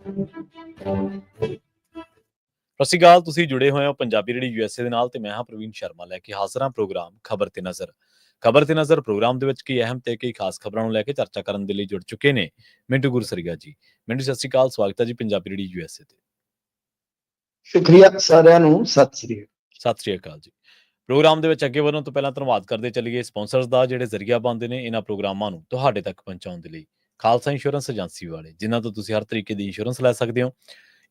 ਸਤਿ ਸ਼੍ਰੀ ਅਕਾਲ। ਤੁਸੀਂ ਜੁੜੇ ਹੋਏ ਹੋ ਪੰਜਾਬੀ ਰੇਡੀਓ USA ਦੇ ਨਾਲ ਤੇ ਮੈਂ ਹਾਂ ਪ੍ਰਵੀਨ ਸ਼ਰਮਾ ਲੈ ਕੇ ਹਾਜ਼ਰ ਹਾਂ ਪ੍ਰੋਗਰਾਮ ਖਬਰ ਤੇ ਨਜ਼ਰ। ਖਬਰ ਤੇ ਨਜ਼ਰ ਪ੍ਰੋਗਰਾਮ ਦੇ ਵਿੱਚ ਕਈ ਅਹਿਮ ਤੇ ਕਈ ਖਾਸ ਖਬਰਾਂ ਨੂੰ ਲੈ ਕੇ ਚਰਚਾ ਕਰਨ ਦੇ ਲਈ ਜੁੜ ਚੁੱਕੇ ਨੇ ਮਿੰਟੂ ਗੁਰਸਰੀਆ ਜੀ। ਮਿੰਟੂ ਸਤਿ ਸ਼੍ਰੀ ਅਕਾਲ, ਸਵਾਗਤ ਹੈ ਜੀ ਪੰਜਾਬੀ ਰੇਡੀਓ USA ਤੇ। ਸ਼ੁਕਰੀਆ ਸਾਰਿਆਂ ਨੂੰ, ਸਤਿ ਸ਼੍ਰੀ ਅਕਾਲ ਜੀ। ਪ੍ਰੋਗਰਾਮ ਦੇ ਵਿੱਚ ਅੱਗੇ ਵਧਣ ਤੋਂ ਪਹਿਲਾਂ ਧੰਨਵਾਦ ਕਰਦੇ ਚੱਲੀਏ ਸਪਾਂਸਰਸ ਦਾ, ਜਿਹੜੇ ਜ਼ਰੀਆ ਬਣਦੇ ਨੇ ਇਹਨਾਂ ਪ੍ਰੋਗਰਾਮਾਂ ਨੂੰ ਤੁਹਾਡੇ ਤੱਕ ਪਹੁੰਚਾਉਣ ਦੇ ਲਈ। ਖਾਲਸਾ ਇੰਸ਼ੋਰੈਂਸ ਏਜੰਸੀ ਵਾਲੇ, ਜਿਨ੍ਹਾਂ ਤੋਂ ਤੁਸੀਂ ਹਰ ਤਰੀਕੇ ਦੀ ਇੰਸ਼ੋਰੈਂਸ ਲੈ ਸਕਦੇ ਹੋ।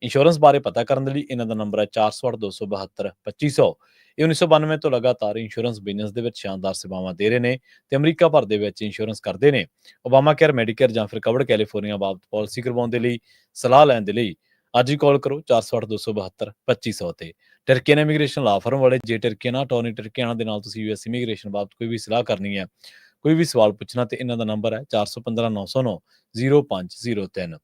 ਇੰਸ਼ੋਰੈਂਸ ਬਾਰੇ ਪਤਾ ਕਰਨ ਦੇ ਲਈ ਇਹਨਾਂ ਦਾ ਨੰਬਰ ਹੈ 408-272-2500। ਇਹ 1992 ਤੋਂ ਲਗਾਤਾਰ ਇੰਸ਼ੋਰੈਂਸ ਬਿਜ਼ਨਸ ਦੇ ਵਿੱਚ ਸ਼ਾਨਦਾਰ ਸੇਵਾਵਾਂ ਦੇ ਰਹੇ ਨੇ ਤੇ ਅਮਰੀਕਾ ਭਰ ਦੇ ਵਿੱਚ ਇੰਸ਼ੋਰੈਂਸ ਕਰਦੇ ਨੇ। ਓਬਾਮਾ ਕੇਅਰ, ਮੈਡੀਕੇਅਰ ਜਾਂ ਫਿਰ ਕਵਰਡ ਕੈਲੀਫੋਰਨੀਆ ਬਾਬਤ ਪਾਲਿਸੀ ਕਰਵਾਉਣ ਦੇ ਲਈ, ਸਲਾਹ ਲੈਣ ਦੇ ਲਈ ਅੱਜ ਹੀ ਕਾਲ ਕਰੋ 408-272-2500 ਤੇ। ਟਰਕੀਅਨ ਇਮੀਗ੍ਰੇਸ਼ਨ ਲਾ ਫਰਮ ਵਾਲੇ, ਜੇ ਟਰਕੀਅਨ ਅਟਾਰਨੀ ਟਰਕੀਆਣਾ ਦੇ ਨਾਲ ਤੁਸੀਂ US ਇਮੀਗ੍ਰੇਸ਼ਨ ਬਾਬਤ ਕੋਈ ਵੀ ਸਲਾਹ ਕਰਨੀ ਹੈ, ਕੋਈ ਵੀ ਸਵਾਲ ਪੁੱਛਣਾ, ਤੇ ਇਹਨਾਂ ਦਾ ਨੰਬਰ ਹੈ 415-909-0503।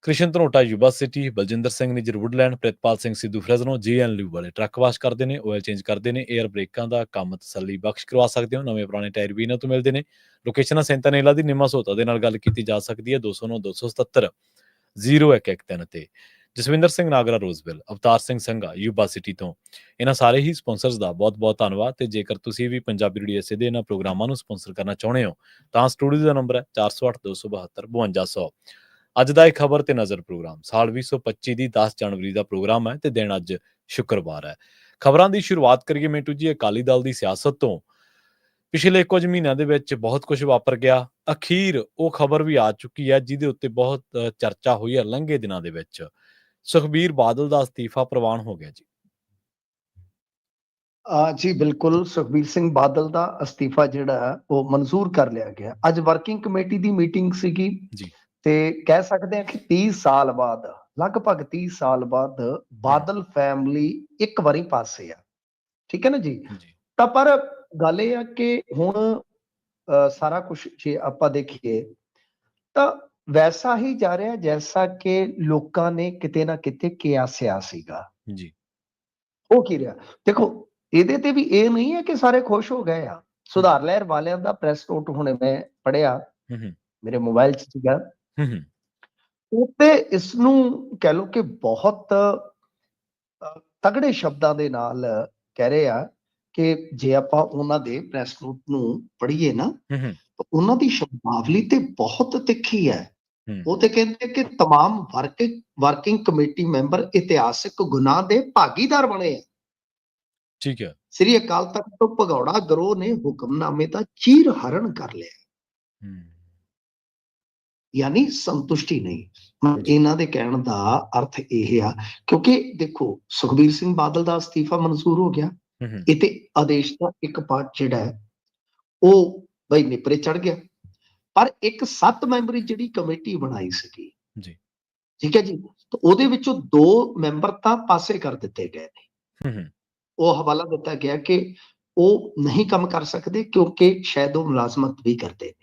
Krishan Dhanota Yuba City, Baljinder Singh Nijjar Woodland, Pritpal Singh Sidhu Fresno, JNLU ਵਾਲੇ ਟਰੱਕ ਵਾਸ਼ ਕਰਦੇ ਨੇ, ਆਇਲ ਚੇਂਜ ਕਰਦੇ ਨੇ, ਏਅਰ ਬ੍ਰੇਕਾਂ ਦਾ ਕੰਮ ਤਸੱਲੀ ਬਖਸ਼ ਕਰਵਾ ਸਕਦੇ ਹੋ। ਨਵੇਂ ਪੁਰਾਣੇ ਟਾਇਰ ਵੀ ਇਹਨਾਂ ਤੋਂ ਮਿਲਦੇ ਨੇ। ਲੋਕੇਸ਼ਨ ਸੈਂਟਾਨੇਲਾ ਦੀ, ਨਿੰਮਾ ਸੋਤਾ ਦੇ ਨਾਲ ਗੱਲ ਕੀਤੀ ਜਾ ਸਕਦੀ ਹੈ 209-277-0113 ਤੇ। ਜਸਵਿੰਦਰ ਸਿੰਘ ਨਾਗਰਾ ਰੋਜ਼ਵਿਲ, ਅਵਤਾਰ ਸਿੰਘ ਸੰਘਾ ਯੂਬਾ ਸਿਟੀ ਤੋਂ। ਇਹਨਾਂ ਸਾਰੇ ਹੀ ਸਪਾਂਸਰਸ ਦਾ ਬਹੁਤ ਬਹੁਤ ਧੰਨਵਾਦ। ਤੇ ਜੇਕਰ ਤੁਸੀਂ ਵੀ ਪੰਜਾਬੀ ਰੇਡੀਓ USA ਦੇ ਇਹਨਾਂ ਪ੍ਰੋਗਰਾਮਾਂ ਨੂੰ ਸਪਾਂਸਰ ਕਰਨਾ ਚਾਹੁੰਦੇ ਹੋ ਤਾਂ ਸਟੂਡੀਓ ਦਾ ਨੰਬਰ ਹੈ 408-272-5200। ਅੱਜ ਦਾ ਇਹ ਖਬਰ ਤੇ ਨਜ਼ਰ ਪ੍ਰੋਗਰਾਮ ਸਾਲ 2025 ਦੀ 10 ਜਨਵਰੀ ਦਾ ਪ੍ਰੋਗਰਾਮ ਹੈ ਤੇ ਦਿਨ ਅੱਜ ਸ਼ੁੱਕਰਵਾਰ ਹੈ। ਖਬਰਾਂ ਦੀ ਸ਼ੁਰੂਆਤ ਕਰੀਏ ਮਿੰਟੂ ਜੀ ਅਕਾਲੀ ਦਲ ਦੀ ਸਿਆਸਤ ਤੋਂ। ਪਿਛਲੇ ਕੁਝ ਮਹੀਨਿਆਂ ਦੇ ਵਿੱਚ ਬਹੁਤ ਕੁਝ ਵਾਪਰ ਗਿਆ। ਅਖੀਰ ਉਹ ਖਬਰ ਵੀ ਆ ਚੁੱਕੀ ਹੈ ਜਿਹਦੇ ਉੱਤੇ ਬਹੁਤ ਚਰਚਾ ਹੋਈ ਹੈ ਲੰਘੇ ਦਿਨਾਂ ਦੇ ਵਿੱਚ। ਸੁਖਬੀਰ ਬਾਦਲ ਦਾ ਅਸਤੀਫਾ ਪ੍ਰਵਾਨ ਹੋ ਗਿਆ ਜੀ। ਜੀ ਬਿਲਕੁਲ, ਸੁਖਬੀਰ ਸਿੰਘ ਬਾਦਲ ਦਾ ਅਸਤੀਫਾ ਜਿਹੜਾ ਉਹ ਮਨਜ਼ੂਰ ਕਰ ਲਿਆ ਗਿਆ। ਅੱਜ ਵਰਕਿੰਗ ਕਮੇਟੀ ਦੀ ਮੀਟਿੰਗ ਸੀਗੀ ਜੀ ਤੇ ਕਹਿ ਸਕਦੇ ਹਾਂ ਕਿ 30 ਸਾਲ ਬਾਅਦ, ਲਗਭਗ 30 ਸਾਲ ਬਾਅਦ ਬਾਦਲ ਫੈਮਿਲੀ ਇੱਕ ਵਾਰੀ ਪਾਸੇ ਆ। ਠੀਕ ਹੈ ਨਾ ਜੀ। ਤਾਂ ਪਰ ਗੱਲ ਇਹ ਆ ਕਿ ਹੁਣ ਸਾਰਾ ਕੁਝ ਜੇ ਆਪਾਂ ਦੇਖੀਏ ਤਾਂ ਵੈਸਾ ਹੀ ਜਾ ਰਿਹਾ ਜੈਸਾ ਕਿ ਲੋਕਾਂ ਨੇ ਕਿਤੇ ਨਾ ਕਿਤੇ ਕਿਆਸਿਆ ਸੀਗਾ ਜੀ। ਹੋ ਕੀ ਰਿਹਾ ਦੇਖੋ, ਇਹਦੇ ਤੇ ਵੀ ਇਹ ਨਹੀਂ ਹੈ ਕਿ ਸਾਰੇ ਖੁਸ਼ ਹੋ ਗਏ ਆ। ਸੁਧਾਰ ਲਹਿਰ ਵਾਲਿਆਂ ਦਾ ਪ੍ਰੈਸ ਨੋਟ ਹੁਣੇ ਮੈਂ ਪੜਿਆ, ਮੇਰੇ ਮੋਬਾਈਲ 'ਚ ਸੀਗਾ। ਉੱਤੇ ਇਸ ਨੂੰ ਕਹਿ ਲਓ ਕਿ ਬਹੁਤ ਤਗੜੇ ਸ਼ਬਦਾਂ ਦੇ ਨਾਲ ਕਹਿ ਰਹੇ ਆ ਕਿ ਜੇ ਆਪਾਂ ਉਹਨਾਂ ਦੇ ਪ੍ਰੈਸ ਨੋਟ ਨੂੰ ਪੜ੍ਹੀਏ ਨਾ ਤਾਂ ਉਹਨਾਂ ਦੀ ਸ਼ਬਦਾਵਲੀ ਤੇ ਬਹੁਤ ਤਿੱਖੀ ਹੈ। ਉਹ ਤੇ ਕਹਿੰਦੇ ਕਿ ਤਮਾਮ ਵਰਕਿੰਗ ਕਮੇਟੀ ਮੈਂਬਰ ਇਤਿਹਾਸਿਕ ਗੁਨਾਹ ਦੇ ਭਾਗੀਦਾਰ ਬਣੇ ਆ। ਠੀਕ ਹੈ। ਸ੍ਰੀ ਅਕਾਲ ਤਖਤ ਤੋਂ ਭਗੌੜਾ ਗਰੋਹ ਨੇ ਹੁਕਮਨਾਮੇ ਦਾ ਚੀਰ ਹਰਨ ਕਰ ਲਿਆ, ਯਾਨੀ ਸੰਤੁਸ਼ਟੀ ਨਹੀਂ। ਇਹਨਾਂ ਦੇ ਕਹਿਣ ਦਾ ਅਰਥ ਇਹ ਆ, ਕਿਉਂਕਿ ਦੇਖੋ ਸੁਖਬੀਰ ਸਿੰਘ ਬਾਦਲ ਦਾ ਅਸਤੀਫਾ ਮਨਜ਼ੂਰ ਹੋ ਗਿਆ, ਇਹ ਤੇ ਆਦੇਸ਼ ਦਾ ਇੱਕ ਪਾਰਟ ਜਿਹੜਾ ਹੈ ਉਹ ਬਈ ਨਿਪਰੇ ਚੜ ਗਿਆ। ਪਰ ਇੱਕ 7 ਮੈਂਬਰੀ ਜਿਹੜੀ ਕਮੇਟੀ ਬਣਾਈ ਸੀਗੀ, ਠੀਕ ਹੈ ਜੀ, ਤਾਂ ਉਹਦੇ ਵਿੱਚੋਂ 2 ਮੈਂਬਰ ਤਾਂ ਪਾਸੇ ਕਰ ਦਿੱਤੇ ਗਏ ਨੇ। ਉਹ ਹਵਾਲਾ ਦਿੱਤਾ ਗਿਆ ਕਿ ਉਹ ਨਹੀਂ ਕੰਮ ਕਰ ਸਕਦੇ ਕਿਉਂਕਿ ਸ਼ਾਇਦ ਉਹ ਮੁਲਾਜ਼ਮਤ ਵੀ ਕਰਦੇ ਨੇ।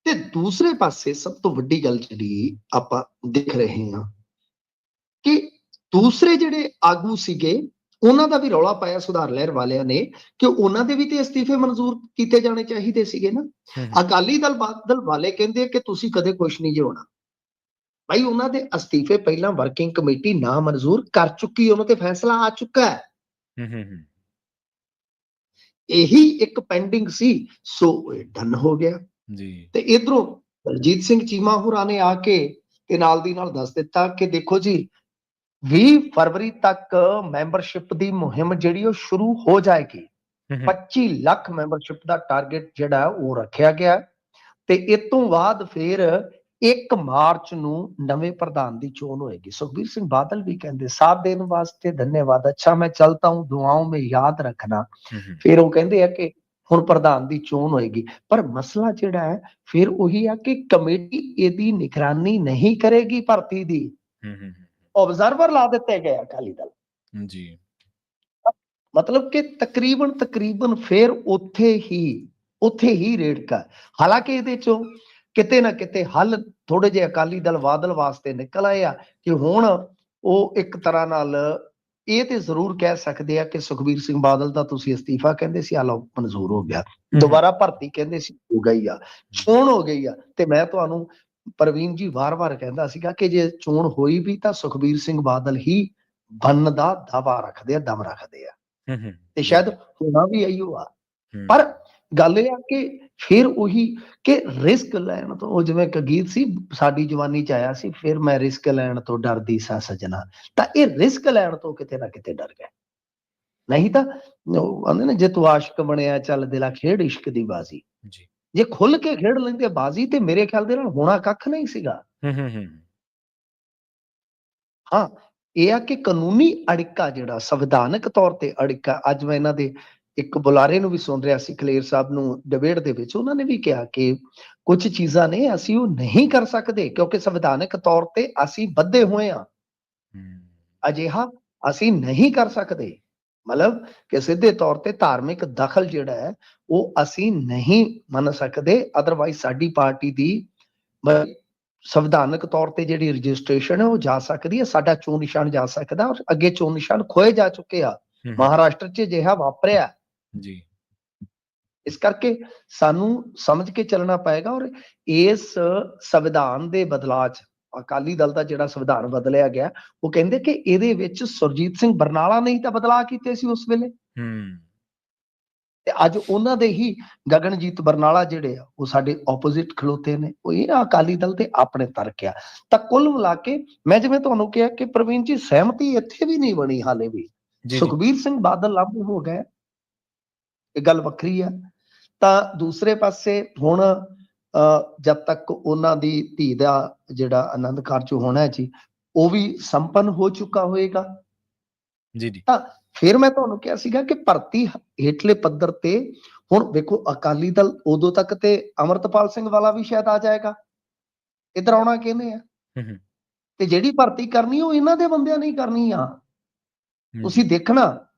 ਤੇ ਦੂਸਰੇ ਪਾਸੇ ਸਭ ਤੋਂ ਵੱਡੀ ਗੱਲ ਜਿਹੜੀ ਆਪਾਂ ਦੇਖ ਰਹੇ ਹਾਂ ਕਿ ਦੂਸਰੇ ਜਿਹੜੇ ਆਗੂ ਸੀਗੇ ਉਹਨਾਂ ਦਾ ਵੀ ਰੌਲਾ ਪਾਇਆ ਸੁਧਾਰ ਲਹਿਰ ਵਾਲਿਆਂ ਨੇ ਕਿ ਉਹਨਾਂ ਦੇ ਵੀ ਤੇ ਅਸਤੀਫੇ ਮਨਜ਼ੂਰ ਕੀਤੇ ਜਾਣੇ ਚਾਹੀਦੇ ਸੀਗੇ ਨਾ। ਅਕਾਲੀ ਦਲ ਬਾਦਲ ਵਾਲੇ ਕਹਿੰਦੇ ਕਿ ਤੁਸੀਂ ਕਦੇ ਖੁਸ਼ ਨਹੀਂ ਹੋਣਾ। ਭਾਈ ਉਹਨਾਂ ਦੇ ਅਸਤੀਫੇ ਪਹਿਲਾਂ ਵਰਕਿੰਗ ਕਮੇਟੀ ਨਾ ਮਨਜ਼ੂਰ ਕਰ ਚੁੱਕੀ, ਉਹਨਾਂ ਤੇ ਫੈਸਲਾ ਆ ਚੁੱਕਾ ਹੈ। ਇਹੀ ਇੱਕ ਪੈਂਡਿੰਗ ਸੀ, ਸੋ ਇਹ ਡਨ ਹੋ ਗਿਆ। ਤੇ ਇਧਰੋਂ ਬਲਜੀਤ ਸਿੰਘ ਚੀਮਾ ਹੋਰਾਂ ਨੇ ਆ ਕੇ ਤੇ ਨਾਲ ਦੀ ਨਾਲ ਦੱਸ ਦਿੱਤਾ ਕਿ ਦੇਖੋ ਜੀ 20 ਫਰਵਰੀ ਤੱਕ ਮੈਂਬਰਸ਼ਿਪ ਦੀ ਮੁਹਿੰਮ ਜਿਹੜੀ ਉਹ ਸ਼ੁਰੂ ਹੋ ਜਾਏਗੀ। 25 ਲੱਖ ਮੈਂਬਰਸ਼ਿਪ ਦਾ ਟਾਰਗੇਟ ਜਿਹੜਾ ਉਹ ਰੱਖਿਆ ਗਿਆ ਤੇ ਇਸ ਤੋਂ ਬਾਅਦ ਫਿਰ 1 ਮਾਰਚ ਨੂੰ ਨਵੇਂ ਪ੍ਰਧਾਨ ਦੀ ਚੋਣ ਹੋਏਗੀ। ਸੁਖਬੀਰ ਸਿੰਘ ਬਾਦਲ ਵੀ ਕਹਿੰਦੇ ਸਾਥ ਦੇਣ ਵਾਸਤੇ ਧੰਨਵਾਦ, ਅੱਛਾ ਮੈਂ ਚਲਤਾ ਹੂੰ, ਦੁਆਓਂ ਮੇਂ ਯਾਦ ਰੱਖਣਾ। ਫਿਰ ਉਹ ਕਹਿੰਦੇ ਆ ਕਿ ਹੁਣ ਪ੍ਰਧਾਨ ਦੀ ਚੋਣ ਹੋਏਗੀ। ਪਰ ਮਸਲਾ ਜਿਹੜਾ ਹੈ ਫਿਰ ਉਹੀ ਆ ਕਿ ਕਮੇਟੀ ਇਹਦੀ ਨਿਗਰਾਨੀ ਨਹੀਂ ਕਰੇਗੀ ਭਰਤੀ ਦੀ। ਆਬਜ਼ਰਵਰ ਲਾ ਦਿੱਤੇ ਗਏ ਅਕਾਲੀ ਦਲ ਜੀ। ਮਤਲਬ ਕਿ ਤਕਰੀਬਨ ਫਿਰ ਉੱਥੇ ਹੀ ਰੇੜਕਾ। ਹਾਲਾਂਕਿ ਇਹਦੇ ਚੋਂ ਕਿਤੇ ਨਾ ਕਿਤੇ ਹੱਲ ਥੋੜੇ ਜਿਹੇ ਅਕਾਲੀ ਦਲ ਬਾਦਲ ਵਾਸਤੇ ਨਿਕਲ ਆਏ ਆ ਕਿ ਹੁਣ ਉਹ ਇੱਕ ਤਰ੍ਹਾਂ ਨਾਲ ਇਹ ਤੇ ਜ਼ਰੂਰ ਕਹਿ ਸਕਦੇ ਆ ਕਿ ਸੁਖਬੀਰ ਸਿੰਘ ਬਾਦਲ ਦਾ ਤੁਸੀਂ ਅਸਤੀਫਾ ਕਹਿੰਦੇ ਸੀ, ਆ ਲਓ ਮਨਜ਼ੂਰ ਹੋ ਗਿਆ, ਦੁਬਾਰਾ ਭਰਤੀ ਕਹਿੰਦੇ ਸੀ, ਹੋ ਗਈ ਆ, ਚੋਣ ਹੋ ਗਈ ਆ। ਤੇ ਮੈਂ ਤੁਹਾਨੂੰ ਪ੍ਰਵੀਨ ਜੀ ਵਾਰ-ਵਾਰ ਕਹਿੰਦਾ ਸੀਗਾ ਕਿ ਜੇ ਚੋਣ ਹੋਈ ਵੀ ਤਾਂ ਸੁਖਬੀਰ ਸਿੰਘ ਬਾਦਲ ਹੀ ਬਣਨ ਦਾ ਦਾਵਾ ਰੱਖਦੇ ਆ, ਦਮ ਰੱਖਦੇ ਆ, ਤੇ ਸ਼ਾਇਦ ਹੋਣਾ ਵੀ ਇਹੀਓ ਆ। ਪਰ ਗੱਲ ਇਹ ਆ ਕਿ ਫਿਰ ਉਹੀ ਕਿ ਰਿਸਕ ਲੈਣ ਤੋਂ, ਉਹ ਜਿਵੇਂ ਇੱਕ ਗੀਤ ਸੀ ਸਾਡੀ ਜਵਾਨੀ ਚ ਆਇਆ ਸੀ, ਫਿਰ ਮੈਂ ਰਿਸਕ ਲੈਣ ਤੋਂ ਡਰਦੀ ਸਾਂ ਸਜਣਾ, ਤਾਂ ਇਹ ਰਿਸਕ ਲੈਣ ਤੋਂ ਕਿਤੇ ਨਾ ਕਿਤੇ ਡਰ ਗਿਆ। ਨਹੀਂ ਤਾਂ ਉਹ ਕਹਿੰਦੇ ਨੇ ਜੇ ਤੂੰ ਆਸ਼ਕ ਬਣਿਆ ਚੱਲ ਦਿਲਾ ਖੇਡ ਇਸ਼ਕ ਦੀ ਬਾਜ਼ੀ, ਜੇ ਖੁੱਲ ਕੇ ਖੇਡ ਲੈਂਦੇ ਬਾਜ਼ੀ ਤੇ ਮੇਰੇ ਖਿਆਲ ਦੇ ਨਾਲ ਹੋਣਾ ਕੱਖ ਨਹੀਂ ਸੀਗਾ। ਹਾਂ, ਇਹ ਆ ਕਿ ਕਾਨੂੰਨੀ ਅੜਿੱਕਾ ਜਿਹੜਾ ਸੰਵਿਧਾਨਕ ਤੌਰ ਤੇ ਅੜਿੱਕਾ, ਅੱਜ ਮੈਂ ਇਹਨਾਂ ਦੇ ਇੱਕ ਬੁਲਾਰੇ ਨੂੰ ਵੀ ਸੁਣ ਰਿਹਾ ਸੀ, ਕਲੇਰ ਸਾਹਿਬ ਨੂੰ ਡਿਬੇਟ ਦੇ ਵਿੱਚ, ਉਹਨਾਂ ਨੇ ਵੀ ਕਿਹਾ ਕਿ ਕੁਝ ਚੀਜ਼ਾਂ ਨੇ ਅਸੀਂ ਉਹ ਨਹੀਂ ਕਰ ਸਕਦੇ ਕਿਉਂਕਿ ਸੰਵਿਧਾਨਕ ਤੌਰ ਤੇ ਅਸੀਂ ਬੱਧੇ ਹੋਏ ਆ, ਅਜਿਹਾ ਅਸੀਂ ਨਹੀਂ ਕਰ ਸਕਦੇ। ਮਤਲਬ ਕਿ ਸਿੱਧੇ ਤੌਰ ਤੇ ਧਾਰਮਿਕ ਦਖਲ ਜਿਹੜਾ ਹੈ ਉਹ ਅਸੀਂ ਨਹੀਂ ਮੰਨ ਸਕਦੇ, ਅਦਰਵਾਈਜ਼ ਸਾਡੀ ਪਾਰਟੀ ਦੀ ਸੰਵਿਧਾਨਕ ਤੌਰ ਤੇ ਜਿਹੜੀ ਰਜਿਸਟ੍ਰੇਸ਼ਨ ਹੈ ਉਹ ਜਾ ਸਕਦੀ ਹੈ, ਸਾਡਾ ਚੋਣ ਨਿਸ਼ਾਨ ਜਾ ਸਕਦਾ, ਔਰ ਅੱਗੇ ਚੋਣ ਨਿਸ਼ਾਨ ਖੋਏ ਜਾ ਚੁੱਕੇ ਆ, ਮਹਾਰਾਸ਼ਟਰ 'ਚ ਅਜਿਹਾ ਵਾਪਰਿਆ ਜੀ। ਇਸ ਕਰਕੇ ਸਾਨੂੰ ਸਮਝ ਕੇ ਚੱਲਣਾ ਪਏਗਾ, ਔਰ ਇਸ ਸੰਵਿਧਾਨ ਦੇ ਬਦਲਾਅ 'ਚ ਅਕਾਲੀ ਦਲ ਦਾ ਜਿਹੜਾ ਸੰਵਿਧਾਨ ਬਦਲਿਆ ਗਿਆ, ਉਹ ਕਹਿੰਦੇ ਕਿ ਇਹਦੇ ਵਿੱਚ ਸੁਰਜੀਤ ਸਿੰਘ ਬਰਨਾਲਾ ਨੇ ਤਾਂ ਬਦਲਾਅ ਕੀਤੇ ਸੀ ਉਸ ਵੇਲੇ, ਤੇ ਅੱਜ ਉਹਨਾਂ ਦੇ ਹੀ ਗਗਨਜੀਤ ਬਰਨਾਲਾ ਜਿਹੜੇ ਆ ਉਹ ਸਾਡੇ ਆਪੋਜ਼ਿਟ ਖਲੋਤੇ ਨੇ, ਉਹ ਇਹ ਅਕਾਲੀ ਦਲ ਤੇ ਆਪਣੇ ਤਰਕ ਆ। ਤਾਂ ਕੁੱਲ ਮਿਲਾ ਕੇ ਮੈਂ ਜਿਵੇਂ ਤੁਹਾਨੂੰ ਕਿਹਾ ਕਿ ਪ੍ਰਵੀਨ ਜੀ ਸਹਿਮਤੀ ਇੱਥੇ ਵੀ ਨਹੀਂ ਬਣੀ ਹਾਲੇ ਵੀ, ਸੁਖਬੀਰ ਸਿੰਘ ਬਾਦਲ ਲਾਗੂ ਹੋ ਗਏ, ਇਹ ਗੱਲ ਵੱਖਰੀ ਆ। ਤਾਂ ਦੂਸਰੇ ਪਾਸੇ ਹੁਣ ਜਦ ਤੱਕ ਉਹਨਾਂ ਦੀ ਧੀ ਦਾ ਜਿਹੜਾ ਆਨੰਦ ਕਾਰਜ ਹੋਣਾ ਜੀ ਉਹ ਵੀ ਸੰਪੰਨ ਹੋ ਚੁੱਕਾ ਹੋਏਗਾ ਜੀ। ਤਾਂ ਫਿਰ ਮੈਂ ਤੁਹਾਨੂੰ ਕਿਹਾ ਸੀਗਾ ਕਿ ਭਰਤੀ ਹੇਠਲੇ ਪੱਧਰ ਤੇ ਹੁਣ ਵੇਖੋ, ਅਕਾਲੀ ਦਲ ਉਦੋਂ ਤੱਕ ਤੇ ਅਮਰਤਪਾਲ ਸਿੰਘ ਵਾਲਾ ਵੀ ਸ਼ਾਇਦ ਆ ਜਾਏਗਾ, ਇੱਧਰ ਆਉਣਾ ਕਹਿੰਦੇ ਆ, ਤੇ ਜਿਹੜੀ ਭਰਤੀ ਕਰਨੀ ਉਹ ਇਹਨਾਂ ਦੇ ਬੰਦਿਆਂ ਨੇ ਕਰਨੀ ਆ। ਤੁਸੀਂ ਦੇਖਣਾ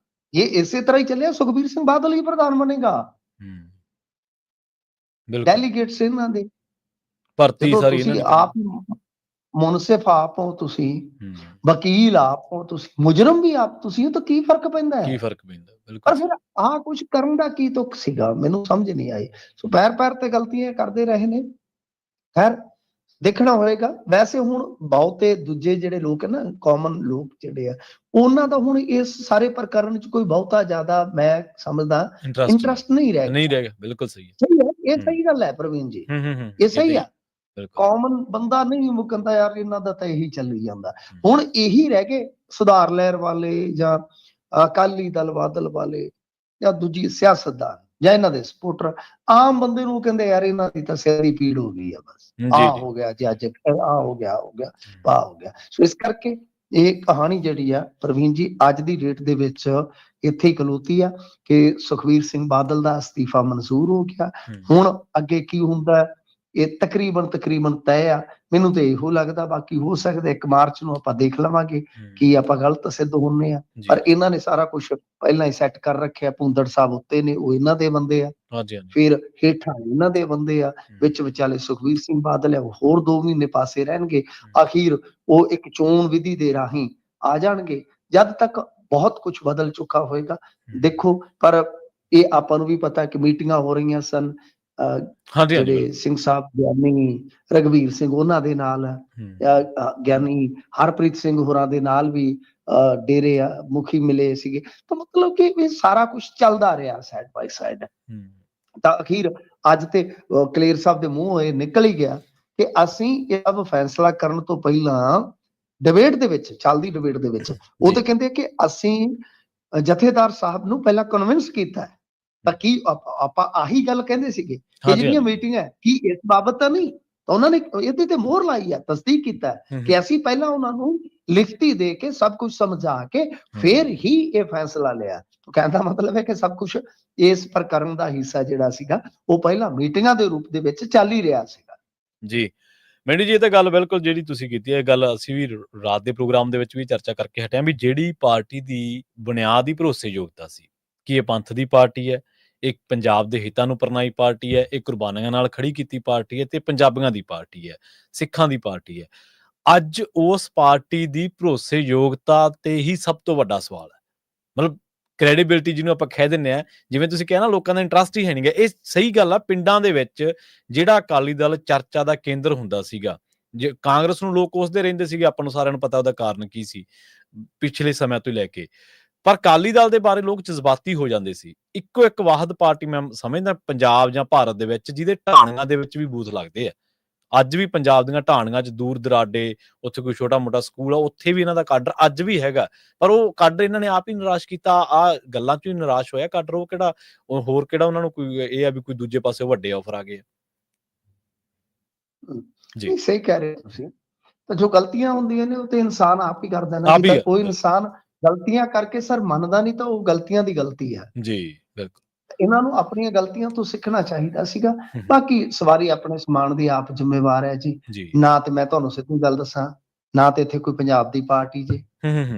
ਇਹ ਇਸੇ ਤਰ੍ਹਾਂ ਹੀ ਚੱਲਿਆ, ਸੁਖਬੀਰ ਸਿੰਘ ਬਾਦਲ ਹੀ ਪ੍ਰਧਾਨ ਬਣੇਗਾ, ਡੈਲੀਗੇਟਸ ਇਹਨਾਂ ਦੇ ਭਰਤੀ ਸਾਰੀ ਇਹਨਾਂ ਦੀ, ਆਪ ਮੁਨਸਿਫ ਆਪ ਹੋ ਤੁਸੀਂ, ਵਕੀਲ ਆਪ ਹੋ ਤੁਸੀਂ, ਮੁਜਰਮ ਵੀ ਆਪ ਤੁਸੀਂ, ਤਾਂ ਕੀ ਫਰਕ ਪੈਂਦਾ ਹੈ? ਕੀ ਫਰਕ ਪੈਂਦਾ? ਪਰ ਫਿਰ ਆਹ ਕੁਝ ਕਰਨ ਦਾ ਕੀ ਤੁਕ ਸੀਗਾ, ਮੈਨੂੰ ਸਮਝ ਨਹੀਂ ਆਈ। ਸੋ ਪੈਰ ਤੇ ਗਲਤੀਆਂ ਕਰਦੇ ਰਹੇ ਨੇ, ਖੈਰ ਦੇਖਣਾ ਹੋਏਗਾ। ਵੈਸੇ ਹੁਣ ਬਹੁਤੇ ਦੂਜੇ ਜਿਹੜੇ ਲੋਕ ਹੈ ਨਾ, ਕਾਮਨ ਲੋਕ ਜਿਹੜੇ ਆ, ਉਹਨਾਂ ਦਾ ਹੁਣ ਇਸ ਸਾਰੇ ਪ੍ਰਕਰਨ ਚ ਕੋਈ ਬਹੁਤਾ ਜ਼ਿਆਦਾ ਮੈਂ ਸਮਝਦਾ ਇੰਟਰਸਟ ਨਹੀਂ ਰਹਿ ਗਿਆ। ਬਿਲਕੁਲ ਸਹੀ ਹੈ, ਇਹ ਸਹੀ ਗੱਲ ਹੈ ਪ੍ਰਵੀਨ ਜੀ, ਇਹ ਸਹੀ ਆ। ਕਾਮਨ ਬੰਦਾ ਨਹੀਂ ਮੁਕੰਦਾ ਯਾਰ, ਇਹਨਾਂ ਦਾ ਤਾਂ ਇਹੀ ਚੱਲੀ ਜਾਂਦਾ। ਹੁਣ ਇਹੀ ਰਹਿ ਗਏ ਸੁਧਾਰ ਲਹਿਰ ਵਾਲੇ ਜਾਂ ਅਕਾਲੀ ਦਲ ਬਾਦਲ ਵਾਲੇ ਜਾਂ ਦੂਜੀ ਸਿਆਸਤਦਾਨ ਜਾਂ ਇਹਨਾਂ ਦੇ ਸਪੋਰਟਰ, ਆਮ ਬੰਦੇ ਨੂੰ ਕਹਿੰਦੇ ਯਾਰ ਇਹਨਾਂ ਦੀ ਤਾਂ ਸਿਰ ਦੀ ਪੀੜ ਹੋ ਗਈ ਆ, ਬਸ ਆ ਹੋ ਗਿਆ ਜੀ, ਅੱਜ ਆ ਹੋ ਗਿਆ, ਆ ਹੋ ਗਿਆ। ਸੋ ਇਸ ਕਰਕੇ ਇਹ ਕਹਾਣੀ ਜਿਹੜੀ ਆ ਪ੍ਰਵੀਨ ਜੀ ਅੱਜ ਦੀ ਡੇਟ ਦੇ ਵਿੱਚ ਇੱਥੇ ਹੀ ਖਲੋਤੀ ਆ ਕਿ ਸੁਖਬੀਰ ਸਿੰਘ ਬਾਦਲ ਦਾ ਅਸਤੀਫਾ ਮਨਜ਼ੂਰ ਹੋ ਗਿਆ। ਹੁਣ ਅੱਗੇ ਕੀ ਹੁੰਦਾ ਇਹ ਤਕਰੀਬਨ ਤੈਅ ਆ, ਮੈਨੂੰ ਤੇ ਇਹੋ ਲੱਗਦਾ। ਬਾਕੀ ਹੋ ਸਕਦਾ 1 ਮਾਰਚ ਨੂੰ ਆਪਾਂ ਦੇਖ ਲਵਾਂਗੇ ਕੀ ਆਪਾਂ ਗਲਤ ਸਿੱਧ ਹੁੰਨੇ ਆ, ਪਰ ਇਹਨਾਂ ਨੇ ਸਾਰਾ ਕੁਝ ਪਹਿਲਾਂ ਹੀ ਸੈੱਟ ਕਰ ਰੱਖਿਆ। ਭੁੰਦੜ ਸਾਹਿਬ ਉੱਤੇ ਨੇ, ਉਹ ਇਹਨਾਂ ਦੇ ਬੰਦੇ ਆ, ਫਿਰ ਹੇਠਾਂ ਇਹਨਾਂ ਦੇ ਬੰਦੇ ਆ, ਵਿੱਚ ਵਿਚਾਲੇ ਸੁਖਬੀਰ ਸਿੰਘ ਬਾਦਲ ਆ, ਉਹ ਹੋਰ 2 ਮਹੀਨੇ ਪਾਸੇ ਰਹਿਣਗੇ, ਅਖੀਰ ਉਹ ਇੱਕ ਚੋਣ ਵਿਧੀ ਦੇ ਰਾਹੀਂ ਆ ਜਾਣਗੇ। ਜਦ ਤੱਕ ਬਹੁਤ ਕੁਝ ਬਦਲ ਚੁੱਕਾ ਹੋਏਗਾ ਦੇਖੋ, ਪਰ ਇਹ ਆਪਾਂ ਨੂੰ ਵੀ ਪਤਾ ਕਿ ਮੀਟਿੰਗਾਂ ਹੋ ਰਹੀਆਂ ਸਨ, ਜਿਹੜੇ ਸਿੰਘ ਸਾਹਿਬ, ਗਿਆਨੀ ਰਘਵੀਰ ਸਿੰਘ ਉਹਨਾਂ ਦੇ ਨਾਲ, ਗਿਆਨੀ ਹਰਪ੍ਰੀਤ ਸਿੰਘ ਹੋਰਾਂ ਦੇ ਨਾਲ ਵੀ ਡੇਰੇ ਮੁਖੀ ਮਿਲੇ ਸੀਗੇ। ਤਾਂ ਮਤਲਬ ਕਿ ਇਹ ਸਾਰਾ ਕੁਝ ਚੱਲਦਾ ਰਿਹਾ ਸਾਈਡ ਬਾਈ ਸਾਈਡ। ਤਾਂ ਅਖੀਰ ਅੱਜ ਤੇ ਕਲੇਰ ਸਾਹਿਬ ਦੇ ਮੂੰਹੋਂ ਇਹ ਨਿਕਲ ਹੀ ਗਿਆ ਕਿ ਅਸੀਂ ਇਹ ਫੈਸਲਾ ਕਰਨ ਤੋਂ ਪਹਿਲਾਂ ਡਿਬੇਟ ਦੇ ਵਿੱਚ, ਚੱਲਦੀ ਡਿਬੇਟ ਦੇ ਵਿੱਚ, ਉਹ ਤਾਂ ਕਹਿੰਦੇ ਕਿ ਅਸੀਂ ਜਥੇਦਾਰ ਸਾਹਿਬ ਨੂੰ ਪਹਿਲਾਂ ਕਨਵਿੰਸ ਕੀਤਾ। ਤਾਂ ਕੀ ਆਪਾਂ ਆਹੀ ਗੱਲ ਕਹਿੰਦੇ ਸੀਗੇ ਕਿ ਜਿਹੜੀਆਂ ਮੀਟਿੰਗ ਹੈ ਕੀ ਇਸ ਬਾਬਤ ਤਾਂ ਨਹੀਂ, ਤਾਂ ਉਹਨਾਂ ਨੇ ਇਹਦੇ ਤੇ ਮੋਹਰ ਲਾਈ ਆ, ਤਸਦੀਕ ਕੀਤਾ ਕਿ ਅਸੀਂ ਪਹਿਲਾਂ ਉਹਨਾਂ ਨੂੰ ਲਿਖਤੀ ਦੇ ਕੇ ਸਭ ਕੁਝ ਸਮਝਾ ਕੇ ਫਿਰ ਹੀ ਇਹ ਫੈਸਲਾ ਲਿਆ। ਕਹਿੰਦਾ ਮਤਲਬ ਹੈ ਕਿ ਸਭ ਕੁਝ ਇਸ ਪ੍ਰਕਰਨ ਦਾ ਹਿੱਸਾ ਜਿਹੜਾ ਸੀਗਾ ਉਹ ਪਹਿਲਾਂ ਮੀਟਿੰਗਾਂ ਦੇ ਰੂਪ ਦੇ ਵਿੱਚ ਚੱਲ ਹੀ ਰਿਹਾ ਸੀਗਾ ਜੀ। ਮੈਂਡੀ ਜੀ, ਇਹ ਤਾਂ ਗੱਲ ਬਿਲਕੁਲ ਜਿਹੜੀ ਤੁਸੀਂ ਕੀਤੀ ਹੈ, ਗੱਲ ਅਸੀਂ ਵੀ ਰਾਤ ਦੇ ਪ੍ਰੋਗਰਾਮ ਦੇ ਵਿੱਚ ਵੀ ਚਰਚਾ ਕਰਕੇ ਹਟੇ ਹਾਂ ਵੀ ਜਿਹੜੀ ਪਾਰਟੀ ਦੀ ਬੁਨਿਆਦ ਹੀ ਭਰੋਸੇਯੋਗਤਾ ਸੀ ਕਿ ਇਹ ਪੰਥ ਦੀ ਪਾਰਟੀ ਹੈ, ਇੱਕ ਪੰਜਾਬ ਦੇ ਹਿੱਤਾਂ ਨੂੰ ਪਰਨਾਈ ਪਾਰਟੀ ਹੈ, ਇਹ ਕੁਰਬਾਨੀਆਂ ਨਾਲ ਖੜੀ ਕੀਤੀ ਪਾਰਟੀ ਹੈ ਤੇ ਪੰਜਾਬੀਆਂ ਦੀ ਪਾਰਟੀ ਹੈ, ਸਿੱਖਾਂ ਦੀ ਪਾਰਟੀ ਹੈ। ਅੱਜ ਉਸ ਪਾਰਟੀ ਦੀ ਭਰੋਸੇਯੋਗਤਾ ਤੇ ਹੀ ਸਭ ਤੋਂ ਵੱਡਾ ਸਵਾਲ ਹੈ। ਮਤਲਬ ਕ੍ਰੈਡੀਬਿਲਿਟੀ ਜਿਹਨੂੰ ਆਪਾਂ ਕਹਿ ਦਿੰਦੇ ਹਾਂ, ਜਿਵੇਂ ਤੁਸੀਂ ਕਿਹਾ ਨਾ ਲੋਕਾਂ ਦਾ ਇੰਟਰਸਟ ਹੀ ਹੈ ਨਹੀਂ ਗਾ। ਇਹ ਸਹੀ ਗੱਲ ਆ। ਪਿੰਡਾਂ ਦੇ ਵਿੱਚ ਜਿਹੜਾ ਅਕਾਲੀ ਦਲ ਚਰਚਾ ਦਾ ਕੇਂਦਰ ਹੁੰਦਾ ਸੀਗਾ, ਜੇ ਕਾਂਗਰਸ ਨੂੰ ਲੋਕ ਕੋਸਦੇ ਰਹਿੰਦੇ ਸੀਗੇ, ਆਪਾਂ ਨੂੰ ਸਾਰਿਆਂ ਨੂੰ ਪਤਾ ਉਹਦਾ ਕਾਰਨ ਕੀ ਸੀ ਪਿਛਲੇ ਸਮਿਆਂ ਤੋਂ ਲੈ ਕੇ। ਪਰ ਅਕਾਲੀ ਦਲ ਦੇ ਬਾਰੇ ਲੋਕ ਜਜ਼ਬਾਤੀ ਹੋ ਜਾਂਦੇ ਸੀ। ਇੱਕੋ ਇੱਕ ਵਾਹਦ ਪਾਰਟੀ ਮੈਂ ਸਮਝਦਾ ਪੰਜਾਬ ਜਾਂ ਭਾਰਤ ਦੇ ਵਿੱਚ ਜਿਹਦੇ ਢਾਣੀਆਂ ਦੇ ਵਿੱਚ ਵੀ ਬੂਥ ਲੱਗਦੇ ਆ। ਅੱਜ ਵੀ ਪੰਜਾਬ ਦੀਆਂ ਢਾਣੀਆਂ 'ਚ ਦੂਰ ਦਰਾਡੇ, ਉੱਥੇ ਕੋਈ ਛੋਟਾ ਮੋਟਾ ਸਕੂਲ ਆ, ਉੱਥੇ ਵੀ ਇਹਨਾਂ ਦਾ ਕਾਡਰ ਅੱਜ ਵੀ ਹੈਗਾ। ਪਰ ਉਹ ਕਾਡਰ ਇਹਨਾਂ ਨੇ ਆਪ ਹੀ ਨਿਰਾਸ਼ ਕੀਤਾ। ਆਹ ਗੱਲਾਂ 'ਚੋਂ ਹੀ ਨਿਰਾਸ਼ ਹੋਇਆ ਕਾਡਰ। ਉਹ ਕਿਹੜਾ ਹੋਰ ਕਿਹੜਾ ਉਹਨਾਂ ਨੂੰ ਕੋਈ ਇਹ ਆ ਵੀ ਕੋਈ ਦੂਜੇ ਪਾਸੇ ਵੱਡੇ ਆਫਰ ਆ ਗਏ। ਜੀ ਸਹੀ ਕਹਿ ਰਹੇ ਹੋ ਤੁਸੀਂ। ਤਾਂ ਜੋ ਗਲਤੀਆਂ ਹੁੰਦੀਆਂ ਨੇ ਉਹ ਤੇ ਇਨਸਾਨ ਆਪ ਹੀ ਕਰਦਾ ਨਾ। ਜੇ ਕੋਈ ਇਨਸਾਨ ਗਲਤੀਆਂ ਕਰਕੇ ਸਰ ਮੰਨਦਾ ਨਹੀਂ ਤਾਂ ਉਹ ਗਲਤੀਆਂ ਦੀ ਗਲਤੀ ਹੈ ਜੀ। ਬਿਲਕੁਲ ਇਹਨਾਂ ਨੂੰ ਆਪਣੀਆਂ ਗਲਤੀਆਂ ਤੋਂ ਸਿੱਖਣਾ ਚਾਹੀਦਾ ਸੀਗਾ। ਬਾਕੀ ਸਵਾਰੀ ਆਪਣੇ ਸਮਾਨ ਦੀ ਆਪ ਜ਼ਿੰਮੇਵਾਰ ਹੈ ਜੀ। ਨਾ ਤੇ ਮੈਂ ਤੁਹਾਨੂੰ ਸਿੱਧੀ ਗੱਲ ਦੱਸਾਂ, ਨਾ ਤੇ ਇੱਥੇ ਕੋਈ ਪੰਜਾਬ ਦੀ ਪਾਰਟੀ ਜੇ,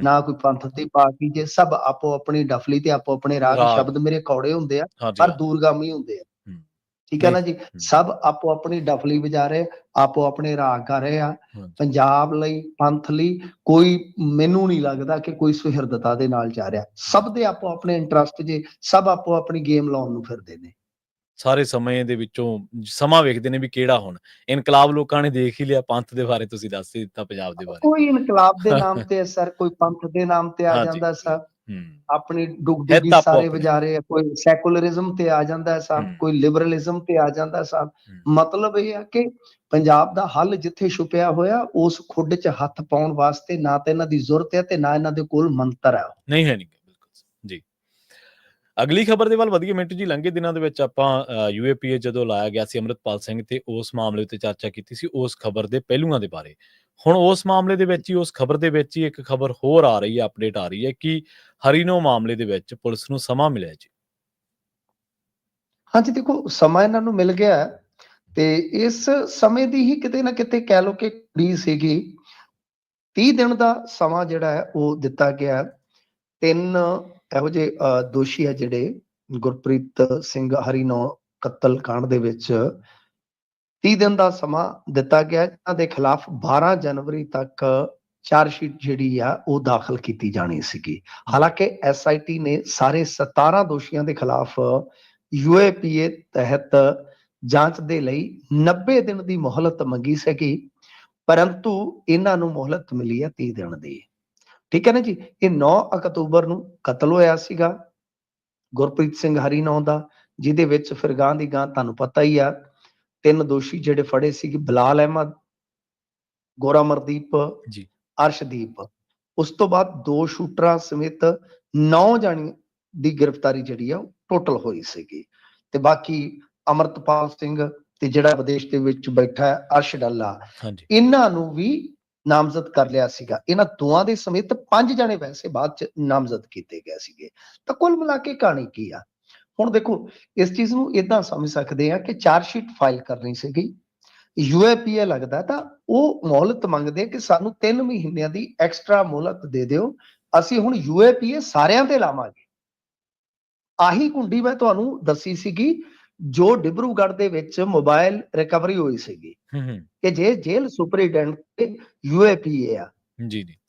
ਨਾ ਕੋਈ ਪੰਥ ਦੀ ਪਾਰਟੀ ਜੇ। ਸਭ ਆਪੋ ਆਪਣੀ ਡਫਲੀ ਤੇ ਆਪੋ ਆਪਣੇ ਰਾਗ। ਸ਼ਬਦ ਮੇਰੇ ਕੌੜੇ ਹੁੰਦੇ ਆ ਪਰ ਦੂਰਗਾਮੀ ਹੁੰਦੇ ਆ। ਠੀਕ ਹੈ ਨਾ ਜੀ। ਸਭ ਆਪੋ ਆਪਣੀ ਡਫਲੀ ਵਜਾ ਰਹੇ, ਆਪੋ ਆਪਣੇ ਰਾਗ ਕਰ ਰਹੇ ਆ। ਪੰਜਾਬ ਲਈ, ਪੰਥ ਲਈ ਕੋਈ ਮੈਨੂੰ ਨਹੀਂ ਲੱਗਦਾ ਕਿ ਕੋਈ ਸੁਹਿਰਦਤਾ ਦੇ ਨਾਲ ਜਾ ਰਿਹਾ। ਸਭ ਦੇ ਆਪੋ ਆਪਣੇ ਇੰਟਰਸਟ ਜੇ, ਸਭ ਆਪੋ ਆਪਣੀ ਗੇਮ ਲਾਉਣ ਨੂੰ ਫਿਰਦੇ ਨੇ। ਸਾਰੇ ਸਮੇਂ ਦੇ ਵਿੱਚੋਂ ਸਮਾਂ ਵੇਖਦੇ ਨੇ ਵੀ ਕਿਹੜਾ ਹੁਣ ਇਨਕਲਾਬ ਲੋਕਾਂ ਨੇ ਦੇਖ ਹੀ ਲਿਆ। ਪੰਥ ਦੇ ਬਾਰੇ ਤੁਸੀਂ ਦੱਸ ਹੀ ਦਿੱਤਾ, ਪੰਜਾਬ ਦੇ ਬਾਰੇ। ਕੋਈ ਇਨਕਲਾਬ ਦੇ ਨਾਮ ਤੇ ਸਰ, ਕੋਈ ਪੰਥ ਦੇ ਨਾਮ ਤੇ ਆ ਜਾਂਦਾ ਸਰ। ਆਪਣੀ ਡੁਗਡੁਗੀ ਸਾਰੇ ਵਜਾ ਰਹੇ ਆ। ਕੋਈ ਸੈਕੂਲਰਿਜ਼ਮ ਤੇ ਆ ਜਾਂਦਾ ਸਾਹਿਬ, ਕੋਈ ਲਿਬਰਲਿਜ਼ਮ ਤੇ ਆ ਜਾਂਦਾ ਸਾਹਿਬ। ਮਤਲਬ ਇਹ ਆ ਕਿ ਪੰਜਾਬ ਦਾ ਹੱਲ ਜਿੱਥੇ ਛੁਪਿਆ ਹੋਇਆ, ਉਸ ਖੁੱਡ 'ਚ ਹੱਥ ਪਾਉਣ ਵਾਸਤੇ ਨਾ ਤਾਂ ਇਹਨਾਂ ਦੀ ਜ਼ਰੂਰਤ ਹੈ ਤੇ ਨਾ ਇਹਨਾਂ ਦੇ ਕੋਲ ਮੰਤਰ ਹੈ। ਨਹੀਂ ਹੈ ਨਹੀਂ। ਬਿਲਕੁਲ ਜੀ। ਅਗਲੀ ਖਬਰ ਦੇ ਵੱਲ ਵਧੀਆ। ਮਿੰਟੂ ਜੀ, ਲੰਘੇ ਦਿਨਾਂ ਦੇ ਵਿੱਚ ਆਪਾਂ UAPA ਜਦੋਂ ਲਾਇਆ ਗਿਆ ਸੀ ਅੰਮ੍ਰਿਤਪਾਲ ਸਿੰਘ ਤੇ ਉਸ ਮਾਮਲੇ ਉੱਤੇ ਚਰਚਾ ਕੀਤੀ ਸੀ, ਉਸ ਖਬਰ ਦੇ ਪਹਿਲੂਆਂ ਦੇ ਬਾਰੇ। ਹੁਣ ਉਸ ਮਾਮਲੇ ਦੇ ਵਿੱਚ ਹੀ, ਉਸ ਖਬਰ ਦੇ ਵਿੱਚ ਹੀ ਇੱਕ ਖਬਰ ਹੋਰ ਆ ਰਹੀ ਹੈ, ਅਪਡੇਟ ਆ ਰਹੀ ਹੈ ਕਿ ਹਰੀਨੋ ਮਾਮਲੇ ਦੇ ਵਿੱਚ ਪੁਲਿਸ ਨੂੰ ਸਮਾਂ ਮਿਲਿਆ ਜੀ। ਹਾਂਜੀ ਦੇਖੋ, ਸਮਾਂ ਇਹਨਾਂ ਨੂੰ ਮਿਲ ਗਿਆ ਤੇ ਇਸ ਸਮੇਂ ਦੀ ਹੀ ਕਿਤੇ ਨਾ ਕਿਤੇ ਕਹਿ ਲਓ ਕਿ ਕੁੜੀ ਸੀਗੀ। 30 ਦਿਨ ਦਾ ਸਮਾਂ ਜਿਹੜਾ ਹੈ ਉਹ ਦਿੱਤਾ ਗਿਆ। 3 ਇਹੋ ਜਿਹੇ ਦੋਸ਼ੀ ਆ ਜਿਹੜੇ ਗੁਰਪ੍ਰੀਤ ਸਿੰਘ ਹਰੀਨੋ ਕਤਲ ਕਾਂਡ ਦੇ ਵਿੱਚ 30 ਦਿਨ ਦਾ ਸਮਾਂ ਦਿੱਤਾ ਗਿਆ, ਇਹਨਾਂ ਦੇ ਖਿਲਾਫ 12 ਜਨਵਰੀ ਤੱਕ ਚਾਰਜਸ਼ੀਟ ਜਿਹੜੀ ਆ ਉਹ ਦਾਖਲ ਕੀਤੀ ਜਾਣੀ ਸੀਗੀ। ਹਾਲਾਂਕਿ SIT ਨੇ ਸਾਰੇ 17 ਦੋਸ਼ੀਆਂ ਦੇ ਖਿਲਾਫ UAPA ਤਹਿਤ ਜਾਂਚ ਦੇ ਲਈ 90 ਦਿਨ ਦੀ ਮੋਹਲਤ ਮੰਗੀ ਸੀਗੀ, ਪਰੰਤੂ ਇਹਨਾਂ ਨੂੰ ਮੋਹਲਤ ਮਿਲੀ ਹੈ 30 ਦਿਨ ਦੀ। ਠੀਕ ਹੈ ਨਾ ਜੀ। ਇਹ 9 ਅਕਤੂਬਰ ਨੂੰ ਕਤਲ ਹੋਇਆ ਸੀਗਾ ਗੁਰਪ੍ਰੀਤ ਸਿੰਘ ਹਰੀਨੋ ਦਾ, ਜਿਹਦੇ ਵਿੱਚ ਫਿਰ ਗਾਂ ਦੀ ਗਾਂ ਤੁਹਾਨੂੰ ਪਤਾ ਹੀ ਆ 3 ਦੋਸ਼ੀ ਜਿਹੜੇ ਫੜੇ ਸੀਗੇ, ਬਲਾਲ ਅਹਿਮਦ, ਗੋਰਾ ਅਮਰਦੀਪ, ਅਰਸ਼ਦੀਪ। ਉਸ ਤੋਂ ਬਾਅਦ 2 ਸ਼ੂਟਰਾਂ ਸਮੇਤ 9 ਜਾਣੀ ਦੀ ਗ੍ਰਿਫਤਾਰੀ ਜਿਹੜੀ ਆ ਉਹ ਟੋਟਲ ਹੋਈ ਸੀਗੀ। ਤੇ ਬਾਕੀ ਅਮਰਤਪਾਲ ਸਿੰਘ ਤੇ ਜਿਹੜਾ ਵਿਦੇਸ਼ ਦੇ ਵਿੱਚ ਬੈਠਾ ਹੈ ਅਰਸ਼ ਡੱਲਾ, ਇਹਨਾਂ ਨੂੰ ਵੀ ਨਾਮਜ਼ਦ ਕਰ ਲਿਆ ਸੀਗਾ। ਇਹਨਾਂ ਦੋਵਾਂ ਦੇ ਸਮੇਤ 5 ਜਣੇ ਵੈਸੇ ਬਾਅਦ ਚ ਨਾਮਜ਼ਦ ਕੀਤੇ ਗਏ ਸੀਗੇ। ਤਾਂ ਕੁੱਲ ਮਿਲਾ ਕੇ ਕਹਾਣੀ ਕੀ ਆ? ਹੁਣ ਦੇਖੋ, ਇਸ ਚੀਜ਼ ਨੂੰ ਏਦਾਂ ਸਮਝ ਸਕਦੇ ਆ ਕਿ ਚਾਰਜਸ਼ੀਟ ਫਾਈਲ ਕਰਨੀ ਸੀਗੀ, UAPA ਲੱਗਦਾ ਤਾਂ ਉਹ ਮੋਹਲਤ ਮੰਗਦੇ ਕਿ ਸਾਨੂੰ 3 ਮਹੀਨਿਆਂ ਦੀ ਐਕਸਟਰਾ ਮੋਹਲਤ ਦੇ ਦਿਓ, ਅਸੀਂ ਹੁਣ UAPA ਸਾਰਿਆਂ ਤੇ ਲਾਵਾਂਗੇ। ਆਹੀ ਕੁੰਡੀ ਮੈਂ ਤੁਹਾਨੂੰ ਦੱਸੀ ਸੀਗੀ ਜੋ ਡਿਬਰੂਗੜ੍ਹ ਦੇ ਵਿੱਚ ਮੋਬਾਈਲ ਰਿਕਵਰੀ ਹੋਈ ਸੀਗੀ ਕਿ ਜੇ ਜੇਲ੍ਹ ਸੁਪਰੀਡੈਂਟ ਤੇ UAPA ਆ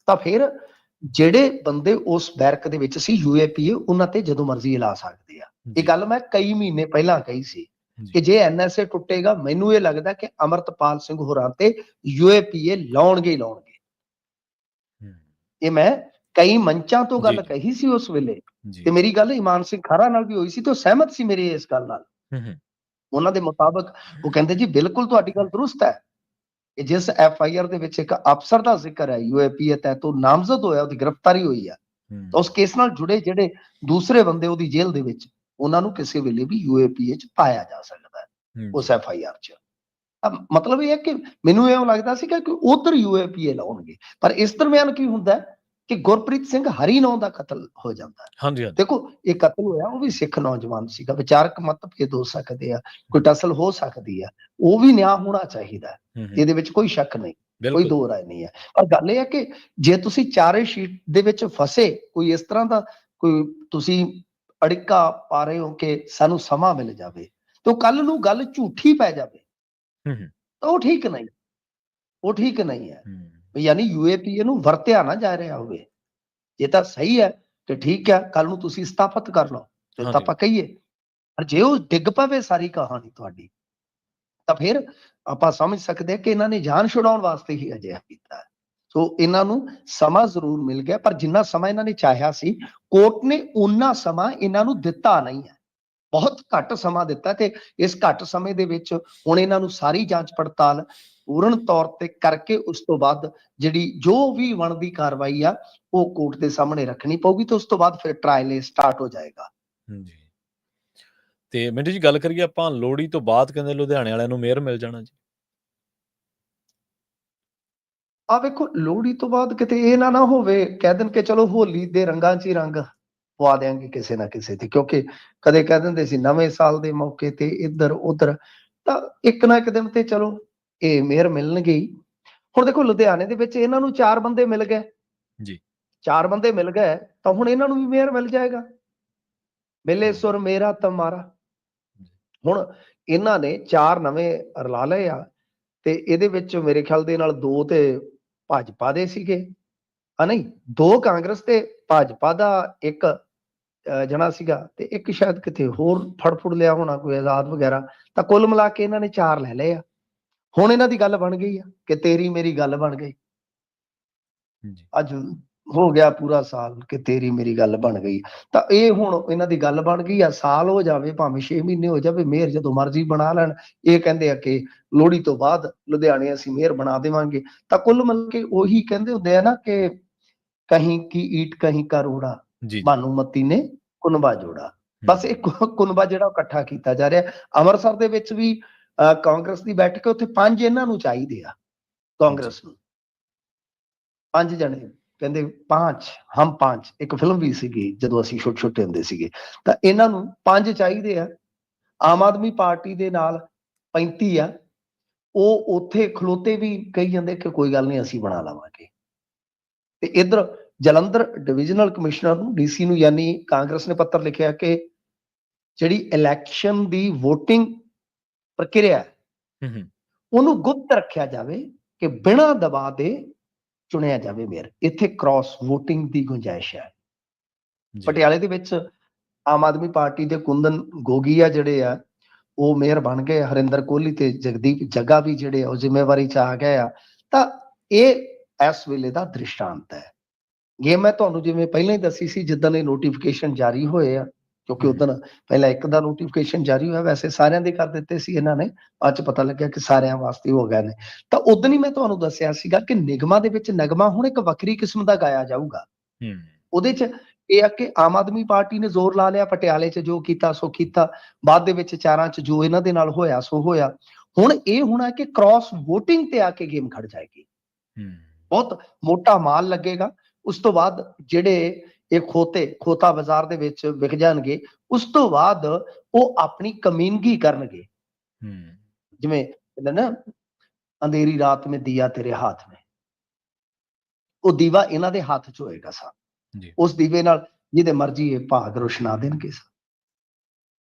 ਤਾਂ ਫਿਰ ਜਿਹੜੇ ਬੰਦੇ ਉਸ ਬੈਰਕ ਦੇ ਵਿੱਚ ਸੀ UAPA, ਉਹਨਾਂ ਤੇ ਜਦੋਂ ਮਰਜ਼ੀ ਲਾ ਸਕਦੇ ਆ। ਇਹ ਗੱਲ ਮੈਂ ਕਈ ਮਹੀਨੇ ਪਹਿਲਾਂ ਕਹੀ ਸੀ ਕਿ ਜੇ NSA ਟੁੱਟੇਗਾ, ਮੈਨੂੰ ਇਹ ਲੱਗਦਾ ਕਿ ਅਮਰਤਪਾਲ ਸਿੰਘ ਹੋਰਾਂ ਤੇ UAPA ਲਾਉਣਗੇ ਹੀ ਲਾਉਣਗੇ। ਇਹ ਮੈਂ ਕਈ ਮੰਚਾਂ ਤੋਂ ਗੱਲ ਕਹੀ ਸੀ ਉਸ ਵੇਲੇ, ਤੇ ਮੇਰੀ ਗੱਲ ਇਮਾਨ ਸਿੰਘ ਖਾਰਾ ਨਾਲ ਵੀ ਹੋਈ ਸੀ ਤੇ ਉਹ ਸਹਿਮਤ ਸੀ ਮੇਰੀ ਇਸ ਗੱਲ ਨਾਲ। ਉਹਨਾਂ ਦੇ ਮੁਤਾਬਕ ਉਹ ਕਹਿੰਦੇ ਜੀ ਬਿਲਕੁਲ ਤੁਹਾਡੀ ਗੱਲ ਦਰੁਸਤ ਹੈ ਕਿ ਜਿਸ FIR ਦੇ ਵਿੱਚ ਇੱਕ ਅਫਸਰ ਦਾ ਜ਼ਿਕਰ ਹੈ UAPA ਤਹਿਤ ਉਹ ਨਾਮਜ਼ਦ ਹੋਇਆ, ਉਹਦੀ ਗ੍ਰਿਫਤਾਰੀ ਹੋਈ ਆ, ਤਾਂ ਉਸ ਕੇਸ ਨਾਲ ਜੁੜੇ ਜਿਹੜੇ ਦੂਸਰੇ ਬੰਦੇ ਉਹਦੀ ਜੇਲ੍ਹ ਦੇ ਵਿੱਚ, ਉਹਨਾਂ ਨੂੰ ਕਿਸੇ ਵੇਲੇ ਵੀ UAPA ਚ ਪਾਇਆ ਜਾ ਸਕਦਾ ਹੈ ਉਸ FIR ਚ। ਮਤਲਬ ਇਹ ਹੈ ਕਿ ਮੈਨੂੰ ਇਹ ਲੱਗਦਾ ਸੀਗਾ ਕਿ ਉਧਰ UAPA ਲਾਉਣਗੇ, ਪਰ ਇਸ ਦਰਮਿਆਨ ਕੀ ਹੁੰਦਾ ਕਿ ਗੁਰਪ੍ਰੀਤ ਸਿੰਘ ਹਰੀਨੋ ਦਾ ਕਤਲ ਹੋ ਜਾਂਦਾ ਹੈ। ਦੇਖੋ, ਇਹ ਕਤਲ ਹੋਇਆ ਉਹ ਵੀ ਸਿੱਖ ਨੌਜਵਾਨ ਸੀਗਾ। ਵਿਚਾਰਕ ਮਤਭੇਦ ਹੋ ਸਕਦੇ ਆ, ਕੋਈ ਟਸਲ ਹੋ ਸਕਦੀ ਆ, ਉਹ ਵੀ ਨਿਆਂ ਹੋਣਾ ਚਾਹੀਦਾ ਹੈ, ਇਹਦੇ ਵਿੱਚ ਕੋਈ ਸ਼ੱਕ ਨਹੀਂ, ਕੋਈ ਦੋ ਰਾਏ ਨਹੀਂ ਹੈ। ਪਰ ਗੱਲ ਇਹ ਹੈ ਕਿ ਜੇ ਤੁਸੀਂ ਚਾਰਜਸ਼ੀਟ ਦੇ ਵਿੱਚ ਫਸੇ, ਕੋਈ ਇਸ ਤਰ੍ਹਾਂ ਦਾ ਕੋਈ ਤੁਸੀਂ ਅੜਿੱਕਾ ਪਾ ਰਹੇ ਹੋ ਕਿ ਸਾਨੂੰ ਸਮਾਂ ਮਿਲ ਜਾਵੇ, ਤੇ ਕੱਲ ਨੂੰ ਗੱਲ ਝੂਠੀ ਪੈ ਜਾਵੇ, ਤਾਂ ਉਹ ਠੀਕ ਨਹੀਂ, ਉਹ ਠੀਕ ਨਹੀਂ ਹੈ। ਯਾਨੀ UAPA ਨੂੰ ਵਰਤਿਆ ਨਾ ਜਾ ਰਿਹਾ ਹੋਵੇ। ਜੇ ਤਾਂ ਸਹੀ ਹੈ ਤੇ ਠੀਕ ਹੈ, ਕੱਲ ਨੂੰ ਤੁਸੀਂ ਸਥਾਪਿਤ ਕਰ ਲਓ ਤੇ ਤਾਂ ਆਪਾਂ ਕਹੀਏ, ਪਰ ਜੇ ਉਹ ਡਿੱਗ ਪਵੇ ਸਾਰੀ ਕਹਾਣੀ ਤੁਹਾਡੀ, ਤਾਂ ਫਿਰ ਆਪਾਂ ਸਮਝ ਸਕਦੇ ਹਾਂ ਕਿ ਇਹਨਾਂ ਨੇ ਜਾਨ ਛੁਡਾਉਣ ਵਾਸਤੇ ਹੀ ਅਜਿਹਾ ਕੀਤਾ। ਸੋ ਇਹਨਾਂ ਨੂੰ ਸਮਾਂ ਜ਼ਰੂਰ ਮਿਲ ਗਿਆ, ਪਰ ਜਿੰਨਾ ਸਮਾਂ ਇਹਨਾਂ ਨੇ ਚਾਹਿਆ ਸੀ, ਕੋਰਟ ਨੇ ਓਨਾ ਸਮਾਂ ਇਹਨਾਂ ਨੂੰ ਦਿੱਤਾ ਨਹੀਂ ਹੈ। ਬਹੁਤ ਘੱਟ ਸਮਾਂ ਦਿੱਤਾ, ਤੇ ਇਸ ਘੱਟ ਸਮੇਂ ਦੇ ਵਿੱਚ ਹੁਣ ਇਹਨਾਂ ਨੂੰ ਸਾਰੀ ਜਾਂਚ ਪੜਤਾਲ ਪੂਰਨ ਤੌਰ ਤੇ ਕਰਕੇ ਉਸ ਤੋਂ ਬਾਅਦ ਜਿਹੜੀ ਜੋ ਵੀ ਬਣਦੀ ਕਾਰਵਾਈ ਆ ਉਹ ਕੋਰਟ ਦੇ ਸਾਹਮਣੇ ਰੱਖਣੀ ਪਊਗੀ, ਤੇ ਉਸ ਤੋਂ ਬਾਅਦ ਫਿਰ ਟਰਾਇਲ ਸਟਾਰਟ ਹੋ ਜਾਏਗਾ। ਜੀ, ਤੇ ਮਿੰਟੂ ਜੀ ਗੱਲ ਕਰੀਏ ਆਪਾਂ ਲੋਹੜੀ ਤੋਂ ਬਾਅਦ, ਕਹਿੰਦੇ ਲੁਧਿਆਣੇ ਵਾਲਿਆਂ ਨੂੰ ਮੇਅਰ ਮਿਲ ਜਾਣਾ ਜੀ। ਆ ਵੇਖੋ, ਲੋਹੜੀ ਤੋਂ ਬਾਅਦ ਕਿਤੇ ਇਹ ਨਾ ਹੋਵੇ ਕਹਿ ਦੇਣ ਕਿ ਚਲੋ ਹੋਲੀ ਦੇ ਰੰਗਾਂ 'ਚ ਹੀ ਰੰਗ ਪਵਾ ਦਿਆਂਗੇ ਕਿਸੇ ਨਾ ਕਿਸੇ ਤੇ, ਕਿਉਂਕਿ ਕਦੇ ਕਹਿ ਦਿੰਦੇ ਸੀ ਨਵੇਂ ਸਾਲ ਦੇ ਮੌਕੇ ਤੇ ਇੱਧਰ ਉੱਧਰ, ਤਾਂ ਇੱਕ ਨਾ ਇੱਕ ਦਿਨ ਤੇ ਚਲੋ ਇਹ ਮੇਅਰ ਮਿਲਣਗੇ ਹੀ। ਹੁਣ ਦੇਖੋ, ਲੁਧਿਆਣੇ ਦੇ ਵਿੱਚ ਇਹਨਾਂ ਨੂੰ 4 ਬੰਦੇ ਮਿਲ ਗਏ ਜੀ, 4 ਬੰਦੇ ਮਿਲ ਗਏ, ਤਾਂ ਹੁਣ ਇਹਨਾਂ ਨੂੰ ਵੀ ਮੇਅਰ ਮਿਲ ਜਾਏਗਾ। ਮਿਲੇ ਸੁਰ ਮੇਰਾ ਤਮਾਰਾ। ਹੁਣ ਇਹਨਾਂ ਨੇ 4 ਨਵੇਂ ਰਲਾ ਲਏ ਆ, ਤੇ ਇਹਦੇ ਵਿੱਚ ਮੇਰੇ ਖਿਆਲ ਦੇ ਨਾਲ 2 ਤੇ ਭਾਜਪਾ ਦੇ ਸੀਗੇ, ਨਹੀਂ 2 ਕਾਂਗਰਸ ਤੇ ਭਾਜਪਾ ਦਾ ਇੱਕ ਜਣਾ ਸੀਗਾ, ਤੇ ਇੱਕ ਸ਼ਾਇਦ ਕਿਤੇ ਹੋਰ ਫੜ ਲਿਆ ਹੋਣਾ ਕੋਈ ਆਜ਼ਾਦ ਵਗੈਰਾ, ਤਾਂ ਕੁੱਲ ਮਿਲਾ ਕੇ ਇਹਨਾਂ ਨੇ 4 ਲੈ ਲਏ ਆ। ਹੁਣ ਇਹਨਾਂ ਦੀ ਗੱਲ ਬਣ ਗਈ ਆ ਕਿ ਤੇਰੀ ਮੇਰੀ ਗੱਲ ਬਣ ਗਈ। ਅੱਜ ਹੋ ਗਿਆ ਪੂਰਾ ਸਾਲ ਕਿ ਤੇਰੀ ਮੇਰੀ ਗੱਲ ਬਣ ਗਈ, ਤਾਂ ਇਹ ਹੁਣ ਇਹਨਾਂ ਦੀ ਗੱਲ ਬਣ ਗਈ ਆ। ਸਾਲ ਹੋ ਜਾਵੇ ਭਾਵੇਂ 6 ਮਹੀਨੇ ਹੋ ਜਾਵੇ, ਮੇਅਰ ਜਦੋਂ ਮਰਜ਼ੀ ਬਣਾ ਲੈਣ। ਇਹ ਕਹਿੰਦੇ ਆ ਕਿ ਲੋਹੜੀ ਤੋਂ ਬਾਅਦ ਲੁਧਿਆਣੇ ਅਸੀਂ ਮੇਅਰ ਬਣਾ ਦੇਵਾਂਗੇ। ਤਾਂ ਕੁੱਲ ਮਿਲ ਕੇ ਉਹੀ ਕਹਿੰਦੇ ਹੁੰਦੇ ਆ ਨਾ ਕਿ ਕਹੀਂ ਕੀ ਈਟ ਕਹੀਂ ਕਾ ਰੋੜਾ, ਭਾਨੂਮਤੀ ਨੇ ਕੁਨਬਾ ਜੋੜਾ। ਬਸ ਇਹ ਕੁਨਬਾ ਜਿਹੜਾ ਇਕੱਠਾ ਕੀਤਾ ਜਾ ਰਿਹਾ। ਅੰਮ੍ਰਿਤਸਰ ਦੇ ਵਿੱਚ ਵੀ ਕਾਂਗਰਸ ਦੀ ਬੈਠਕ, ਉੱਥੇ 5 ਇਹਨਾਂ ਨੂੰ ਚਾਹੀਦੇ ਆ, ਕਾਂਗਰਸ ਨੂੰ 5 ਜਣੇ ਕਹਿੰਦੇ, 5 ਹਮ 5 ਇੱਕ ਫਿਲਮ ਵੀ ਸੀਗੀ ਜਦੋਂ ਅਸੀਂ ਛੋਟੇ ਹੁੰਦੇ ਸੀਗੇ, ਤਾਂ ਇਹਨਾਂ ਨੂੰ 5 ਚਾਹੀਦੇ ਆ। ਆਮ ਆਦਮੀ ਪਾਰਟੀ ਦੇ ਨਾਲ 35 ਆ, ਉਹ ਉੱਥੇ ਖਲੋਤੇ ਵੀ ਕਹੀ ਜਾਂਦੇ ਕਿ ਕੋਈ ਗੱਲ ਨਹੀਂ ਅਸੀਂ ਬਣਾ ਲਵਾਂਗੇ। ਤੇ ਇੱਧਰ ਜਲੰਧਰ ਡਿਵੀਜ਼ਨਲ ਕਮਿਸ਼ਨਰ ਨੂੰ, DC ਨੂੰ, ਯਾਨੀ ਕਾਂਗਰਸ ਨੇ ਪੱਤਰ ਲਿਖਿਆ ਕਿ ਜਿਹੜੀ ਇਲੈਕਸ਼ਨ ਦੀ VOTING ਪ੍ਰਕਿਰਿਆ ਉਹਨੂੰ ਗੁਪਤ ਰੱਖਿਆ ਜਾਵੇ, ਕਿ ਬਿਨਾਂ ਦਬਾਅ ਦੇ ਚੁਣਿਆ ਜਾਵੇ ਮੇਅਰ। ਇੱਥੇ ਕ੍ਰਾਸ VOTING ਦੀ ਗੁੰਜਾਇਸ਼ ਹੈ। ਪਟਿਆਲੇ ਦੇ ਵਿੱਚ ਆਮ ਆਦਮੀ ਪਾਰਟੀ ਦੇ ਕੁੰਦਨ ਗੋਗੀਆ ਜਿਹੜੇ ਆ ਉਹ ਮੇਅਰ ਬਣ ਗਏ। ਹਰਿੰਦਰ ਕੋਹਲੀ ਤੇ ਜਗਦੀਪ ਜੱਗਾ ਵੀ ਜਿਹੜੇ ਉਹ ਜ਼ਿੰਮੇਵਾਰੀ 'ਚ ਆ ਗਏ ਆ। ਤਾਂ ਇਹ ਇਸ ਵੇਲੇ ਦਾ ਦ੍ਰਿਸ਼ਟਾਂਤ ਹੈ। ਇਹ ਮੈਂ ਤੁਹਾਨੂੰ ਜਿਵੇਂ ਪਹਿਲਾਂ ਹੀ ਦੱਸੀ ਸੀ, ਜਿੱਦਾਂ ਦੇ ਨੋਟੀਫਿਕੇਸ਼ਨ ਜਾਰੀ ਹੋਏ ਆ, ਕਿਉਂਕਿ ਉਦੋਂ ਪਹਿਲਾਂ ਇੱਕ ਦਾ ਨੋਟੀਫਿਕੇਸ਼ਨ ਜਾਰੀ ਹੋਇਆ, ਵੈਸੇ ਸਾਰਿਆਂ ਦੇ ਕਰ ਦਿੱਤੇ ਸੀ ਇਹਨਾਂ ਨੇ, ਬਾਅਦ 'ਚ ਪਤਾ ਲੱਗਿਆ ਕਿ ਸਾਰਿਆਂ ਵਾਸਤੇ ਹੋ ਗਏ ਨੇ। ਤਾਂ ਉਦੋਂ ਹੀ ਮੈਂ ਤੁਹਾਨੂੰ ਦੱਸਿਆ ਸੀਗਾ ਕਿ ਨਿਗਮਾਂ ਦੇ ਵਿੱਚ ਨਗਮਾ ਹੁਣ ਇੱਕ ਵੱਖਰੀ ਕਿਸਮ ਦਾ ਗਾਇਆ ਜਾਊਗਾ। ਉਹਦੇ 'ਚ ਇਹ ਆ ਕਿ ਆਮ ਆਦਮੀ ਪਾਰਟੀ ਨੇ ਜ਼ੋਰ ਲਾ ਲਿਆ, ਪਟਿਆਲੇ 'ਚ ਜੋ ਕੀਤਾ ਸੋ ਕੀਤਾ, ਬਾਅਦ ਦੇ ਵਿੱਚ 4 'ਚ ਜੋ ਇਹਨਾਂ ਦੇ ਨਾਲ ਹੋਇਆ ਸੋ ਹੋਇਆ। ਹੁਣ ਇਹ ਹੋਣਾ ਕਿ ਕ੍ਰਾਸ VOTING ਤੇ ਆ ਕੇ ਗੇਮ ਖੜ ਜਾਏਗੀ। ਬਹੁਤ ਮੋਟਾ ਮਾਲ ਲੱਗੇਗਾ। ਉਸ ਤੋਂ ਬਾਅਦ ਜਿਹੜੇ ਇਹ ਖੋਤਾ ਬਾਜ਼ਾਰ ਦੇ ਵਿੱਚ ਵਿਕ ਜਾਣਗੇ, ਉਸ ਤੋਂ ਬਾਅਦ ਉਹ ਆਪਣੀ ਕਮੀਨਗੀ ਕਰਨਗੇ। ਜਿਵੇਂ ਕਹਿੰਦੇ ਨਾ, ਅੰਧੇਰੀ ਰਾਤ ਮੇਂ ਦੀਆ ਤੇਰੇ ਹੱਥ ਮੇਂ, ਉਹ ਦੀਵਾ ਇਹਨਾਂ ਦੇ ਹੱਥ 'ਚ ਹੋਏਗਾ ਸਾ, ਉਸ ਦੀਵੇ ਨਾਲ ਜਿਹਦੇ ਮਰਜ਼ੀ ਇਹ ਭਾਗ ਰੋਸ਼ਨਾ ਦੇਣਗੇ।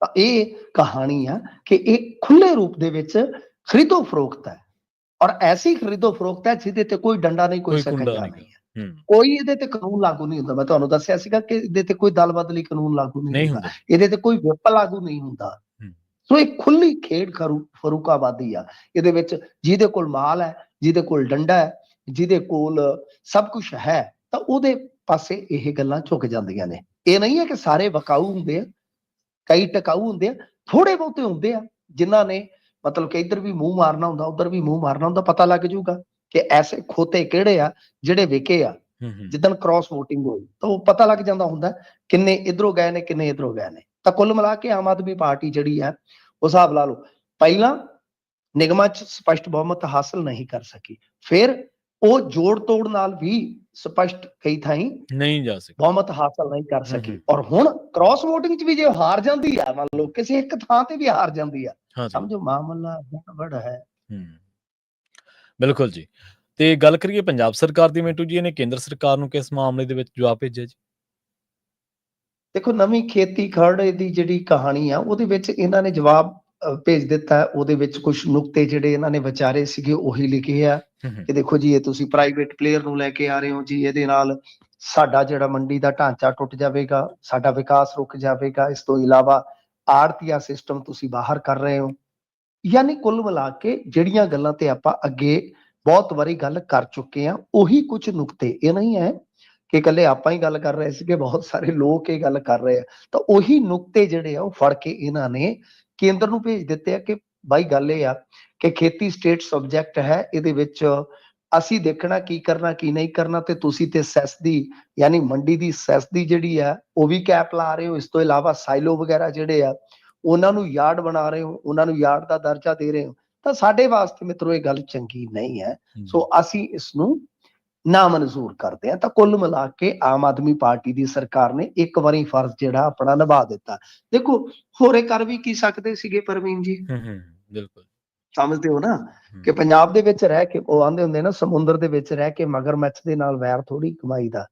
ਤਾਂ ਇਹ ਕਹਾਣੀ ਆ ਕਿ ਇਹ ਖੁੱਲੇ ਰੂਪ ਦੇ ਵਿੱਚ ਖਰੀਦੋ ਫਰੋਖਤ ਹੈ, ਔਰ ਐਸੀ ਖਰੀਦੋ ਫਰੋਖਤ ਹੈ ਜਿਹਦੇ ਤੇ ਕੋਈ ਡੰਡਾ ਨਹੀਂ, ਕੋਈ ਸਕੰਜਾ ਨਹੀਂ ਹੈ, ਕੋਈ ਇਹਦੇ ਤੇ ਕਾਨੂੰਨ ਲਾਗੂ ਨਹੀਂ ਹੁੰਦਾ। ਮੈਂ ਤੁਹਾਨੂੰ ਦੱਸਿਆ ਸੀਗਾ ਕਿ ਇਹਦੇ ਤੇ ਕੋਈ ਦਲ ਬਦਲੀ ਕਾਨੂੰਨ ਲਾਗੂ ਨਹੀਂ ਹੁੰਦਾ, ਇਹਦੇ ਤੇ ਕੋਈ ਵਿਪ ਲਾਗੂ ਨਹੀਂ ਹੁੰਦਾ। ਸੋ ਇਹ ਖੁੱਲੀ ਖੇਡ ਫਰੂਕਾਬਾਦੀ ਆ। ਇਹਦੇ ਵਿੱਚ ਜਿਹਦੇ ਕੋਲ ਮਾਲ ਹੈ, ਜਿਹਦੇ ਕੋਲ ਡੰਡਾ ਹੈ, ਜਿਹਦੇ ਕੋਲ ਸਭ ਕੁਝ ਹੈ, ਤਾਂ ਉਹਦੇ ਪਾਸੇ ਇਹ ਗੱਲਾਂ ਝੁਕ ਜਾਂਦੀਆਂ ਨੇ। ਇਹ ਨਹੀਂ ਹੈ ਕਿ ਸਾਰੇ ਵਿਕਾਊ ਹੁੰਦੇ ਆ, ਕਈ ਟਿਕਾਊ ਹੁੰਦੇ ਆ, ਥੋੜੇ ਬਹੁਤੇ ਹੁੰਦੇ ਆ ਜਿਨ੍ਹਾਂ ਨੇ ਮਤਲਬ ਕਿ ਇੱਧਰ ਵੀ ਮੂੰਹ ਮਾਰਨਾ ਹੁੰਦਾ, ਉੱਧਰ ਵੀ ਮੂੰਹ ਮਾਰਨਾ ਹੁੰਦਾ। ਪਤਾ ਲੱਗ ਜਾਊਗਾ ਕਿ ਐਸੇ ਖੋਤੇ ਕਿਹੜੇ ਆ ਜਿਹੜੇ ਵਿਕੇ ਆ। ਜਿੱਦਣ ਕ੍ਰਾਸ VOTING ਹੋਈ ਤਾਂ ਉਹ ਪਤਾ ਲੱਗ ਜਾਂਦਾ ਹੁੰਦਾ ਕਿੰਨੇ ਇੱਧਰੋਂ ਗਏ ਨੇ, ਕਿੰਨੇ ਇੱਧਰੋਂ ਗਏ ਨੇ। ਤਾਂ ਕੁੱਲ ਮਿਲਾ ਕੇ ਆਮ ਆਦਮੀ ਪਾਰਟੀ ਜਿਹੜੀ ਹੈ, ਉਹ ਹਿਸਾਬ ਲਾ ਲਓ, ਪਹਿਲਾਂ ਨਿਗਮਾਂ 'ਚ ਸਪਸ਼ਟ ਬਹੁਮਤ ਹਾਸਲ ਨਹੀਂ ਕਰ ਸਕੀ, ਫਿਰ ਉਹ ਜੋੜ ਤੋੜ ਨਾਲ ਵੀ ਸਪਸ਼ਟ ਕਈ ਥਾਈਂ ਨਹੀਂ ਜਾ ਸਕੀ, ਬਹੁਮਤ ਹਾਸਲ ਨਹੀਂ ਕਰ ਸਕੀ। ਔਰ ਹੁਣ ਕ੍ਰਾਸ VOTING 'ਚ ਵੀ ਜੇ ਹਾਰ ਜਾਂਦੀ ਆ, ਮੰਨ ਲਓ ਕਿਸੇ ਇੱਕ ਥਾਂ ਤੇ ਵੀ ਹਾਰ ਜਾਂਦੀ ਆ, ਸਮਝੋ ਮਾਮਲਾ ਬੜਾ ਹੈ। ਬਿਲਕੁਲ ਜੀ। ਤੇ ਗੱਲ ਕਰੀਏ ਪੰਜਾਬ ਸਰਕਾਰ ਦੀ, ਮਿੰਟੂ ਜੀ, ਇਹਨੇ ਕੇਂਦਰ ਸਰਕਾਰ ਨੂੰ ਕਿਸ ਮਾਮਲੇ ਦੇ ਵਿੱਚ ਜਵਾਬ ਭੇਜਿਆ ਜੀ? ਦੇਖੋ, ਨਵੀਂ ਖੇਤੀ ਖਰੜੇ ਦੀ ਜਿਹੜੀ ਕਹਾਣੀ ਆ, ਉਹਦੇ ਵਿੱਚ ਇਹਨਾਂ ਨੇ ਜਵਾਬ ਭੇਜ ਦਿੱਤਾ, ਉਹਦੇ ਵਿੱਚ ਕੁਝ ਨੁਕਤੇ ਜਿਹੜੇ ਇਹਨਾਂ ਨੇ ਵਿਚਾਰੇ ਸੀਗੇ ਉਹੀ ਲਿਖੇ ਆ ਕਿ ਦੇਖੋ ਜੀ, ਇਹ ਤੁਸੀਂ ਪ੍ਰਾਈਵੇਟ ਪਲੇਅਰ ਨੂੰ ਲੈ ਕੇ ਆ ਰਹੇ ਹੋ ਜੀ, ਇਹਦੇ ਨਾਲ ਸਾਡਾ ਜਿਹੜਾ ਮੰਡੀ ਦਾ ਢਾਂਚਾ ਟੁੱਟ ਜਾਵੇਗਾ, ਸਾਡਾ ਵਿਕਾਸ ਰੁਕ ਜਾਵੇਗਾ। ਇਸ ਤੋਂ ਇਲਾਵਾ ਆੜਤੀਆ ਸਿਸਟਮ ਤੁਸੀਂ ਬਾਹਰ ਕਰ ਰਹੇ ਹੋ। ਯਾਨੀ ਕੁੱਲ ਮਿਲਾ ਕੇ ਜਿਹੜੀਆਂ ਗੱਲਾਂ ਤੇ ਆਪਾਂ ਅੱਗੇ ਬਹੁਤ ਵਾਰੀ ਗੱਲ ਕਰ ਚੁੱਕੇ ਆ, ਉਹੀ ਕੁਝ ਨੁਕਤੇ, ਇਹ ਨਹੀਂ ਹੈ ਕਿ ਇਕੱਲੇ ਆਪਾਂ ਹੀ ਗੱਲ ਕਰ ਰਹੇ ਸੀਗੇ, ਬਹੁਤ ਸਾਰੇ ਲੋਕ ਇਹ ਗੱਲ ਕਰ ਰਹੇ ਆ। ਤਾਂ ਉਹੀ ਨੁਕਤੇ ਜਿਹੜੇ ਆ ਉਹ ਫੜ ਕੇ ਇਹਨਾਂ ਨੇ ਕੇਂਦਰ ਨੂੰ ਭੇਜ ਦਿੱਤੇ ਆ ਕਿ ਬਾਈ ਗੱਲ ਇਹ ਆ ਕਿ ਖੇਤੀ ਸਟੇਟ ਸਬਜੈਕਟ ਹੈ, ਇਹਦੇ ਵਿੱਚ ਅਸੀਂ ਦੇਖਣਾ ਕੀ ਕਰਨਾ ਕੀ ਨਹੀਂ ਕਰਨਾ, ਤੇ ਤੁਸੀਂ ਤੇ ਸੈਸ ਦੀ ਯਾਨੀ ਮੰਡੀ ਦੀ ਸੈਸ ਦੀ ਜਿਹੜੀ ਆ ਉਹ ਵੀ ਕੈਪ ਲਾ ਰਹੇ ਹੋ। ਇਸ ਤੋਂ ਇਲਾਵਾ ਸਾਈਲੋ ਵਗੈਰਾ ਜਿਹੜੇ ਆ ਉਹਨਾਂ ਨੂੰ ਯਾਰਡ ਬਣਾ ਰਹੇ ਹੋ, ਉਹਨਾਂ ਨੂੰ ਯਾਰਡ ਦਾ ਦਰਜਾ ਦੇ ਰਹੇ ਹੋ। ਤਾਂ ਸਾਡੇ ਵਾਸਤੇ ਮਿੱਤਰੋ ਇਹ ਗੱਲ ਚੰਗੀ ਨਹੀਂ ਹੈ, ਸੋ ਅਸੀਂ ਇਸ ਨੂੰ ਨਾ ਮਨਜ਼ੂਰ ਕਰਦੇ ਆ। ਤਾਂ ਕੁੱਲ ਮਿਲਾ ਕੇ ਆਮ ਆਦਮੀ ਪਾਰਟੀ ਦੀ ਸਰਕਾਰ ਨੇ ਇੱਕ ਵਾਰੀ ਫਰਜ਼ ਜਿਹੜਾ ਆਪਣਾ ਨਿਭਾ ਦਿੱਤਾ। ਦੇਖੋ ਹੋਰੇ ਕਰ ਵੀ ਕੀ ਸਕਦੇ ਸੀਗੇ ਪ੍ਰਵੀਨ ਜੀ, ਬਿਲਕੁਲ ਸਮਝਦੇ ਹੋ ਨਾ ਕਿ ਪੰਜਾਬ ਦੇ ਵਿੱਚ ਰਹਿ ਕੇ, ਉਹ ਆਂਦੇ ਹੁੰਦੇ ਨਾ ਸਮੁੰਦਰ ਦੇ ਵਿੱਚ ਰਹਿ ਕੇ ਮਗਰਮੱਛ ਦੇ ਨਾਲ ਵੈਰ ਥੋੜੀ ਕਮਾਈ ਦਾ।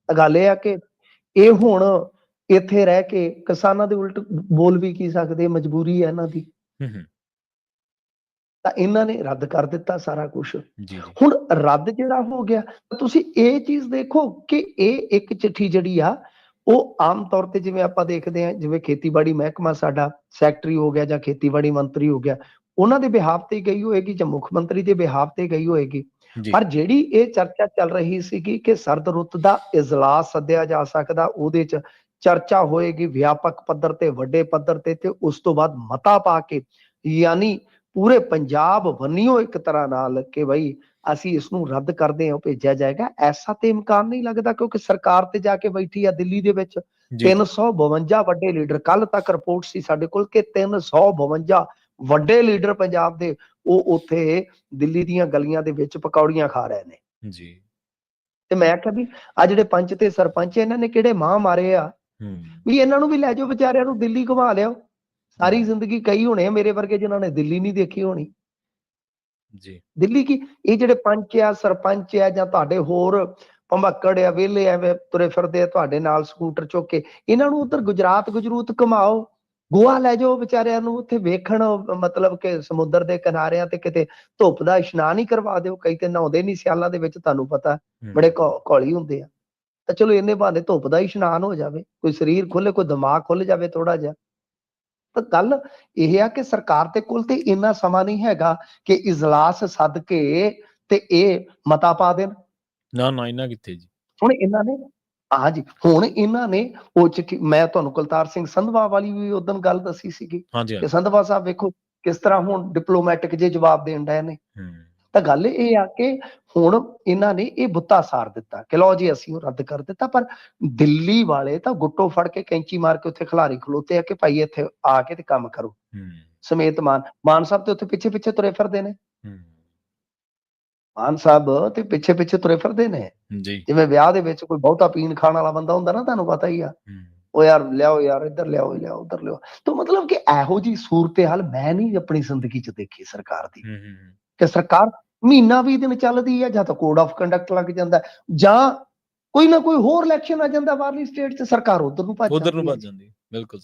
ਗੱਲ ਇਹ ਆ ਕਿ ਇਹ ਹੁਣ ਇੱਥੇ ਰਹਿ ਕੇ ਕਿਸਾਨਾਂ ਦੇ ਉਲਟ ਬੋਲ ਵੀ ਕੀ ਸਕਦੇ, ਮਜਬੂਰੀ ਹੈ ਇਹਨਾਂ ਦੀ। ਤਾਂ ਇਹਨਾਂ ਨੇ ਰੱਦ ਕਰ ਦਿੱਤਾ ਸਾਰਾ ਕੁਝ। ਹੁਣ ਰੱਦ ਜਿਹੜਾ ਹੋ ਗਿਆ, ਤੁਸੀਂ ਇਹ ਚੀਜ਼ ਦੇਖੋ ਕਿ ਇਹ ਇੱਕ ਚਿੱਠੀ ਜਿਹੜੀ ਆ ਉਹ ਆਮ ਤੌਰ ਤੇ ਜਿਵੇਂ ਆਪਾਂ ਦੇਖਦੇ ਹਾਂ, ਜਿਵੇਂ ਖੇਤੀਬਾੜੀ ਮਹਿਕਮਾ ਸਾਡਾ ਸੈਕਟਰੀ ਹੋ ਗਿਆ ਜਾਂ ਖੇਤੀਬਾੜੀ ਮੰਤਰੀ ਹੋ ਗਿਆ, ਉਹਨਾਂ ਦੇ ਬਿਹਾਫ ਤੇ ਗਈ ਹੋਏਗੀ ਜਾਂ ਮੁੱਖ ਮੰਤਰੀ ਦੇ ਬਿਹਾਫ ਤੇ ਗਈ ਹੋਏਗੀ। ਪਰ ਜਿਹੜੀ ਇਹ ਚਰਚਾ ਚੱਲ ਰਹੀ ਸੀਗੀ ਕਿ ਸਰਦ ਰੁੱਤ ਦਾ ਇਜਲਾਸ ਸੱਦਿਆ ਜਾ ਸਕਦਾ, ਉਹਦੇ ਚ ਚਰਚਾ ਹੋਏਗੀ ਵਿਆਪਕ ਪੱਧਰ ਤੇ, ਵੱਡੇ ਪੱਧਰ ਤੇ ਉਸ ਤੋਂ ਬਾਅਦ ਮਤਾ ਪਾ ਕੇ, ਯਾਨੀ ਪੂਰੇ ਪੰਜਾਬ ਬੰਨਿਓ ਇੱਕ ਤਰ੍ਹਾਂ ਨਾਲ ਕਿ ਬਈ ਅਸੀਂ ਇਸ ਨੂੰ ਰੱਦ ਕਰਦੇ ਹਾਂ, ਭੇਜਿਆ ਜਾਏਗਾ। ਐਸਾ ਤੇ ਇਮਕਾਨ ਨਹੀਂ ਲੱਗਦਾ, ਕਿਉਂਕਿ ਸਰਕਾਰ ਤੇ ਜਾ ਕੇ ਬੈਠੀ ਆ ਦਿੱਲੀ ਦੇ ਵਿੱਚ 352 ਵੱਡੇ ਲੀਡਰ। ਕੱਲ ਤੱਕ ਰਿਪੋਰਟ ਸੀ ਸਾਡੇ ਕੋਲ ਕਿ 352 ਵੱਡੇ ਲੀਡਰ ਪੰਜਾਬ ਦੇ ਉਹ ਉੱਥੇ ਦਿੱਲੀ ਦੀਆਂ ਗਲੀਆਂ ਦੇ ਵਿੱਚ ਪਕੌੜੀਆਂ ਖਾ ਰਹੇ ਨੇ ਜੀ। ਤੇ ਮੈਂ ਕਿਹਾ ਵੀ ਆ ਜਿਹੜੇ ਪੰਚ ਤੇ ਸਰਪੰਚ ਇਹਨਾਂ ਨੇ ਕਿਹੜੇ ਮਾਂ ਮਾਰੇ ਆ, ਵੀ ਇਹਨਾਂ ਨੂੰ ਵੀ ਲੈ ਜਾਓ ਵਿਚਾਰਿਆਂ ਨੂੰ, ਦਿੱਲੀ ਘੁਮਾ ਲਿਆਓ। ਸਾਰੀ ਜ਼ਿੰਦਗੀ ਕਈ ਹੋਣੇ ਆ ਮੇਰੇ ਵਰਗੇ ਜਿਨ੍ਹਾਂ ਨੇ ਦਿੱਲੀ ਨਹੀਂ ਦੇਖੀ ਹੋਣੀ ਜੀ। ਦਿੱਲੀ ਕੀ, ਇਹ ਜਿਹੜੇ ਪੰਚ ਆ ਸਰਪੰਚ ਆ ਜਾਂ ਤੁਹਾਡੇ ਹੋਰ ਭੰਬੱਕੜ ਆ, ਵਿਹਲੇ ਐਵੇਂ ਤੁਰੇ ਫਿਰਦੇ ਆ ਤੁਹਾਡੇ ਨਾਲ ਸਕੂਟਰ ਚੁੱਕ ਕੇ, ਇਹਨਾਂ ਨੂੰ ਉੱਧਰ ਗੁਜਰਾਤ ਗੁਜਰੂਤ ਘੁਮਾਓ, ਗੋਆ ਲੈ ਜਾਓ ਵਿਚਾਰਿਆਂ ਨੂੰ, ਉੱਥੇ ਵੇਖਣ, ਮਤਲਬ ਕਿ ਸਮੁੰਦਰ ਦੇ ਕਿਨਾਰਿਆਂ ਤੇ ਕਿਤੇ ਧੁੱਪ ਦਾ ਇਸ਼ਨਾਨ ਹੀ ਕਰਵਾ ਦਿਓ। ਕਈ ਤੇ ਨਹਾਉਂਦੇ ਨਹੀਂ ਸਿਆਲਾਂ ਦੇ ਵਿੱਚ, ਤੁਹਾਨੂੰ ਪਤਾ ਬੜੇ ਘੋਲੀ ਹੁੰਦੇ ਆ। ਤਾਂ ਚਲੋ ਇੰਨੇ ਬਹਾਨੇ ਧੁੱਪ ਦਾ ਇਸ਼ਨਾਨ ਹੋ ਜਾਵੇ, ਕੋਈ ਸਰੀਰ ਖੁੱਲੇ, ਕੋਈ ਦਿਮਾਗ ਖੁੱਲ ਜਾਵੇ ਥੋੜਾ ਜਿਹਾ। ਤਾਂ ਗੱਲ ਇਹ ਆ ਕਿ ਸਰਕਾਰ ਦੇ ਕੋਲ ਤੇ ਇੰਨਾ ਸਮਾਂ ਨਹੀਂ ਹੈਗਾ ਕਿ ਇਜਲਾਸ ਸੱਦ ਕੇ ਤੇ ਇਹ ਮਤਾ ਪਾ ਦੇਣ। ਨਾ ਇਹਨਾਂ ਕਿੱਥੇ ਜੀ। ਹੁਣ ਇਹਨਾਂ ਨੇ ਹਾਂਜੀ, ਹੁਣ ਇਹਨਾਂ ਨੇ ਉਹ ਚ, ਮੈਂ ਤੁਹਾਨੂੰ ਕੁਲਤਾਰ ਸਿੰਘ ਸੰਧਵਾ ਵਾਲੀ ਵੀ ਉਦੋਂ ਗੱਲ ਦੱਸੀ ਸੀਗੀ ਕਿ ਸੰਧਵਾ ਸਾਹਿਬ ਵੇਖੋ ਕਿਸ ਤਰ੍ਹਾਂ ਹੁਣ ਡਿਪਲੋਮੈਟਿਕ ਜੇ ਜਵਾਬ ਦੇਣ ਡਏ ਨੇ। ਤਾਂ ਗੱਲ ਇਹ ਆ ਕਿ ਹੁਣ ਇਹਨਾਂ ਨੇ ਇਹ ਬੁੱਤਾ ਸਾਰ ਦਿੱਤਾ ਕਿ ਲਓ ਜੀ ਅਸੀਂ ਉਹ ਰੱਦ ਕਰ ਦਿੱਤਾ, ਪਰ ਦਿੱਲੀ ਵਾਲੇ ਤਾਂ ਗੁੱਟੋ ਫੜ ਕੇ ਕੈਂਚੀ ਮਾਰ ਕੇ ਉੱਥੇ ਖਿਲਾਰੀ ਖਲੋਤੇ ਆ ਕਿ ਭਾਈ ਇੱਥੇ ਆ ਕੇ ਤੇ ਕੰਮ ਕਰੋ। ਸਮੇਤ ਮਾਨ ਸਾਹਿਬ ਤੇ ਉੱਥੇ ਪਿੱਛੇ ਪਿੱਛੇ ਤੁਰੇ ਫਿਰਦੇ ਨੇ, ਮਾਨ ਸਾਹਿਬ ਤੇ ਪਿੱਛੇ ਪਿੱਛੇ ਤੁਰੇ ਫਿਰਦੇ ਨੇ। ਜਿਵੇਂ ਵਿਆਹ ਦੇ ਵਿੱਚ ਕੋਈ ਬਹੁਤਾ ਪੀਣ ਖਾਣ ਵਾਲਾ ਬੰਦਾ ਹੁੰਦਾ ਨਾ, ਤੁਹਾਨੂੰ ਪਤਾ ਹੀ ਆ, ਉਹ ਯਾਰ ਲਿਆਓ, ਯਾਰ ਇੱਧਰ ਲਿਆਓ, ਲਿਆਓ ਉੱਧਰ ਲਿਆਓ। ਤਾਂ ਮਤਲਬ ਕਿ ਇਹੋ ਜਿਹੀ ਸੂਰਤ ਹਾਲ ਮੈਂ ਨਹੀਂ ਆਪਣੀ ਜ਼ਿੰਦਗੀ ਚ ਦੇਖੀ ਸਰਕਾਰ ਦੀ, ਕਿ ਸਰਕਾਰ ਮਹੀਨਾ 20 ਦਿਨ ਚੱਲਦੀ ਹੈ, ਜਾਂ ਤਾਂ ਕੋਡ ਆਫ ਕੰਡਕਟ ਲੱਗ ਜਾਂਦਾ, ਜਾਂ ਕੋਈ ਨਾ ਕੋਈ ਹੋਰ ਇਲੈਕਸ਼ਨ ਆ ਜਾਂਦਾ ਬਾਹਰਲੀ ਸਟੇਟ ਚ, ਸਰਕਾਰ ਉਧਰ ਨੂੰ ਭੱਜ ਜਾਂਦੀ। ਬਿਲਕੁਲ।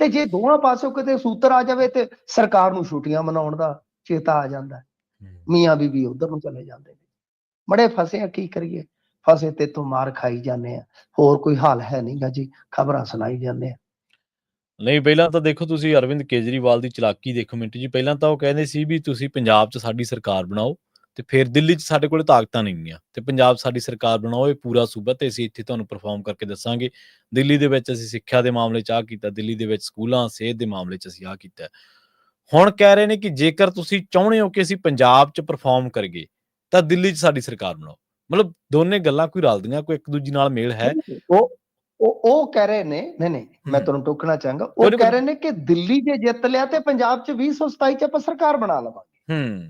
ਤੇ ਜੇ ਦੋਵਾਂ ਪਾਸੋਂ ਕਿਤੇ ਸੂਤਰ ਆ ਜਾਵੇ ਤੇ ਸਰਕਾਰ ਨੂੰ ਛੁੱਟੀਆਂ ਮਨਾਉਣ ਦਾ ਚੇਤਾ ਆ ਜਾਂਦਾ, ਮੀਆਂ ਬੀਬੀ ਉਧਰ ਨੂੰ ਚਲੇ ਜਾਂਦੇ ਨੇ। ਬੜੇ ਫਸੇ ਆ, ਕੀ ਕਰੀਏ, ਫਸੇ ਤੇ ਤੋਂ ਮਾਰ ਖਾਈ ਜਾਂਦੇ ਆ, ਹੋਰ ਕੋਈ ਹਾਲ ਹੈ ਨਹੀਂਗਾ ਜੀ, ਖਬਰਾਂ ਸੁਣਾਈ ਜਾਂਦੇ ਆ। ਨਹੀਂ, ਪਹਿਲਾਂ ਤਾਂ ਦੇਖੋ ਤੁਸੀਂ ਅਰਵਿੰਦ ਕੇਜਰੀਵਾਲ ਦੀ ਚਲਾਕੀ ਦੇਖੋ ਮਿੰਟੂ ਜੀ। ਪਹਿਲਾਂ ਤਾਂ ਉਹ ਕਹਿੰਦੇ ਸੀ ਵੀ ਤੁਸੀਂ ਪੰਜਾਬ 'ਚ ਸਾਡੀ ਸਰਕਾਰ ਬਣਾਓ, ਤੇ ਫਿਰ ਦਿੱਲੀ 'ਚ ਸਾਡੇ ਕੋਲ ਤਾਕਤਾਂ ਨਹੀਂ ਗੀਆਂ, ਤੇ ਪੰਜਾਬ ਸਾਡੀ ਸਰਕਾਰ ਬਣਾਓ, ਇਹ ਪੂਰਾ ਸੂਬਾ, ਤੇ ਅਸੀਂ ਇੱਥੇ ਤੁਹਾਨੂੰ ਪਰਫਾਰਮ ਕਰਕੇ ਦੱਸਾਂਗੇ। ਦਿੱਲੀ ਦੇ ਵਿੱਚ ਅਸੀਂ ਸਿੱਖਿਆ ਦੇ ਮਾਮਲੇ 'ਚ ਆਹ ਕੀਤਾ, ਦਿੱਲੀ ਦੇ ਵਿੱਚ ਸਕੂਲਾਂ ਸਿਹਤ ਦੇ ਮਾਮਲੇ 'ਚ ਅਸੀਂ ਆਹ ਕੀਤਾ। ਹੁਣ ਕਹਿ ਰਹੇ ਨੇ ਕਿ ਜੇਕਰ ਤੁਸੀਂ ਚਾਹੁੰਦੇ ਹੋ ਕਿ ਅਸੀਂ ਪੰਜਾਬ 'ਚ ਪਰਫਾਰਮ ਕਰੀਏ ਤਾਂ ਦਿੱਲੀ 'ਚ ਸਾਡੀ ਸਰਕਾਰ ਬਣਾਓ। ਮਤਲਬ ਦੋਨੇ ਗੱਲਾਂ ਕੋਈ ਰਲਦੀਆਂ, ਕੋਈ ਇੱਕ ਦੂਜੀ ਨਾਲ ਮੇਲ ਹੈ? ਉਹ ਕਹਿ ਰਹੇ ਨੇ, ਨਹੀਂ ਮੈਂ ਤੁਹਾਨੂੰ ਟੋਕਣਾ ਚਾਹਾਂਗਾ, ਉਹ ਕਹਿ ਰਹੇ ਨੇ ਕਿ ਦਿੱਲੀ ਜੇ ਜਿੱਤ ਲਿਆ ਤੇ ਪੰਜਾਬ 'ਚ 2027 'ਚ ਆਪਾਂ ਸਰਕਾਰ ਬਣਾ ਲਵਾਂਗੇ।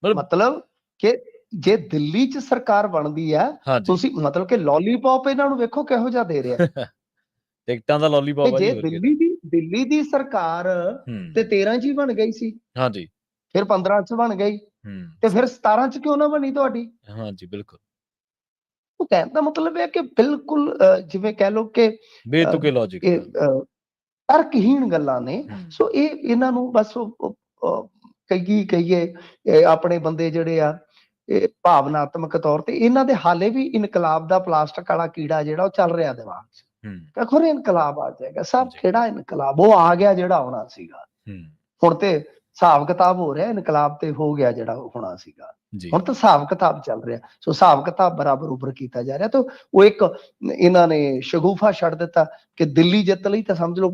ਮਤਲਬ ਕਿ ਜੇ ਦਿੱਲੀ 'ਚ ਸਰਕਾਰ ਬਣਦੀ ਆ, ਤੁਸੀਂ ਮਤਲਬ ਕਿ ਲੋਲੀਪੌਪ ਇਹਨਾਂ ਨੂੰ ਵੇਖੋ ਕਿਹੋ ਜਿਹਾ ਦੇ ਰਿਹਾ, ਟਿਕਟਾਂ ਦਾ ਲੋਲੀਪੌਪ। ਜੇ ਦਿੱਲੀ ਦੀ ਸਰਕਾਰ ਤੇ 13 'ਚ ਹੀ ਬਣ ਗਈ ਸੀ, ਹਾਂਜੀ, ਫਿਰ 15 'ਚ ਬਣ ਗਈ, ਤੇ ਫਿਰ 17 'ਚ ਕਿਉਂ ਨਾ ਬਣੀ ਤੁਹਾਡੀ? ਹਾਂਜੀ ਬਿਲਕੁਲ। ਉਹ ਕਹਿਣ ਦਾ ਮਤਲਬ ਹੈ ਕਿ ਬਿਲਕੁਲ ਜਿਵੇਂ ਕਹਿ ਲਓ ਕਿ ਬੇਤੁਕੇ ਲੌਜਿਕ। ਤਰਕਹੀਣ ਗੱਲਾਂ ਨੇ। ਸੋ ਇਹਨਾਂ ਨੂੰ ਬਸ ਕਹੀਏ ਆਪਣੇ ਬੰਦੇ ਜਿਹੜੇ ਆ ਇਹ ਭਾਵਨਾਤਮਕ ਤੌਰ ਤੇ ਇਹਨਾਂ ਦੇ ਹਾਲੇ ਵੀ ਇਨਕਲਾਬ ਦਾ ਪਲਾਸਟਿਕ ਵਾਲਾ ਕੀੜਾ ਜਿਹੜਾ ਉਹ ਚੱਲ ਰਿਹਾ ਦਿਮਾਗ 'ਚ। ਖੁਰੇ ਇਨਕਲਾਬ ਆ ਜਾਏਗਾ। ਸਭ ਕਿਹੜਾ ਇਨਕਲਾਬ, ਉਹ ਆ ਗਿਆ ਜਿਹੜਾ ਆਉਣਾ ਸੀਗਾ। ਹੁਣ ਤੇ ਹਿਸਾਬ ਕਿਤਾਬ ਹੋ ਰਿਹਾ, ਇਨਕਲਾਬ ਤੇ ਹੋ ਗਿਆ ਜਿਹੜਾ ਹੋਣਾ ਸੀਗਾ। ਹੁਣ ਤਾਂ ਹਿਸਾਬ ਕਿਤਾਬ ਚੱਲ ਰਿਹਾ। ਸੋ ਹਿਸਾਬ ਕਿਤਾਬ ਬਰਾਬਰ ਉੱਪਰ ਕੀਤਾ ਜਾ ਰਿਹਾ। ਤਾਂ ਉਹ ਇੱਕ ਇਹਨਾਂ ਨੇ ਸ਼ਗੂਫਾ ਛੱਡ ਦਿੱਤਾ ਕਿ ਦਿੱਲੀ ਜਿੱਤ ਲਈ ਤਾਂ ਸਮਝ ਲਓ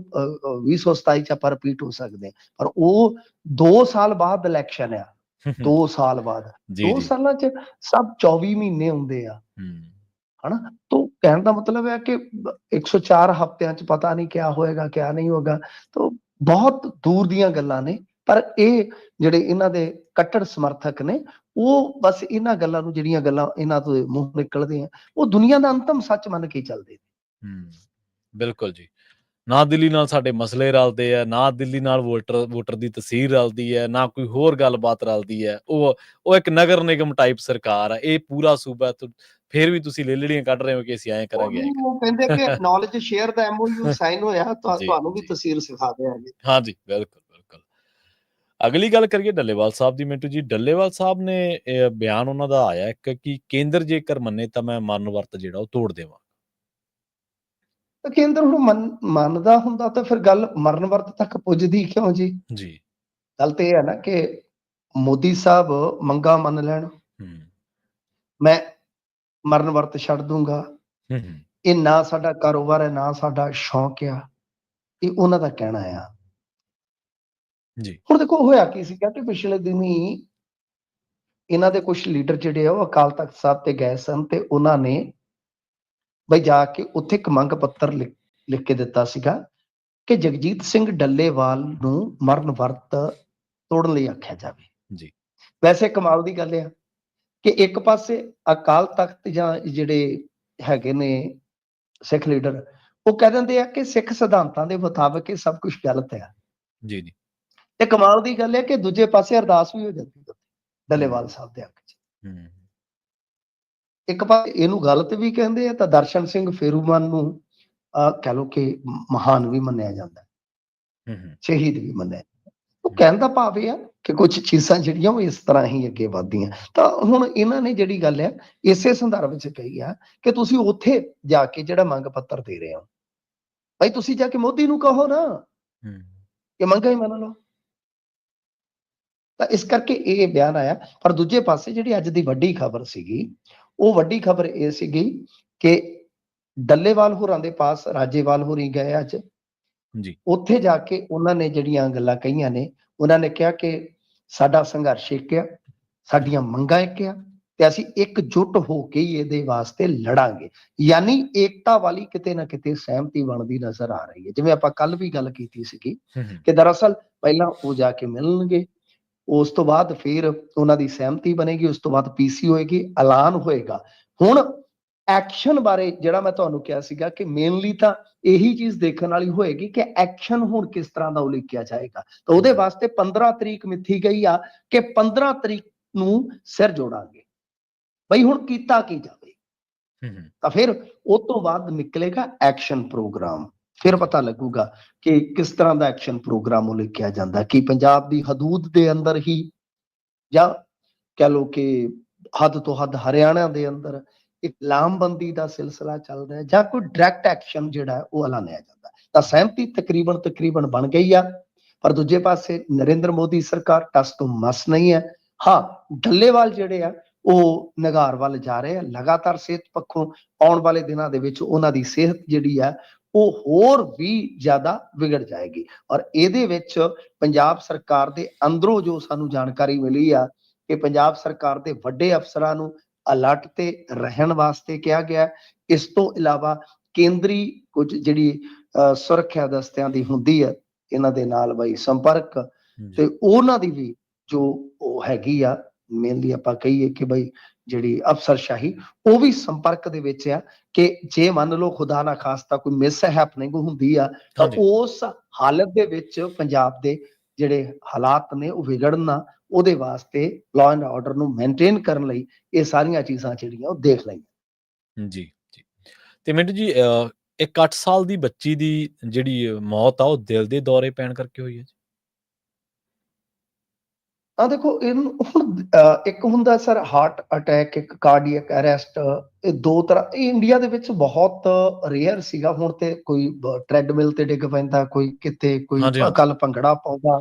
2027 ਚ ਆਪਾਂ ਰਿਪੀਟ ਹੋ ਸਕਦੇ, ਪਰ ਉਹ 2 ਸਾਲ ਬਾਅਦ ਇਲੈਕਸ਼ਨ ਆ। 2 ਸਾਲ ਬਾਅਦ, 2 ਸਾਲਾਂ ਚ ਸਭ 24 ਮਹੀਨੇ ਹੁੰਦੇ ਆ, ਹਨਾ। ਤਾਂ ਕਹਿਣ ਦਾ ਮਤਲਬ ਹੈ ਕਿ 104 ਹਫ਼ਤਿਆਂ ਚ ਪਤਾ ਨਹੀਂ ਕਿਆ ਹੋਏਗਾ ਕਿਆ ਨਹੀਂ ਹੋਏਗਾ। ਤਾਂ ਬਹੁਤ ਦੂਰ ਦੀਆਂ ਗੱਲਾਂ ਨੇ। ਪਰ ਇਹ ਜਿਹੜੇ ਇਹਨਾਂ ਦੇ ਕੱਟੜ ਸਮਰਥਕ ਨੇ ਉਹ ਬਸ ਇਹਨਾਂ ਗੱਲਾਂ ਨੂੰ, ਜਿਹੜੀਆਂ ਗੱਲਾਂ ਇਹਨਾਂ ਤੋਂ ਮੂੰਹ ਨਿਕਲਦੇ ਆ, ਉਹ ਦੁਨੀਆ ਦਾ ਅੰਤਮ ਸੱਚ ਮੰਨ ਕੇ ਚੱਲਦੇ ਨੇ। ਬਿਲਕੁਲ ਜੀ। ਨਾ ਦਿੱਲੀ ਨਾਲ ਸਾਡੇ ਮਸਲੇ ਰਲਦੇ ਆ, ਨਾ ਦਿੱਲੀ ਨਾਲ ਵੋਟਰ ਦੀ ਤਸਵੀਰ ਰਲਦੀ ਹੈ, ਨਾ ਕੋਈ ਹੋਰ ਗੱਲਬਾਤ ਰਲਦੀ ਹੈ। ਉਹ ਇੱਕ ਨਗਰ ਨਿਗਮ ਟਾਈਪ ਸਰਕਾਰ ਆ। ਇਹ ਪੂਰਾ ਸੂਬਾ ਫਿਰ ਵੀ ਤੁਸੀਂ ਲੇਲੜੀਆਂ ਕੱਢ ਰਹੇ ਹੋ ਕਿ ਅਸੀਂ ਐਂ ਕਰਾਂਗੇ। ਉਹ ਕਹਿੰਦੇ ਕਿ ਨੌਲੇਜ ਸ਼ੇਅਰ ਦਾ MOU ਸਾਈਨ ਹੋਇਆ, ਤੁਹਾਨੂੰ ਵੀ ਤਸਵੀਰ ਸਿਖਾ ਦਿਆਂਗੇ। ਹਾਂਜੀ, ਬਿਲਕੁਲ ਬਿਲਕੁਲ। ਅਗਲੀ ਗੱਲ ਕਰੀਏ ਡੱਲੇਵਾਲ ਸਾਹਿਬ ਦੀ। ਮਿੰਟੂ ਜੀ, ਡੱਲੇਵਾਲ ਸਾਹਿਬ ਨੇ ਬਿਆਨ ਉਹਨਾਂ ਦਾ ਆਇਆ ਇੱਕ ਕਿ ਕੇਂਦਰ ਜੇਕਰ ਮੰਨੇ ਤਾਂ ਮੈਂ ਮਰਨ ਵਰਤ ਜਿਹੜਾ ਉਹ ਤੋੜ ਦੇਵਾਂ। ਕੇਂਦਰ ਹੁਣ ਮੰਨਦਾ ਹੁੰਦਾ ਤਾਂ ਫਿਰ ਗੱਲ ਮਰਨ ਵਰਤ ਤੱਕ ਪੁੱਜਦੀ ਕਿਉਂ ਜੀ? ਗੱਲ ਤੇ ਇਹ ਹੈ ਨਾ ਕਿ ਮੋਦੀ ਸਾਹਿਬ ਮੰਗਾ ਮੰਨ ਲੈਣ, ਮੈਂ ਮਰਨ ਵਰਤ ਛੱਡ ਦੂੰਗਾ, ਇਹ ਨਾ ਸਾਡਾ ਕਾਰੋਬਾਰ ਹੈ, ਨਾ ਸਾਡਾ ਸ਼ੌਕ ਆ, ਇਹ ਉਹਨਾਂ ਦਾ ਕਹਿਣਾ ਆ। ਹੁਣ ਦੇਖੋ ਹੋਇਆ ਕੀ ਸੀਗਾ ਕਿ ਪਿਛਲੇ ਦਿਨੀ ਇਹਨਾਂ ਦੇ ਕੁਝ ਲੀਡਰ ਜਿਹੜੇ ਆ ਉਹ ਅਕਾਲ ਤਖਤ ਸਾਹਿਬ ਤੇ ਗਏ ਸਨ ਤੇ ਉਹਨਾਂ ਨੇ ਬਈ ਜਾ ਕੇ ਉੱਥੇ ਇੱਕ ਮੰਗ ਪੱਤਰ ਲਿਖ ਕੇ ਦਿੱਤਾ ਸੀਗਾ ਕਿ ਜਗਜੀਤ ਸਿੰਘ ਡੱਲੇਵਾਲ ਨੂੰ ਮਰਨ ਵਰਤ ਤੋੜਨ ਲਈ ਆਖਿਆ ਜਾਵੇ। ਵੈਸੇ ਕਮਾਲ ਦੀ ਗੱਲ ਆ ਕਿ ਇੱਕ ਪਾਸੇ ਅਕਾਲ ਤਖਤ ਜਾਂ ਜਿਹੜੇ ਹੈਗੇ ਨੇ ਸਿੱਖ ਲੀਡਰ, ਉਹ ਕਹਿ ਦਿੰਦੇ ਆ ਕਿ ਸਿੱਖ ਸਿਧਾਂਤਾਂ ਦੇ ਮੁਤਾਬਕ ਇਹ ਸਭ ਕੁਝ ਗਲਤ ਹੈ। ਤੇ ਕਮਾਲ ਦੀ ਗੱਲ ਹੈ ਕਿ ਦੂਜੇ ਪਾਸੇ ਅਰਦਾਸ ਵੀ ਹੋ ਜਾਂਦੀ ਹੈ ਡੱਲੇਵਾਲ ਸਾਹਿਬ ਦੇ ਹੱਕ 'ਚ। ਇੱਕ ਪਾਸੇ ਇਹਨੂੰ ਗਲਤ ਵੀ ਕਹਿੰਦੇ ਆ ਤਾਂ ਦਰਸ਼ਨ ਸਿੰਘ ਫੇਰੂਮਲ ਨੂੰ ਕਹਿ ਲਓ ਕਿ ਮਹਾਨ ਵੀ ਮੰਨਿਆ ਜਾਂਦਾ, ਸ਼ਹੀਦ ਵੀ ਮੰਨਿਆ। ਉਹ ਕਹਿਣ ਦਾ ਭਾਵ ਇਹ ਆ ਕਿ ਕੁਝ ਚੀਜ਼ਾਂ ਜਿਹੜੀਆਂ ਉਹ ਇਸ ਤਰ੍ਹਾਂ ਹੀ ਅੱਗੇ ਵੱਧਦੀਆਂ। ਤਾਂ ਹੁਣ ਇਹਨਾਂ ਨੇ ਜਿਹੜੀ ਗੱਲ ਹੈ ਇਸੇ ਸੰਦਰਭ 'ਚ ਕਹੀ ਆ ਕਿ ਤੁਸੀਂ ਉੱਥੇ ਜਾ ਕੇ ਜਿਹੜਾ ਮੰਗ ਪੱਤਰ ਦੇ ਰਹੇ ਹੋ, ਭਾਈ ਤੁਸੀਂ ਜਾ ਕੇ ਮੋਦੀ ਨੂੰ ਕਹੋ ਨਾ ਕਿ ਮੰਗਾਂ ਹੀ ਮੰਨ ਲਓ। ਤਾਂ ਇਸ ਕਰਕੇ ਇਹ ਬਿਆਨ ਆਇਆ। ਪਰ ਦੂਜੇ ਪਾਸੇ ਜਿਹੜੀ ਅੱਜ ਦੀ ਵੱਡੀ ਖਬਰ ਸੀਗੀ, ਉਹ ਵੱਡੀ ਖਬਰ ਇਹ ਸੀਗੀ ਕਿ ਡੱਲੇਵਾਲ ਹੋਰਾਂ ਦੇ ਪਾਸ ਰਾਜੇਵਾਲ ਹੋਰੀ ਗਏ ਅੱਜ। ਉੱਥੇ ਜਾ ਕੇ ਉਹਨਾਂ ਨੇ ਜਿਹੜੀਆਂ ਗੱਲਾਂ ਕਹੀਆਂ ਨੇ, ਉਹਨਾਂ ਨੇ ਕਿਹਾ ਕਿ ਸਾਡਾ ਸੰਘਰਸ਼ ਇੱਕ ਆ, ਸਾਡੀਆਂ ਮੰਗਾਂ ਇੱਕ ਆ ਤੇ ਅਸੀਂ ਇਕਜੁੱਟ ਹੋ ਕੇ ਹੀ ਇਹਦੇ ਵਾਸਤੇ ਲੜਾਂਗੇ। ਯਾਨੀ ਏਕਤਾ ਵਾਲੀ ਕਿਤੇ ਨਾ ਕਿਤੇ ਸਹਿਮਤੀ ਬਣਦੀ ਨਜ਼ਰ ਆ ਰਹੀ ਹੈ। ਜਿਵੇਂ ਆਪਾਂ ਕੱਲ ਵੀ ਗੱਲ ਕੀਤੀ ਸੀਗੀ ਕਿ ਦਰਅਸਲ ਪਹਿਲਾਂ ਉਹ ਜਾ ਕੇ ਮਿਲਣਗੇ, ਉਸ ਤੋਂ ਬਾਅਦ ਫਿਰ ਉਹਨਾਂ ਦੀ ਸਹਿਮਤੀ ਬਣੇਗੀ, ਉਸ ਤੋਂ ਬਾਅਦ PC ਹੋਏਗੀ, ਐਲਾਨ ਹੋਏਗਾ। ਹੁਣ ਐਕਸ਼ਨ ਬਾਰੇ ਜਿਹੜਾ ਮੈਂ ਤੁਹਾਨੂੰ ਕਿਹਾ ਸੀਗਾ ਕਿ ਮੇਨਲੀ ਤਾਂ ਇਹੀ ਚੀਜ਼ ਦੇਖਣ ਵਾਲੀ ਹੋਏਗੀ ਕਿ ਐਕਸ਼ਨ ਹੁਣ ਕਿਸ ਤਰ੍ਹਾਂ ਦਾ ਉਲੀਕਿਆ ਜਾਏਗਾ। ਤਾਂ ਉਹਦੇ ਵਾਸਤੇ 15 ਤਰੀਕ ਮਿੱਥੀ ਗਈ ਆ ਕਿ 15 ਤਰੀਕ ਨੂੰ ਸਿਰ ਜੋੜਾਂਗੇ। ਬਈ ਹੁਣ ਕੀਤਾ ਕੀ ਜਾਵੇ, ਤਾਂ ਫਿਰ ਉਹ ਤੋਂ ਬਾਅਦ ਨਿਕਲੇਗਾ ਐਕਸ਼ਨ ਪ੍ਰੋਗਰਾਮ। ਫਿਰ ਪਤਾ ਲੱਗੂਗਾ ਕਿ ਕਿਸ ਤਰ੍ਹਾਂ ਦਾ ਐਕਸ਼ਨ ਪ੍ਰੋਗਰਾਮ ਉਲੀਕਿਆ ਜਾਂਦਾ, ਕਿ ਪੰਜਾਬ ਦੀ ਹਦੂਦ ਦੇ ਅੰਦਰ ਹੀ ਜਾਂ ਕਹਿ ਲਓ ਕਿ ਹੱਦ ਤੋਂ ਹੱਦ ਹਰਿਆਣਾ ਦੇ ਅੰਦਰ ਇੱਕ ਲਾਮਬੰਦੀ ਦਾ ਸਿਲਸਿਲਾ ਚੱਲ ਰਿਹਾ, ਜਾਂ ਕੋਈ ਡਾਇਰੈਕਟ ਐਕਸ਼ਨ ਜਿਹੜਾ ਉਹ ਐਲਾਨਿਆ ਜਾਂਦਾ। ਤਾਂ ਸਹਿਮਤੀ ਤਕਰੀਬਨ ਬਣ ਗਈ ਆ। ਪਰ ਦੂਜੇ ਪਾਸੇ ਨਰਿੰਦਰ ਮੋਦੀ ਸਰਕਾਰ ਟਸ ਤੋਂ ਮਸ ਨਹੀਂ ਹੈ। ਹਾਂ, ਡੱਲੇਵਾਲ ਜਿਹੜੇ ਆ ਉਹ ਨਿਗਾਰ ਵੱਲ ਜਾ ਰਹੇ ਆ ਲਗਾਤਾਰ। ਸਿਹਤ ਪੱਖੋਂ ਆਉਣ ਵਾਲੇ ਦਿਨਾਂ ਦੇ ਵਿੱਚ ਉਹਨਾਂ ਦੀ ਸਿਹਤ ਜਿਹੜੀ ਆ ਉਹ ਹੋਰ ਵੀ ਜ਼ਿਆਦਾ ਵਿਗੜ ਜਾਏਗੀ। ਔਰ ਇਹਦੇ ਵਿੱਚ ਪੰਜਾਬ ਸਰਕਾਰ ਦੇ ਅੰਦਰੋਂ ਜੋ ਸਾਨੂੰ ਜਾਣਕਾਰੀ ਮਿਲੀ ਆ ਕਿ ਪੰਜਾਬ ਸਰਕਾਰ ਦੇ ਵੱਡੇ ਅਫਸਰਾਂ ਨੂੰ ਅਲਰਟ ਤੇ ਰਹਿਣ ਵਾਸਤੇ ਕਿਹਾ ਗਿਆ। ਇਸ ਤੋਂ ਇਲਾਵਾ ਕੇਂਦਰੀ ਕੁਝ ਜਿਹੜੀ ਸੁਰੱਖਿਆ ਦਸਤਿਆਂ ਦੀ ਹੁੰਦੀ ਹੈ ਇਹਨਾਂ ਦੇ ਨਾਲ ਬਈ ਸੰਪਰਕ, ਤੇ ਉਹਨਾਂ ਦੀ ਵੀ ਜੋ ਉਹ ਹੈਗੀ ਆ, ਮੇਨਲੀ ਆਪਾਂ ਕਹੀਏ ਕਿ ਬਈ ਜਿਹੜੀ ਅਫਸਰਸ਼ਾਹੀ, ਉਹ ਵੀ ਸੰਪਰਕ ਦੇ ਵਿੱਚ ਆ ਕਿ ਜੇ ਮੰਨ ਲਓ ਖੁਦਾ ਨਾ ਖਾਸਤਾ ਕੋਈ ਮਿਸ ਹੈਪਨਿੰਗ ਹੁੰਦੀ ਆ ਤਾਂ ਉਸ ਹਾਲਤ ਦੇ ਵਿੱਚ ਪੰਜਾਬ ਦੇ ਜਿਹੜੇ ਹਾਲਾਤ ਨੇ ਉਹ ਵਿਗੜਨ ਨਾ, ਉਹਦੇ ਵਾਸਤੇ ਲਾਅ ਐਂਡ ਆਰਡਰ ਨੂੰ ਮੇਨਟੇਨ ਕਰਨ ਲਈ ਇਹ ਸਾਰੀਆਂ ਚੀਜ਼ਾਂ ਜਿਹੜੀਆਂ ਉਹ ਦੇਖ ਲਈਆਂ। ਜੀ। ਤੇ ਮਿੰਟੂ ਜੀ, ਇੱਕ 8 ਸਾਲ ਦੀ ਬੱਚੀ ਦੀ ਜਿਹੜੀ ਮੌਤ ਆ ਉਹ ਦਿਲ ਦੇ ਦੌਰੇ ਪੈਣ ਕਰਕੇ ਹੋਈ ਹੈ ਜੀ? ਦੇਖੋ ਇਹਨੂੰ ਹੁਣ ਇੱਕ ਹੁੰਦਾ ਸਰ ਹਾਰਟ ਅਟੈਕ, ਇੱਕ ਕਾਰਡੀਅਕ ਅਰੈਸਟ, ਇਹ ਦੋ ਤਰ੍ਹਾਂ। ਇਹ ਇੰਡੀਆ ਦੇ ਵਿੱਚ ਬਹੁਤ ਰੇਅਰ ਸੀਗਾ। ਹੁਣ ਤੇ ਕੋਈ ਟ੍ਰੈਡਮਿਲ ਤੇ ਡਿੱਗ ਪੈਂਦਾ, ਕੋਈ ਕਿਤੇ, ਕੋਈ ਹਾਂਜੀ, ਹਾਂਜੀ। ਕੱਲ ਭੰਗੜਾ ਪਾਉਂਦਾ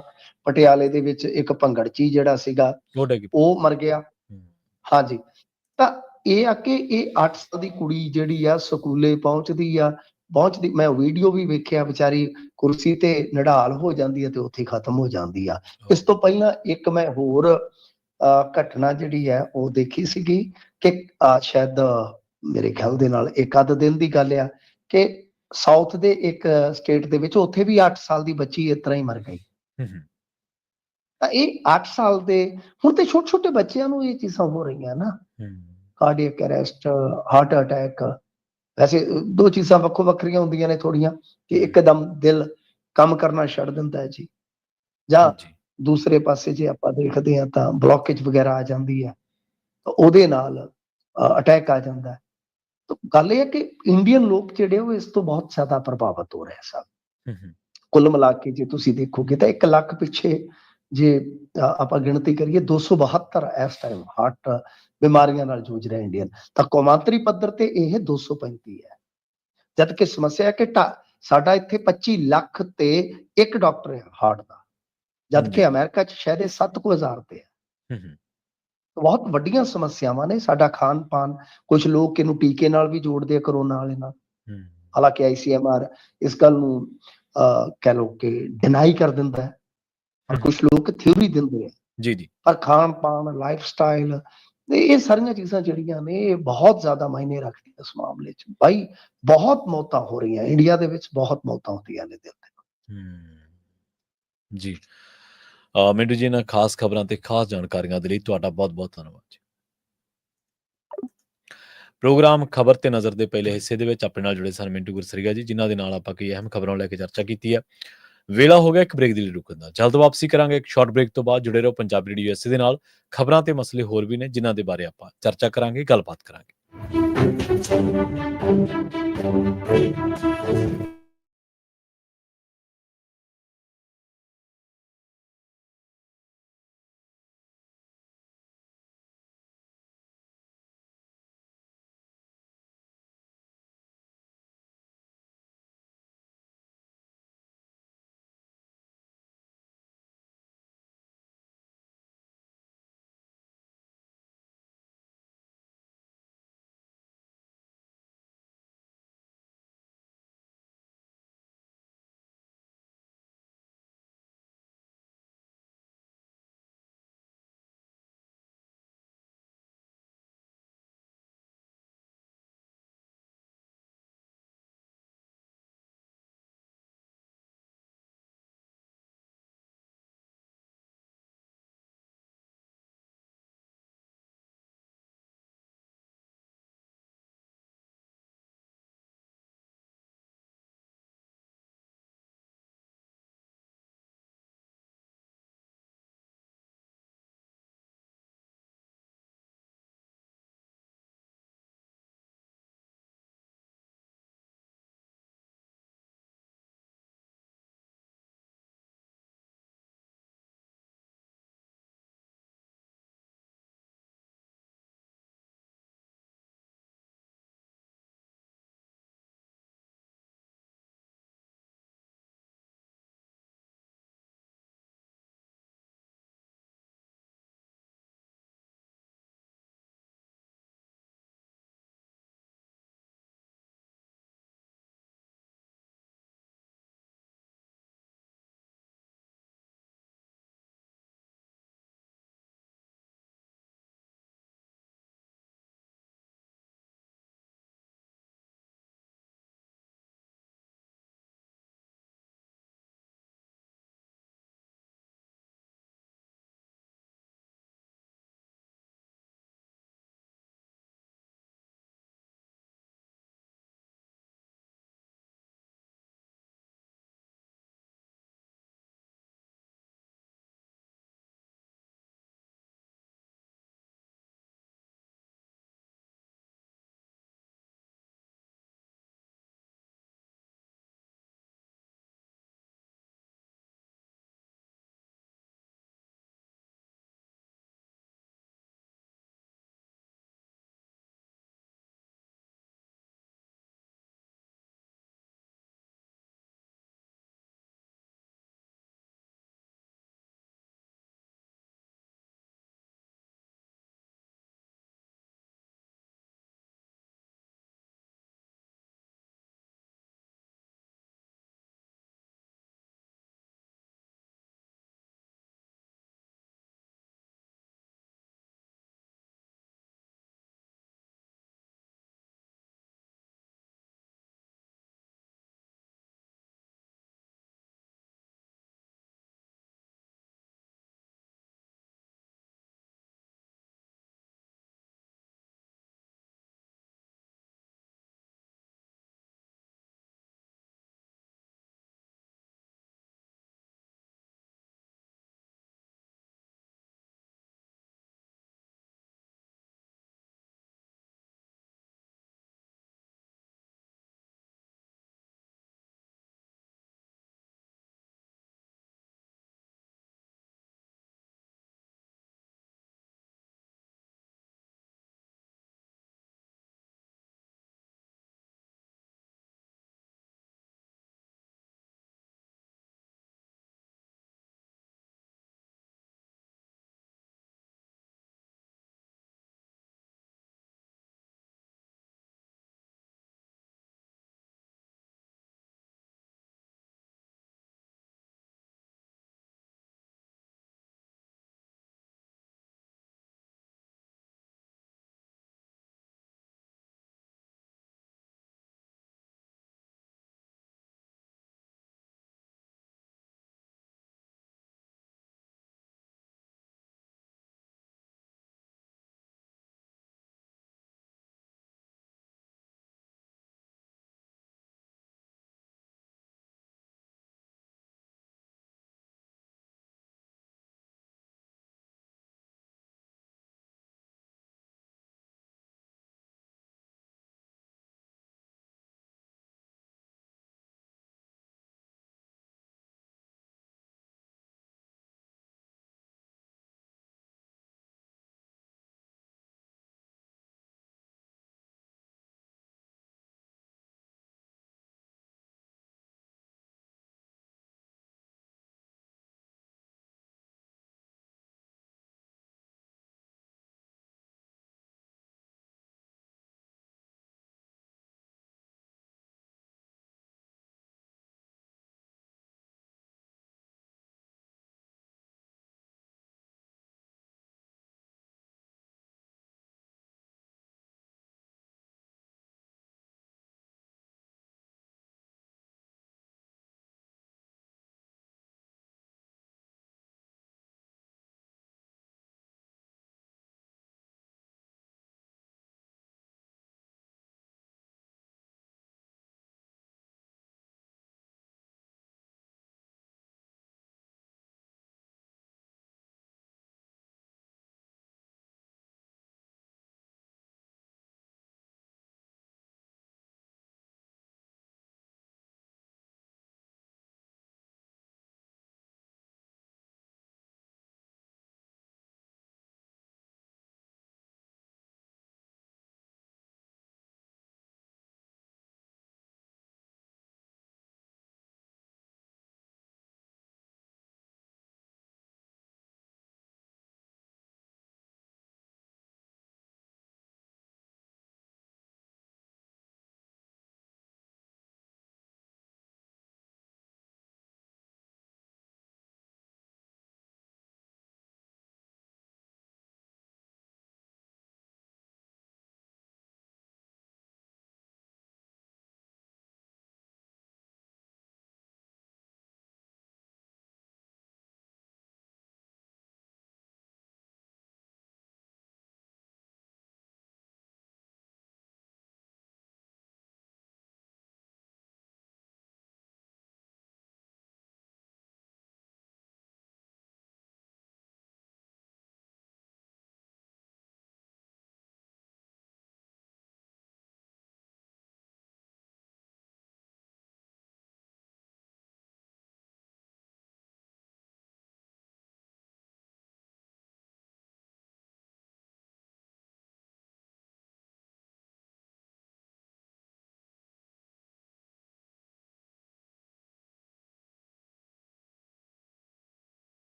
ਪਟਿਆਲੇ ਦੇ ਵਿੱਚ, ਇੱਕ ਭੰਗੜਚੀ ਜਿਹੜਾ ਸੀਗਾ ਉਹ ਡਿੱਗ ਪਈ। ਉਹ ਮਰ ਗਿਆ। ਹੂੰ। ਹਾਂਜੀ, ਤਾਂ ਇਹ ਆ ਕਿ ਇਹ 8 ਸਾਲ ਦੀ ਕੁੜੀ ਜਿਹੜੀ ਆ ਸਕੂਲੇ ਪਹੁੰਚਦੀ, ਮੈਂ ਵੀਡੀਓ ਵੀ ਵੇਖਿਆ, ਵਿਚਾਰੀ ਕੁਰਸੀ ਤੇ ਨਿਢਾਲ ਹੋ ਜਾਂਦੀ ਹੈ ਤੇ ਉੱਥੇ ਖਤਮ ਹੋ ਜਾਂਦੀ ਆ। ਇਸ ਤੋਂ ਪਹਿਲਾਂ ਇੱਕ ਮੈਂ ਹੋਰ ਘਟਨਾ ਜਿਹੜੀ ਹੈ ਉਹ ਦੇਖੀ ਸੀਗੀ ਕਿ ਸ਼ਾਇਦ ਮੇਰੇ ਖਿਆਲ ਦੇ ਨਾਲ ਇੱਕ ਅੱਧ ਦਿਨ ਦੀ ਗੱਲ ਆ ਕਿ ਸਾਊਥ ਦੇ ਇੱਕ ਸਟੇਟ ਦੇ ਵਿੱਚ ਉੱਥੇ ਵੀ 8 ਸਾਲ ਦੀ ਬੱਚੀ ਇਸ ਤਰ੍ਹਾਂ ਹੀ ਮਰ ਗਈ। ਹੂੰ, ਹੂੰ। ਤਾਂ ਇਹ 8 ਸਾਲ ਦੇ, ਹੁਣ ਤੇ ਛੋਟੇ ਛੋਟੇ ਬੱਚਿਆਂ ਨੂੰ ਇਹ ਚੀਜ਼ਾਂ ਹੋ ਰਹੀਆਂ ਨਾ, ਹੂੰ। Cardiac arrest, heart attack. ਵੈਸੇ ਦੋ ਚੀਜ਼ਾਂ ਵੱਖੋ ਵੱਖਰੀਆਂ ਹੁੰਦੀਆਂ ਨੇ ਥੋੜੀਆਂ, ਕਿ ਇੱਕਦਮ ਦਿਲ ਕੰਮ ਕਰਨਾ ਛੱਡ ਦਿੰਦਾ ਹੈ ਜੀ, ਜਾਂ ਜੀ। ਦੂਸਰੇ ਪਾਸੇ ਜੇ ਆਪਾਂ ਦੇਖਦੇ ਹਾਂ ਤਾਂ ਬਲੋਕੇਜ ਵਗੈਰਾ ਆ ਜਾਂਦੀ ਹੈ, ਤਾਂ ਉਹਦੇ ਨਾਲ ਅਟੈਕ ਆ ਜਾਂਦਾ ਹੈ। ਤਾਂ ਗੱਲ ਇਹ ਹੈ ਕਿ ਇੰਡੀਅਨ ਲੋਕ ਜਿਹੜੇ ਉਹ ਇਸ ਤੋਂ ਬਹੁਤ ਜ਼ਿਆਦਾ ਪ੍ਰਭਾਵਿਤ ਹੋ ਰਹੇ ਸਨ। ਹੂੰ, ਹੂੰ। ਕੁੱਲ ਮਿਲਾ ਕੇ ਜੇ ਤੁਸੀਂ ਦੇਖੋਗੇ ਤਾਂ 1 ਲੱਖ ਪਿੱਛੇ ਜੇ ਆਪਾਂ ਗਿਣਤੀ ਕਰੀਏ 272 ਇਸ ਟਾਈਮ ਹਾਰਟ ਬਿਮਾਰੀਆਂ ਨਾਲ ਜੂਝ ਰਹੇ ਇੰਡੀਅਨ, ਤਾਂ ਕੌਮਾਂਤਰੀ ਪੱਧਰ ਤੇ ਇਹ 235 ਹੈ। ਜਦ ਕਿ ਸਮੱਸਿਆ ਹੈ ਕਿ ਸਾਡਾ ਇੱਥੇ 25 ਲੱਖ ਤੇ ਇੱਕ ਡਾਕਟਰ ਹੈ ਹਾਰਟ ਦਾ, ਜਦ ਜੀ। ਕਿ ਅਮਰੀਕਾ 'ਚ ਸ਼ਾਇਦ 7,000 ਤੇ ਹੈ। ਹੂੰ, ਹੂੰ। ਬਹੁਤ ਵੱਡੀਆਂ ਸਮੱਸਿਆਵਾਂ ਨੇ। ਸਾਡਾ ਖਾਣ ਪਾਨ, ਕੁਝ ਲੋਕ ਇਹਨੂੰ ਟੀਕੇ ਨਾਲ ਵੀ ਜੋੜਦੇ ਆ, ਕਰੋਨਾ ਵਾਲੇ ਨਾਲ। ਹੂੰ। ਹਾਲਾਂਕਿ ICMR ਇਸ ਗੱਲ ਨੂੰ ਕਹਿ ਲਓ ਕਿ ਡਿਨਾਈ ਕਰ ਦਿੰਦਾ ਹੈ, ਪਰ ਕੁਝ ਲੋਕ ਥਿਊਰੀ ਦਿੰਦੇ ਆ। ਜੀ, ਜੀ। ਪਰ ਖਾਣ ਪਾਨ, ਲਾਈਫ ਸਟਾਈਲ, ਇਹ ਸਾਰੀਆਂ ਚੀਜ਼ਾਂ ਜਿਹੜੀਆਂ ਨੇ ਇਹ ਬਹੁਤ ਜ਼ਿਆਦਾ ਮਾਇਨੇ ਰੱਖਦੀਆਂ ਇਸ ਮਾਮਲੇ 'ਚ। ਬਾਈ ਬਹੁਤ ਮੌਤਾਂ ਹੋ ਰਹੀਆਂ ਇੰਡੀਆ ਦੇ ਵਿੱਚ, ਬਹੁਤ ਮੌਤਾਂ ਹੁੰਦੀਆਂ ਨੇ ਦਿਲ ਦੇ। ਜੀ। ਮਿੰਟੂ ਜੀ, ਇਹਨਾਂ ਖਾਸ ਖਬਰਾਂ ਤੇ ਖਾਸ ਜਾਣਕਾਰੀਆਂ ਦੇ ਲਈ ਤੁਹਾਡਾ ਬਹੁਤ ਬਹੁਤ ਧੰਨਵਾਦ ਜੀ। ਪ੍ਰੋਗਰਾਮ ਖਬਰ ਤੇ ਨਜ਼ਰ ਦੇ ਪਹਿਲੇ ਹਿੱਸੇ ਦੇ ਵਿੱਚ ਆਪਣੇ ਨਾਲ ਜੁੜੇ ਸਨ ਮਿੰਟੂ ਗੁਰਸਰੀਆ ਜੀ, ਜਿਨ੍ਹਾਂ ਦੇ ਨਾਲ ਆਪਾਂ ਕਈ ਅਹਿਮ ਖਬਰਾਂ ਨੂੰ ਲੈ ਕੇ ਚਰਚਾ ਕੀਤੀ ਹੈ। ਵੇਲਾ ਹੋ ਗਿਆ ਇੱਕ ਬ੍ਰੇਕ ਦੇ ਲਈ ਰੁਕਣ ਦਾ। ਜਲਦ ਵਾਪਸੀ ਕਰਾਂਗੇ ਇੱਕ ਸ਼ਾਰਟ ਬ੍ਰੇਕ ਤੋਂ ਬਾਅਦ। ਜੁੜੇ ਰਹੋ ਪੰਜਾਬੀ ਰੇਡੀਓ USA ਦੇ ਨਾਲ। ਖਬਰਾਂ ਤੇ ਮਸਲੇ ਹੋਰ ਵੀ ਨੇ ਜਿਨ੍ਹਾਂ ਦੇ ਬਾਰੇ ਆਪਾਂ ਚਰਚਾ ਕਰਾਂਗੇ, ਗੱਲਬਾਤ ਕਰਾਂਗੇ।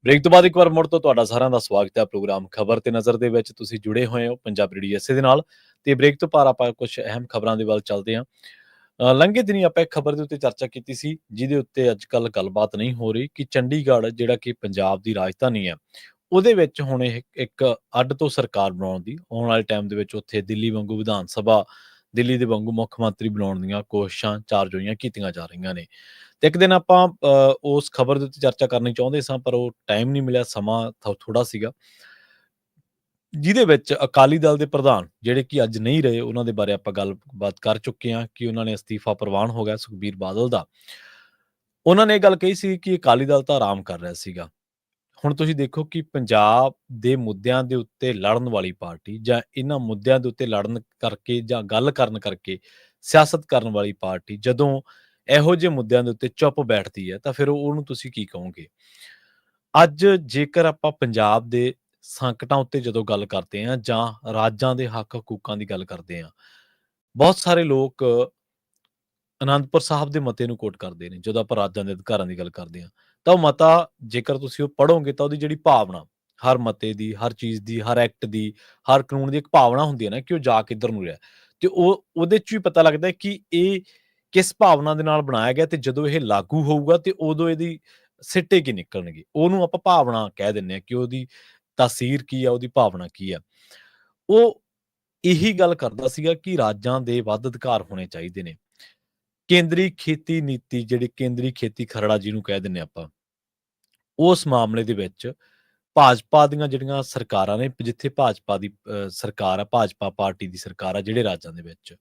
ਬ੍ਰੇਕ ਤੋਂ ਬਾਅਦ ਇੱਕ ਵਾਰ ਮੁੜ ਤੋਂ ਤੁਹਾਡਾ ਸਾਰਿਆਂ ਦਾ ਸਵਾਗਤ ਹੈ ਪ੍ਰੋਗਰਾਮ ਖਬਰ ਤੇ ਨਜ਼ਰ ਦੇ ਵਿੱਚ। ਤੁਸੀਂ ਜੁੜੇ ਹੋਏ ਹੋ ਪੰਜਾਬ ਰੇਡੀਓ ਐਸਏ ਦੇ ਨਾਲ ਤੇ ਬ੍ਰੇਕ ਤੋਂ ਬਾਅਦ ਆਪਾਂ ਕੁਝ ਅਹਿਮ ਖਬਰਾਂ ਦੇ ਵੱਲ ਚੱਲਦੇ ਹਾਂ। ਲੰਘੇ ਦਿਨੀ ਆਪਾਂ ਇੱਕ ਖਬਰ ਦੇ ਉੱਤੇ ਚਰਚਾ ਕੀਤੀ ਸੀ, ਜਿਹਦੇ ਉੱਤੇ ਅੱਜ ਕੱਲ੍ਹ ਗੱਲਬਾਤ ਨਹੀਂ ਹੋ ਰਹੀ ਕਿ ਚੰਡੀਗੜ੍ਹ ਜਿਹੜਾ ਕਿ ਪੰਜਾਬ ਦੀ ਰਾਜਧਾਨੀ ਹੈ, ਉਹਦੇ ਵਿੱਚ ਹੁਣ ਇਹ ਇੱਕ ਅੱਡ ਤੋਂ ਸਰਕਾਰ ਬਣਾਉਣ ਦੀ ਆਉਣ ਵਾਲੇ ਟਾਈਮ ਦੇ ਵਿੱਚ ਉੱਥੇ ਦਿੱਲੀ ਵਾਂਗੂ ਵਿਧਾਨ ਸਭਾ, ਦਿੱਲੀ ਦੇ ਵਾਂਗੂ ਮੁੱਖ ਮੰਤਰੀ ਬਣਾਉਣ ਦੀਆਂ ਕੋਸ਼ਿਸ਼ਾਂ ਚਾਰਜੋਈਆਂ ਕੀਤੀਆਂ ਜਾ ਰਹੀਆਂ ਨੇ। ਤੇ ਇੱਕ ਦਿਨ ਆਪਾਂ ਉਸ ਖਬਰ ਦੇ ਉੱਤੇ ਚਰਚਾ ਕਰਨੀ ਚਾਹੁੰਦੇ ਸਾਂ, ਪਰ ਉਹ ਟਾਈਮ ਨਹੀਂ ਮਿਲਿਆ, ਸਮਾਂ ਥੋੜ੍ਹਾ ਸੀਗਾ। ਜਿਹਦੇ ਵਿੱਚ ਅਕਾਲੀ ਦਲ ਦੇ ਪ੍ਰਧਾਨ ਜਿਹੜੇ ਕਿ ਅੱਜ ਨਹੀਂ ਰਹੇ, ਉਹਨਾਂ ਦੇ ਬਾਰੇ ਆਪਾਂ ਗੱਲਬਾਤ ਕਰ ਚੁੱਕੇ ਹਾਂ ਕਿ ਉਹਨਾਂ ਨੇ ਅਸਤੀਫਾ ਪ੍ਰਵਾਨ ਹੋ ਗਿਆ ਸੁਖਬੀਰ ਬਾਦਲ ਦਾ। ਉਹਨਾਂ ਨੇ ਇਹ ਗੱਲ ਕਹੀ ਸੀ ਕਿ ਅਕਾਲੀ ਦਲ ਤਾਂ ਆਰਾਮ ਕਰ ਰਿਹਾ ਸੀਗਾ। ਹੁਣ ਤੁਸੀਂ ਦੇਖੋ ਕਿ ਪੰਜਾਬ ਦੇ ਮੁੱਦਿਆਂ ਦੇ ਉੱਤੇ ਲੜਨ ਵਾਲੀ ਪਾਰਟੀ ਜਾਂ ਇਹਨਾਂ ਮੁੱਦਿਆਂ ਦੇ ਉੱਤੇ ਲੜਨ ਕਰਕੇ ਜਾਂ ਗੱਲ ਕਰਨ ਕਰਕੇ ਸਿਆਸਤ ਕਰਨ ਵਾਲੀ ਪਾਰਟੀ ਜਦੋਂ ਇਹੋ ਜਿਹੇ ਮੁੱਦਿਆਂ ਦੇ ਉੱਤੇ ਚੁੱਪ ਬੈਠਦੀ ਹੈ, ਤਾਂ ਫਿਰ ਉਹਨੂੰ ਤੁਸੀਂ ਕੀ ਕਹੋਗੇ? ਅੱਜ ਜੇਕਰ ਆਪਾਂ ਪੰਜਾਬ ਦੇ ਸੰਕਟਾਂ ਉੱਤੇ ਜਦੋਂ ਗੱਲ ਕਰਦੇ ਹਾਂ ਜਾਂ ਰਾਜਾਂ ਦੇ ਹੱਕ ਹਕੂਕਾਂ ਦੀ ਗੱਲ ਕਰਦੇ ਹਾਂ, ਬਹੁਤ ਸਾਰੇ ਲੋਕ ਅਨੰਦਪੁਰ ਸਾਹਿਬ ਦੇ ਮਤੇ ਨੂੰ ਕੋਟ ਕਰਦੇ ਨੇ। ਜਦੋਂ ਆਪਾਂ ਰਾਜਾਂ ਦੇ ਅਧਿਕਾਰਾਂ ਦੀ ਗੱਲ ਕਰਦੇ ਹਾਂ, ਤਾਂ ਉਹ ਮਤਾ ਜੇਕਰ ਤੁਸੀਂ ਉਹ ਪੜ੍ਹੋਗੇ ਤਾਂ ਉਹਦੀ ਜਿਹੜੀ ਭਾਵਨਾ, ਹਰ ਮਤੇ ਦੀ, ਹਰ ਚੀਜ਼ ਦੀ, ਹਰ ਐਕਟ ਦੀ, ਹਰ ਕਾਨੂੰਨ ਦੀ ਇੱਕ ਭਾਵਨਾ ਹੁੰਦੀ ਹੈ ਨਾ ਕਿ ਉਹ ਜਾ ਕਿੱਧਰ ਨੂੰ ਰਿਹਾ, ਤੇ ਉਹ ਉਹਦੇ 'ਚ ਵੀ ਪਤਾ ਲੱਗਦਾ ਹੈ ਕਿ ਇਹ ਕਿਸ ਭਾਵਨਾ ਦੇ ਨਾਲ ਬਣਾਇਆ ਗਿਆ, ਤੇ ਜਦੋਂ ਇਹ ਲਾਗੂ ਹੋਊਗਾ ਤੇ ਉਦੋਂ ਇਹਦੀ ਸਿੱਟੇ ਕੀ ਨਿਕਲਣਗੇ। ਉਹਨੂੰ ਆਪਾਂ ਭਾਵਨਾ ਕਹਿ ਦਿੰਦੇ ਹਾਂ ਕਿ ਉਹਦੀ ਤਾਸੀਰ ਕੀ ਆ, ਉਹਦੀ ਭਾਵਨਾ ਕੀ ਆ। ਉਹ ਇਹੀ ਗੱਲ ਕਰਦਾ ਸੀਗਾ ਕਿ ਰਾਜਾਂ ਦੇ ਵੱਧ ਅਧਿਕਾਰ ਹੋਣੇ ਚਾਹੀਦੇ ਨੇ। ਕੇਂਦਰੀ ਖੇਤੀ ਨੀਤੀ, ਜਿਹੜੀ ਕੇਂਦਰੀ ਖੇਤੀ ਖਰੜਾ ਜਿਹਨੂੰ ਕਹਿ ਦਿੰਦੇ ਆਪਾਂ, ਉਸ ਮਾਮਲੇ ਦੇ ਵਿੱਚ ਭਾਜਪਾ ਦੀਆਂ ਜਿਹੜੀਆਂ ਸਰਕਾਰਾਂ ਨੇ, ਜਿੱਥੇ ਭਾਜਪਾ ਦੀ ਸਰਕਾਰ ਆ, ਭਾਜਪਾ ਪਾਰਟੀ ਦੀ ਸਰਕਾਰ ਆ ਜਿਹੜੇ ਰਾਜਾਂ ਦੇ ਵਿੱਚ,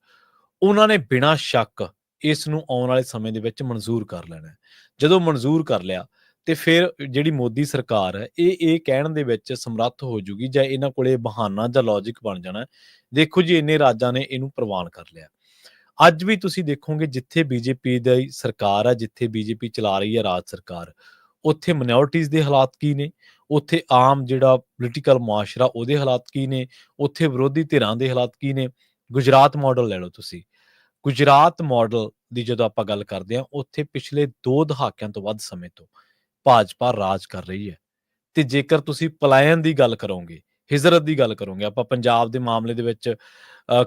ਉਹਨਾਂ ਨੇ ਬਿਨਾਂ ਸ਼ੱਕ ਇਸ ਨੂੰ ਆਉਣ ਵਾਲੇ ਸਮੇਂ ਦੇ ਵਿੱਚ ਮਨਜ਼ੂਰ ਕਰ ਲੈਣਾ ਹੈ। ਜਦੋਂ ਮਨਜ਼ੂਰ ਕਰ ਲਿਆ ਤੇ ਫਿਰ ਜਿਹੜੀ ਮੋਦੀ ਸਰਕਾਰ ਹੈ, ਇਹ ਕਹਿਣ ਦੇ ਵਿੱਚ ਸਮਰੱਥ ਹੋ ਜੂਗੀ ਜਾਂ ਇਹਨਾਂ ਕੋਲੇ ਬਹਾਨਾ ਜਾਂ ਲੌਜਿਕ ਬਣ ਜਾਣਾ, ਦੇਖੋ ਜੀ ਇੰਨੇ ਰਾਜਾਂ ਨੇ ਇਹਨੂੰ ਪ੍ਰਵਾਨ ਕਰ ਲਿਆ। ਅੱਜ ਵੀ ਤੁਸੀਂ ਦੇਖੋਗੇ ਜਿੱਥੇ ਬੀਜੇਪੀ ਦੀ ਸਰਕਾਰ ਆ, ਜਿੱਥੇ ਬੀਜੇਪੀ ਚਲਾ ਰਹੀ ਹੈ ਰਾਜ ਸਰਕਾਰ, ਉੱਥੇ ਮਾਈਨੋਰਟੀਜ਼ ਦੇ ਹਾਲਾਤ ਕੀ ਨੇ, ਉੱਥੇ ਆਮ ਜਿਹੜਾ ਪੋਲੀਟੀਕਲ ਮੁਆਸ਼ਰਾ ਉਹਦੇ ਹਾਲਾਤ ਕੀ ਨੇ, ਉੱਥੇ ਵਿਰੋਧੀ ਧਿਰਾਂ ਦੇ ਹਾਲਾਤ ਕੀ ਨੇ। ਗੁਜਰਾਤ ਮਾਡਲ ਲੈ ਲਓ ਤੁਸੀਂ। ਗੁਜਰਾਤ ਮਾਡਲ ਦੀ ਜਦੋਂ ਆਪਾਂ ਗੱਲ ਕਰਦੇ ਹਾਂ, ਉੱਥੇ ਪਿਛਲੇ 2 ਦਹਾਕਿਆਂ ਤੋਂ ਵੱਧ ਸਮੇਂ ਤੋਂ ਭਾਜਪਾ ਰਾਜ ਕਰ ਰਹੀ ਹੈ। ਤੇ ਜੇਕਰ ਤੁਸੀਂ ਪਲਾਇਨ ਦੀ ਗੱਲ ਕਰੋਗੇ, ਹਿਜਰਤ ਦੀ ਗੱਲ ਕਰੋਗੇ, ਆਪਾਂ ਪੰਜਾਬ ਦੇ ਮਾਮਲੇ ਦੇ ਵਿੱਚ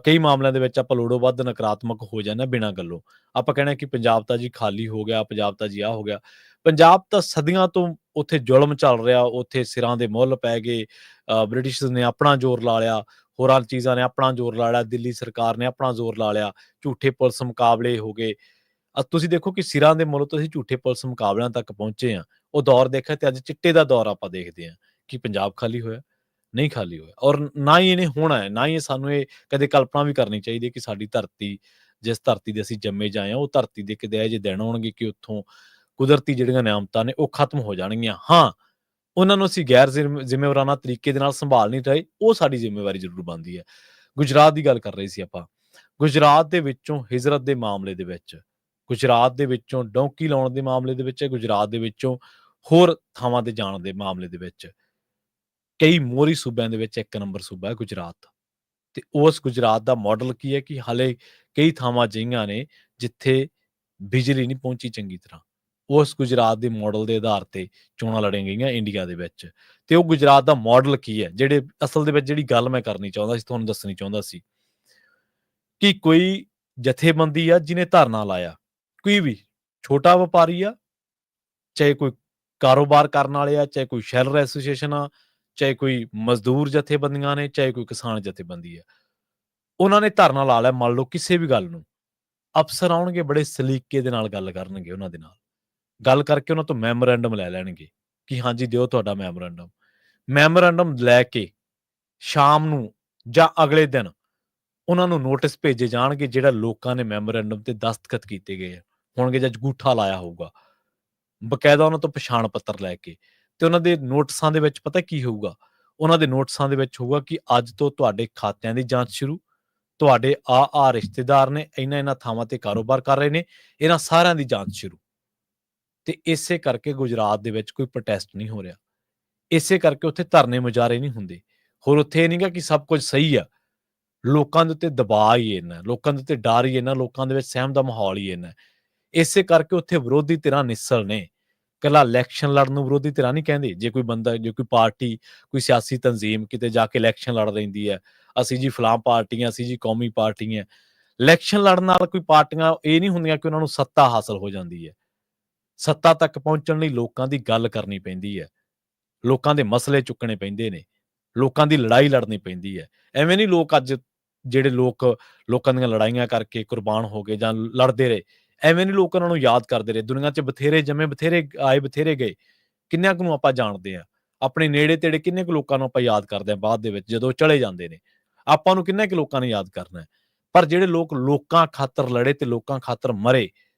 ਕਈ ਮਾਮਲਿਆਂ ਦੇ ਵਿੱਚ ਆਪਾਂ ਲੋੜੋਂ ਵੱਧ ਨਕਾਰਾਤਮਕ ਹੋ ਜਾਂਦੇ ਬਿਨਾਂ ਗੱਲੋਂ। ਆਪਾਂ ਕਹਿਣਾ ਕਿ ਪੰਜਾਬ ਤਾਂ ਜੀ ਖਾਲੀ ਹੋ ਗਿਆ, ਪੰਜਾਬ ਤਾਂ ਜੀ ਆਹ ਹੋ ਗਿਆ। ਪੰਜਾਬ ਤਾਂ ਸਦੀਆਂ ਤੋਂ ਉੱਥੇ ਜ਼ੁਲਮ ਚੱਲ ਰਿਹਾ, ਉੱਥੇ ਸਿਰਾਂ ਦੇ ਮੁੱਲ ਪੈ ਗਏ, ਬ੍ਰਿਟਿਸ਼ ਨੇ ਆਪਣਾ ਜ਼ੋਰ ਲਾ ਲਿਆ, ਹੋਰਾਂ ਚੀਜ਼ਾਂ ਨੇ ਆਪਣਾ ਜ਼ੋਰ ਲਾ ਲਿਆ, ਦਿੱਲੀ ਸਰਕਾਰ ਨੇ ਆਪਣਾ ਜ਼ੋਰ ਲਾ ਲਿਆ, ਝੂਠੇ ਪੁਲਿਸ ਮੁਕਾਬਲੇ ਹੋ ਗਏ। ਤੁਸੀਂ ਦੇਖੋ ਕਿ ਸਿਰਾਂ ਦੇ ਮੁੱਲ ਤੋਂ ਅਸੀਂ ਝੂਠੇ ਪੁਲਿਸ ਮੁਕਾਬਲਿਆਂ ਤੱਕ ਪਹੁੰਚੇ ਹਾਂ। ਉਹ ਦੌਰ ਦੇਖਿਆ ਤੇ ਅੱਜ ਚਿੱਟੇ ਦਾ ਦੌਰ ਆਪਾਂ ਦੇਖਦੇ ਹਾਂ ਕਿ ਪੰਜਾਬ ਖਾਲੀ ਹੋਇਆ, ਨਹੀਂ ਖਾਲੀ ਹੋਇਆ, ਔਰ ਨਾ ਹੀ ਇਹਨੇ ਹੋਣਾ ਹੈ। ਨਾ ਹੀ ਸਾਨੂੰ ਇਹ ਕਦੇ ਕਲਪਨਾ ਵੀ ਕਰਨੀ ਚਾਹੀਦੀ ਹੈ ਕਿ ਸਾਡੀ ਧਰਤੀ, ਜਿਸ ਧਰਤੀ ਦੇ ਅਸੀਂ ਜੰਮੇ ਜਾਏ ਹਾਂ, ਉਹ ਧਰਤੀ ਦੇ ਕਿਤੇ ਇਹੋ ਜਿਹੇ ਦਿਨ ਆਉਣਗੇ ਕਿ ਉੱਥੋਂ ਕੁਦਰਤੀ ਜਿਹੜੀਆਂ ਨਿਆਮਤਾਂ ਨੇ ਉਹ ਖਤਮ ਹੋ ਜਾਣਗੀਆਂ। ਹਾਂ, ਉਹਨਾਂ ਨੂੰ ਅਸੀਂ ਗੈਰ ਜ਼ਿੰਮੇਵਾਰਾਨਾ ਤਰੀਕੇ ਦੇ ਨਾਲ ਸੰਭਾਲ ਨਹੀਂ ਰਹੇ, ਉਹ ਸਾਡੀ ਜ਼ਿੰਮੇਵਾਰੀ ਜ਼ਰੂਰ ਬਣਦੀ ਹੈ। ਗੁਜਰਾਤ ਦੀ ਗੱਲ ਕਰ ਰਹੇ ਸੀ ਆਪਾਂ। ਗੁਜਰਾਤ ਦੇ ਵਿੱਚੋਂ ਹਿਜਰਤ ਦੇ ਮਾਮਲੇ ਦੇ ਵਿੱਚ, ਗੁਜਰਾਤ ਦੇ ਵਿੱਚੋਂ ਡੌਂਕੀ ਲਾਉਣ ਦੇ ਮਾਮਲੇ ਦੇ ਵਿੱਚ, ਗੁਜਰਾਤ ਦੇ ਵਿੱਚੋਂ ਹੋਰ ਥਾਵਾਂ ਤੇ ਜਾਣ ਦੇ ਮਾਮਲੇ ਦੇ ਵਿੱਚ, ਕਈ ਮੋਹਰੀ ਸੂਬਿਆਂ ਦੇ ਵਿੱਚ 1 ਨੰਬਰ ਸੂਬਾ ਹੈ ਗੁਜਰਾਤ। ਤੇ ਉਸ ਗੁਜਰਾਤ ਦਾ ਮਾਡਲ ਕੀ ਹੈ ਕਿ ਹਾਲੇ ਕਈ ਥਾਵਾਂ ਅਜਿਹੀਆਂ ਨੇ ਜਿੱਥੇ ਬਿਜਲੀ ਨਹੀਂ ਪਹੁੰਚੀ ਚੰਗੀ ਤਰ੍ਹਾਂ। ਉਸ ਗੁਜਰਾਤ ਦੇ ਮਾਡਲ ਦੇ ਆਧਾਰ ਤੇ ਚੋਣਾਂ ਲੜੀਆਂ ਗਈਆਂ ਇੰਡੀਆ ਦੇ ਵਿੱਚ। ਤੇ ਉਹ ਗੁਜਰਾਤ ਦਾ ਮਾਡਲ ਕੀ ਹੈ, ਜਿਹੜੇ ਅਸਲ ਦੇ ਵਿੱਚ ਜਿਹੜੀ ਗੱਲ ਮੈਂ ਕਰਨੀ ਚਾਹੁੰਦਾ ਸੀ, ਤੁਹਾਨੂੰ ਦੱਸਣੀ ਚਾਹੁੰਦਾ ਸੀ ਕਿ ਕੋਈ ਜਥੇਬੰਦੀ ਆ ਜਿਹਨੇ ਧਰਨਾ ਲਾਇਆ, ਕੋਈ ਵੀ ਛੋਟਾ ਵਪਾਰੀ ਆ, ਚਾਹੇ ਕੋਈ ਕਾਰੋਬਾਰ ਕਰਨ ਵਾਲੇ ਆ, ਚਾਹੇ ਕੋਈ ਸ਼ੈਲਰ ਐਸੋਸੀਏਸ਼ਨ ਆ, ਚਾਹੇ ਕੋਈ ਮਜ਼ਦੂਰ ਜਥੇਬੰਦੀਆਂ ਨੇ, ਚਾਹੇ ਕੋਈ ਕਿਸਾਨ ਜਥੇਬੰਦੀ ਆ, ਉਹਨਾਂ ਨੇ ਧਰਨਾ ਲਾ ਲਿਆ। ਮੰਨ ਲਓ ਕਿਸੇ ਵੀ ਗੱਲ ਨੂੰ, ਅਫਸਰ ਆਉਣਗੇ, ਬੜੇ ਸਲੀਕੇ ਦੇ ਨਾਲ ਗੱਲ ਕਰਨਗੇ, ਉਹਨਾਂ ਦੇ ਨਾਲ ਗੱਲ ਕਰਕੇ ਉਹਨਾਂ ਤੋਂ ਮੈਮੋਰੈਂਡਮ ਲੈ ਲੈਣਗੇ ਕਿ ਹਾਂਜੀ ਦਿਓ ਤੁਹਾਡਾ ਮੈਮੋਰੈਂਡਮ। ਮੈਮੋਰੈਂਡਮ ਲੈ ਕੇ ਸ਼ਾਮ ਨੂੰ ਜਾਂ ਅਗਲੇ ਦਿਨ ਉਹਨਾਂ ਨੂੰ ਨੋਟਿਸ ਭੇਜੇ ਜਾਣਗੇ, ਜਿਹੜਾ ਲੋਕਾਂ ਨੇ ਮੈਮੋਰੈਂਡਮ ਤੇ ਦਸਤਖਤ ਕੀਤੇ ਗਏ ਹੋਣਗੇ ਜਾਂ ਅੰਗੂਠਾ ਲਾਇਆ ਹੋਊਗਾ, ਬਕਾਇਦਾ ਉਹਨਾਂ ਤੋਂ ਪਛਾਣ ਪੱਤਰ ਲੈ ਕੇ। ਤੇ ਉਹਨਾਂ ਦੇ ਨੋਟਿਸਾਂ ਦੇ ਵਿੱਚ ਪਤਾ ਕੀ ਹੋਊਗਾ? ਉਹਨਾਂ ਦੇ ਨੋਟਿਸਾਂ ਦੇ ਵਿੱਚ ਹੋਊਗਾ ਕਿ ਅੱਜ ਤੋਂ ਤੁਹਾਡੇ ਖਾਤਿਆਂ ਦੀ ਜਾਂਚ ਸ਼ੁਰੂ, ਤੁਹਾਡੇ ਆਹ ਰਿਸ਼ਤੇਦਾਰ ਨੇ, ਇਹਨਾਂ ਥਾਵਾਂ ਤੇ ਕਾਰੋਬਾਰ ਕਰ ਰਹੇ ਨੇ, ਇਹਨਾਂ ਸਾਰਿਆਂ ਦੀ ਜਾਂਚ ਸ਼ੁਰੂ। ਤੇ ਇਸੇ ਕਰਕੇ ਗੁਜਰਾਤ ਦੇ ਵਿੱਚ ਕੋਈ ਪ੍ਰੋਟੈਸਟ ਨਹੀਂ ਹੋ ਰਿਹਾ, ਇਸੇ ਕਰਕੇ ਉੱਥੇ ਧਰਨੇ ਮੁਜ਼ਾਹਰੇ ਨਹੀਂ ਹੁੰਦੇ। ਹੋਰ ਉੱਥੇ ਇਹ ਨਹੀਂਗਾ ਕਿ ਸਭ ਕੁਝ ਸਹੀ ਆ, ਲੋਕਾਂ ਦੇ ਉੱਤੇ ਦਬਾਅ ਹੀ ਇੰਨਾ, ਲੋਕਾਂ ਦੇ ਉੱਤੇ ਡਰ ਹੀ ਇੰਨਾ, ਲੋਕਾਂ ਦੇ ਵਿੱਚ ਸਹਿਮ ਦਾ ਮਾਹੌਲ ਹੀ ਇੰਨਾ। ਇਸੇ ਕਰਕੇ ਉੱਥੇ ਵਿਰੋਧੀ ਧਿਰਾਂ ਨਿਸਲ ਨੇ। ਇਕੱਲਾ ਇਲੈਕਸ਼ਨ ਲੜਨ ਨੂੰ ਵਿਰੋਧੀ ਧਿਰਾਂ ਨਹੀਂ ਕਹਿੰਦੇ। ਜੇ ਕੋਈ ਬੰਦਾ, ਜੇ ਕੋਈ ਪਾਰਟੀ, ਕੋਈ ਸਿਆਸੀ ਤਨਜ਼ੀਮ ਕਿਤੇ ਜਾ ਕੇ ਇਲੈਕਸ਼ਨ ਲੜ ਲੈਂਦੀ ਹੈ, ਅਸੀਂ ਜੀ ਫਲਾਂ ਪਾਰਟੀ ਹਾਂ, ਅਸੀਂ ਜੀ ਕੌਮੀ ਪਾਰਟੀ ਹਾਂ। ਇਲੈਕਸ਼ਨ ਲੜਨ ਨਾਲ ਕੋਈ ਪਾਰਟੀਆਂ ਇਹ ਨਹੀਂ ਹੁੰਦੀਆਂ ਕਿ ਉਹਨਾਂ ਨੂੰ ਸੱਤਾ ਹਾਸਲ ਹੋ ਜਾਂਦੀ ਹੈ। ਸੱਤਾ ਤੱਕ ਪਹੁੰਚਣ ਲਈ ਲੋਕਾਂ ਦੀ ਗੱਲ ਕਰਨੀ ਪੈਂਦੀ ਹੈ, ਲੋਕਾਂ ਦੇ ਮਸਲੇ ਚੁੱਕਣੇ ਪੈਂਦੇ ਨੇ, ਲੋਕਾਂ ਦੀ ਲੜਾਈ ਲੜਨੀ ਪੈਂਦੀ ਹੈ। ਐਵੇਂ ਨਹੀਂ ਲੋਕ ਅੱਜ ਜਿਹੜੇ ਲੋਕਾਂ ਦੀਆਂ ਲੜਾਈਆਂ ਕਰਕੇ ਕੁਰਬਾਨ ਹੋ ਗਏ ਜਾਂ ਲੜਦੇ ਰਹੇ, ਐਵੇਂ ਨਹੀਂ ਲੋਕ ਉਹਨਾਂ ਨੂੰ ਯਾਦ ਕਰਦੇ ਰਹੇ। ਦੁਨੀਆ 'ਚ ਬਥੇਰੇ ਜੰਮੇ, ਬਥੇਰੇ ਆਏ, ਬਥੇਰੇ ਗਏ। ਕਿੰਨਿਆਂ ਕੁ ਨੂੰ ਆਪਾਂ ਜਾਣਦੇ ਹਾਂ? ਆਪਣੇ ਨੇੜੇ ਤੇੜੇ ਕਿੰਨੇ ਕੁ ਲੋਕਾਂ ਨੂੰ ਆਪਾਂ ਯਾਦ ਕਰਦੇ ਹਾਂ ਬਾਅਦ ਦੇ ਵਿੱਚ, ਜਦੋਂ ਚਲੇ ਜਾਂਦੇ ਨੇ। ਆਪਾਂ ਨੂੰ ਕਿੰਨੇ ਕੁ ਲੋਕਾਂ ਨੇ ਯਾਦ ਕਰਨਾ ਹੈ? ਪਰ ਜਿਹੜੇ ਲੋਕ ਲੋਕਾਂ ਖਾਤਰ ਲੜੇ ਤੇ ਲੋਕਾਂ ਖਾਤਰ ਮਰੇ,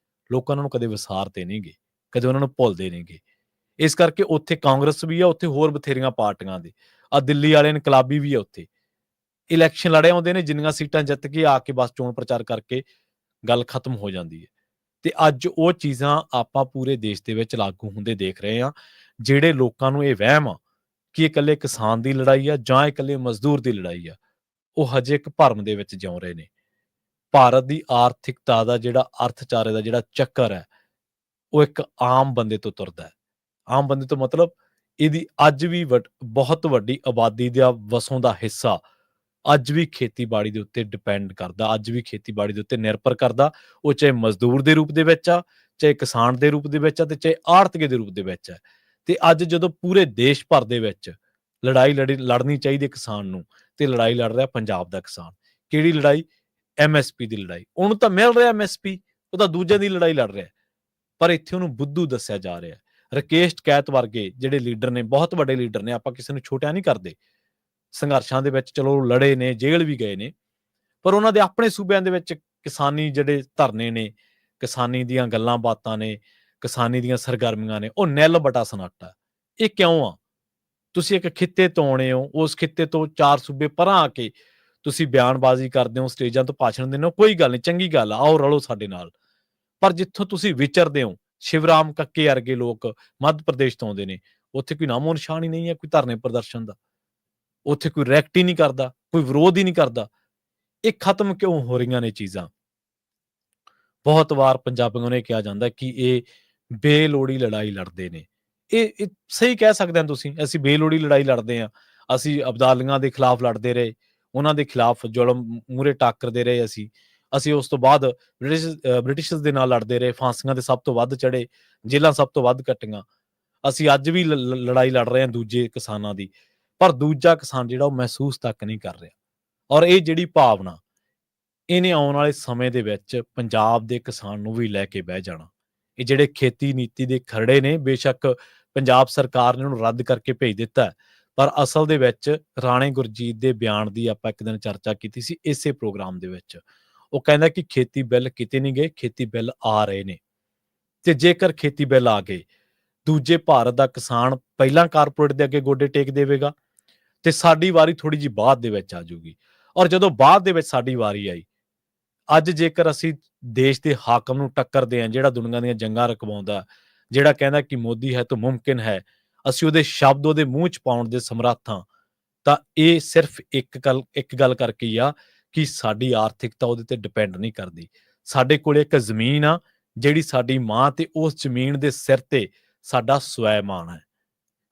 ਲੋਕ ਉਹਨਾਂ ਨੂੰ ਕਦੇ ਵਿਸਾਰਦੇ ਨਹੀਂ ਗੇ, ਕਦੇ ਉਹਨਾਂ ਨੂੰ ਭੁੱਲਦੇ ਨਹੀਂ ਗੇ। ਇਸ ਕਰਕੇ ਉੱਥੇ ਕਾਂਗਰਸ ਵੀ ਆ, ਉੱਥੇ ਹੋਰ ਬਥੇਰੀਆਂ ਪਾਰਟੀਆਂ ਦੇ ਦਿੱਲੀ ਵਾਲੇ ਇਨਕਲਾਬੀ ਵੀ ਆ। ਉੱਥੇ ਇਲੈਕਸ਼ਨ ਲੜੇ ਆਉਂਦੇ ਨੇ, ਜਿੰਨੀਆਂ ਸੀਟਾਂ ਜਿੱਤ ਕੇ ਆ ਕੇ ਬਸ ਚੋਣ ਪ੍ਰਚਾਰ ਕਰਕੇ ਗੱਲ ਖਤਮ ਹੋ ਜਾਂਦੀ ਹੈ। ਤੇ ਅੱਜ ਉਹ ਚੀਜ਼ਾਂ ਆਪਾਂ ਪੂਰੇ ਦੇਸ਼ ਦੇ ਵਿੱਚ ਲਾਗੂ ਹੁੰਦੇ ਦੇਖ ਰਹੇ ਹਾਂ। ਜਿਹੜੇ ਲੋਕਾਂ ਨੂੰ ਇਹ ਵਹਿਮ ਆ ਕਿ ਇਹ ਇਕੱਲੇ ਕਿਸਾਨ ਦੀ ਲੜਾਈ ਆ ਜਾਂ ਇਕੱਲੇ ਮਜ਼ਦੂਰ ਦੀ ਲੜਾਈ ਆ, ਉਹ ਹਜੇ ਇੱਕ ਭਰਮ ਦੇ ਵਿੱਚ ਜਿਉ ਰਹੇ ਨੇ। ਭਾਰਤ ਦੀ ਆਰਥਿਕਤਾ ਦਾ ਜਿਹੜਾ ਅਰਥਚਾਰੇ ਦਾ ਜਿਹੜਾ ਚੱਕਰ ਹੈ, ਉਹ ਇੱਕ ਆਮ ਬੰਦੇ ਤੋਂ ਤੁਰਦਾ ਹੈ। ਆਮ ਬੰਦੇ ਤੋਂ ਮਤਲਬ ਇਹਦੀ ਅੱਜ ਵੀ ਬਹੁਤ ਵੱਡੀ ਆਬਾਦੀ ਦਾ ਵਸੋਂ ਦਾ ਹਿੱਸਾ ਅੱਜ ਵੀ ਖੇਤੀਬਾੜੀ ਦੇ ਉੱਤੇ ਡਿਪੈਂਡ ਕਰਦਾ, ਅੱਜ ਵੀ ਖੇਤੀਬਾੜੀ ਦੇ ਉੱਤੇ ਨਿਰਭਰ ਕਰਦਾ। ਉਹ ਚਾਹੇ ਮਜ਼ਦੂਰ ਦੇ ਰੂਪ ਦੇ ਵਿੱਚ ਆ, ਚਾਹੇ ਕਿਸਾਨ ਦੇ ਰੂਪ ਦੇ ਵਿੱਚ ਆ, ਤੇ ਚਾਹੇ ਆੜ੍ਹਤੀਏ ਦੇ ਰੂਪ ਦੇ ਵਿੱਚ ਹੈ। ਤੇ ਅੱਜ ਜਦੋਂ ਪੂਰੇ ਦੇਸ਼ ਭਰ ਦੇ ਵਿੱਚ ਲੜਾਈ ਲੜਨੀ ਚਾਹੀਦੀ ਕਿਸਾਨ ਨੂੰ, ਤੇ ਲੜਾਈ ਲੜ ਰਿਹਾ ਪੰਜਾਬ ਦਾ ਕਿਸਾਨ। ਕਿਹੜੀ ਲੜਾਈ? MSP ਦੀ ਲੜਾਈ। ਉਹਨੂੰ ਤਾਂ ਮਿਲ ਰਿਹਾ MSP, ਉਹ ਤਾਂ ਦੂਜੇ ਦੀ ਲੜਾਈ ਲੜ ਰਿਹਾ। ਪਰ ਇੱਥੇ ਉਹਨੂੰ ਬੁੱਧੂ ਦੱਸਿਆ ਜਾ ਰਿਹਾ। ਰਾਕੇਸ਼ ਟਕੈਤ ਵਰਗੇ ਜਿਹੜੇ ਲੀਡਰ ਨੇ, ਬਹੁਤ ਵੱਡੇ ਲੀਡਰ ਨੇ, ਆਪਾਂ ਕਿਸੇ ਨੂੰ ਛੋਟਿਆ ਨਹੀਂ ਕਰਦੇ। ਸੰਘਰਸ਼ਾਂ ਦੇ ਵਿੱਚ ਚਲੋ ਲੜੇ ਨੇ, ਜੇਲ੍ਹ ਵੀ ਗਏ ਨੇ, ਪਰ ਉਹਨਾਂ ਦੇ ਆਪਣੇ ਸੂਬਿਆਂ ਦੇ ਵਿੱਚ ਕਿਸਾਨੀ ਜਿਹੜੇ ਧਰਨੇ ਨੇ, ਕਿਸਾਨੀ ਦੀਆਂ ਗੱਲਾਂ ਬਾਤਾਂ ਨੇ, ਕਿਸਾਨੀ ਦੀਆਂ ਸਰਗਰਮੀਆਂ ਨੇ, ਉਹ ਨਿੱਲ ਬਟਾ ਸਨਾਟਾ। ਇਹ ਕਿਉਂ ਆ? ਤੁਸੀਂ ਇੱਕ ਖਿੱਤੇ ਤੋਂ ਆਉਣੇ ਹੋ, ਉਸ ਖਿੱਤੇ ਤੋਂ 4 ਸੂਬੇ ਪਰਾਂ ਆ ਕੇ ਤੁਸੀਂ ਬਿਆਨਬਾਜ਼ੀ ਕਰਦੇ ਹੋ, ਸਟੇਜਾਂ ਤੋਂ ਭਾਸ਼ਣ ਦਿੰਦੇ ਹੋ, ਕੋਈ ਗੱਲ ਨਹੀਂ, ਚੰਗੀ ਗੱਲ ਆ, ਆਓ ਰਲੋ ਸਾਡੇ ਨਾਲ। ਪਰ ਜਿੱਥੋਂ ਤੁਸੀਂ ਵਿਚਰਦੇ ਹੋ, ਸ਼ਿਵਰਾਮ ਕੱਕੇ ਵਰਗੇ ਲੋਕ ਮੱਧ ਪ੍ਰਦੇਸ਼ ਤੋਂ ਆਉਂਦੇ ਨੇ, ਉੱਥੇ ਕੋਈ ਨਾਮੋ ਨਿਸ਼ਾਨ ਹੀ ਨਹੀਂ ਹੈ ਕੋਈ ਧਰਨੇ ਪ੍ਰਦਰਸ਼ਨ ਦਾ। ਉੱਥੇ ਕੋਈ ਰਿਐਕਟ ਹੀ ਨਹੀਂ ਕਰਦਾ, ਕੋਈ ਵਿਰੋਧ ਹੀ ਨਹੀਂ ਕਰਦਾ। ਇਹ ਖਤਮ ਕਿਉਂ ਹੋ ਰਹੀਆਂ ਨੇ ਚੀਜ਼ਾਂ? ਬਹੁਤ ਵਾਰ ਪੰਜਾਬੀਆਂ ਨੂੰ ਇਹ ਕਿਹਾ ਜਾਂਦਾ ਕਿ ਇਹ ਬੇਲੋੜੀ ਲੜਾਈ ਲੜਦੇ ਨੇ। ਇਹ ਸਹੀ ਕਹਿ ਸਕਦੇ ਹੋ ਤੁਸੀਂ, ਅਸੀਂ ਬੇਲੋੜੀ ਲੜਾਈ ਲੜਦੇ ਹਾਂ। ਅਸੀਂ ਅਬਦਾਲੀਆਂ ਦੇ ਖਿਲਾਫ ਲੜਦੇ ਰਹੇ, ਉਹਨਾਂ ਦੇ ਖਿਲਾਫ ਜ਼ੁਲਮ ਮੂਹਰੇ ਟਾਕਰਦੇ ਰਹੇ। ਅਸੀਂ ਉਸ ਤੋਂ ਬਾਅਦ ਬ੍ਰਿਟਿਸ਼ਰਸ ਦੇ ਨਾਲ ਲੜਦੇ ਰਹੇ, ਫਾਂਸੀਆਂ ਦੇ ਸਭ ਤੋਂ ਵੱਧ ਚੜੇ, ਜੇਲ੍ਹਾਂ ਸਭ ਤੋਂ ਵੱਧ ਕੱਟੀਆਂ। ਅਸੀਂ ਅੱਜ ਵੀ ਲੜਾਈ ਲੜ ਰਹੇ ਹਾਂ ਦੂਜੇ ਕਿਸਾਨਾਂ ਦੀ, ਪਰ ਦੂਜਾ ਕਿਸਾਨ ਜਿਹੜਾ ਉਹ ਮਹਿਸੂਸ ਤੱਕ ਨਹੀਂ ਕਰ ਰਿਹਾ। ਔਰ ਇਹ ਜਿਹੜੀ ਭਾਵਨਾ, ਇਹਨੇ ਆਉਣ ਵਾਲੇ ਸਮੇਂ ਦੇ ਵਿੱਚ ਪੰਜਾਬ ਦੇ ਕਿਸਾਨ ਨੂੰ ਵੀ ਲੈ ਕੇ ਬਹਿ ਜਾਣਾ। ਇਹ ਜਿਹੜੇ ਖੇਤੀ ਨੀਤੀ ਦੇ ਖਰੜੇ ਨੇ, ਬੇਸ਼ੱਕ ਪੰਜਾਬ ਸਰਕਾਰ ਨੇ ਉਹਨੂੰ ਰੱਦ ਕਰਕੇ ਭੇਜ ਦਿੱਤਾ, ਪਰ ਅਸਲ ਦੇ ਵਿੱਚ ਰਾਣੇ ਗੁਰਜੀਤ ਦੇ ਬਿਆਨ ਦੀ ਆਪਾਂ ਇੱਕ ਦਿਨ ਚਰਚਾ ਕੀਤੀ ਸੀ ਇਸੇ ਪ੍ਰੋਗਰਾਮ ਦੇ ਵਿੱਚ। ਉਹ ਕਹਿੰਦਾ ਕਿ ਖੇਤੀ ਬਿੱਲ ਕਿਤੇ ਨਹੀਂ ਗਏ, ਖੇਤੀ ਬਿੱਲ ਆ ਰਹੇ ਨੇ। ਤੇ ਜੇਕਰ ਖੇਤੀ ਬਿੱਲ ਆ ਗਏ, ਦੂਜੇ ਭਾਰਤ ਦਾ ਕਿਸਾਨ ਪਹਿਲਾਂ ਕਾਰਪੋਰੇਟ ਦੇ ਅੱਗੇ ਗੋਡੇ ਟੇਕ ਦੇਵੇਗਾ, ਤੇ ਸਾਡੀ ਵਾਰੀ ਥੋੜੀ ਜਿਹੀ ਬਾਅਦ ਦੇ ਵਿੱਚ ਆ ਜਾਊਗੀ। ਔਰ ਜਦੋਂ ਬਾਅਦ ਦੇ ਵਿੱਚ ਸਾਡੀ ਵਾਰੀ ਆਈ, ਅੱਜ ਜੇਕਰ ਅਸੀਂ ਦੇਸ਼ ਦੇ ਹਾਕਮ ਨੂੰ ਟੱਕਰਦੇ ਹਾਂ, ਜਿਹੜਾ ਦੁਨੀਆ ਦੀਆਂ ਜੰਗਾਂ ਰਕਵਾਉਂਦਾ, ਜਿਹੜਾ ਕਹਿੰਦਾ ਕਿ ਮੋਦੀ ਹੈ ਤਾਂ ਮੁਮਕਿਨ ਹੈ, ਅਸੀਂ ਉਹਦੇ ਸ਼ਬਦ ਉਹਦੇ ਮੂੰਹ 'ਚ ਪਾਉਣ ਦੇ ਸਮਰੱਥ ਹਾਂ, ਤਾਂ ਇਹ ਸਿਰਫ ਇੱਕ ਗੱਲ ਕਰਕੇ ਹੀ ਆ ਕਿ ਸਾਡੀ ਆਰਥਿਕਤਾ ਉਹਦੇ ਤੇ ਡਿਪੈਂਡ ਨਹੀਂ ਕਰਦੀ। ਸਾਡੇ ਕੋਲ ਇੱਕ ਜ਼ਮੀਨ ਆ, ਜਿਹੜੀ ਸਾਡੀ ਮਾਂ, ਤੇ ਉਸ ਜ਼ਮੀਨ ਦੇ ਸਿਰ ਤੇ ਸਾਡਾ ਸਵੈਮਾਨ ਹੈ।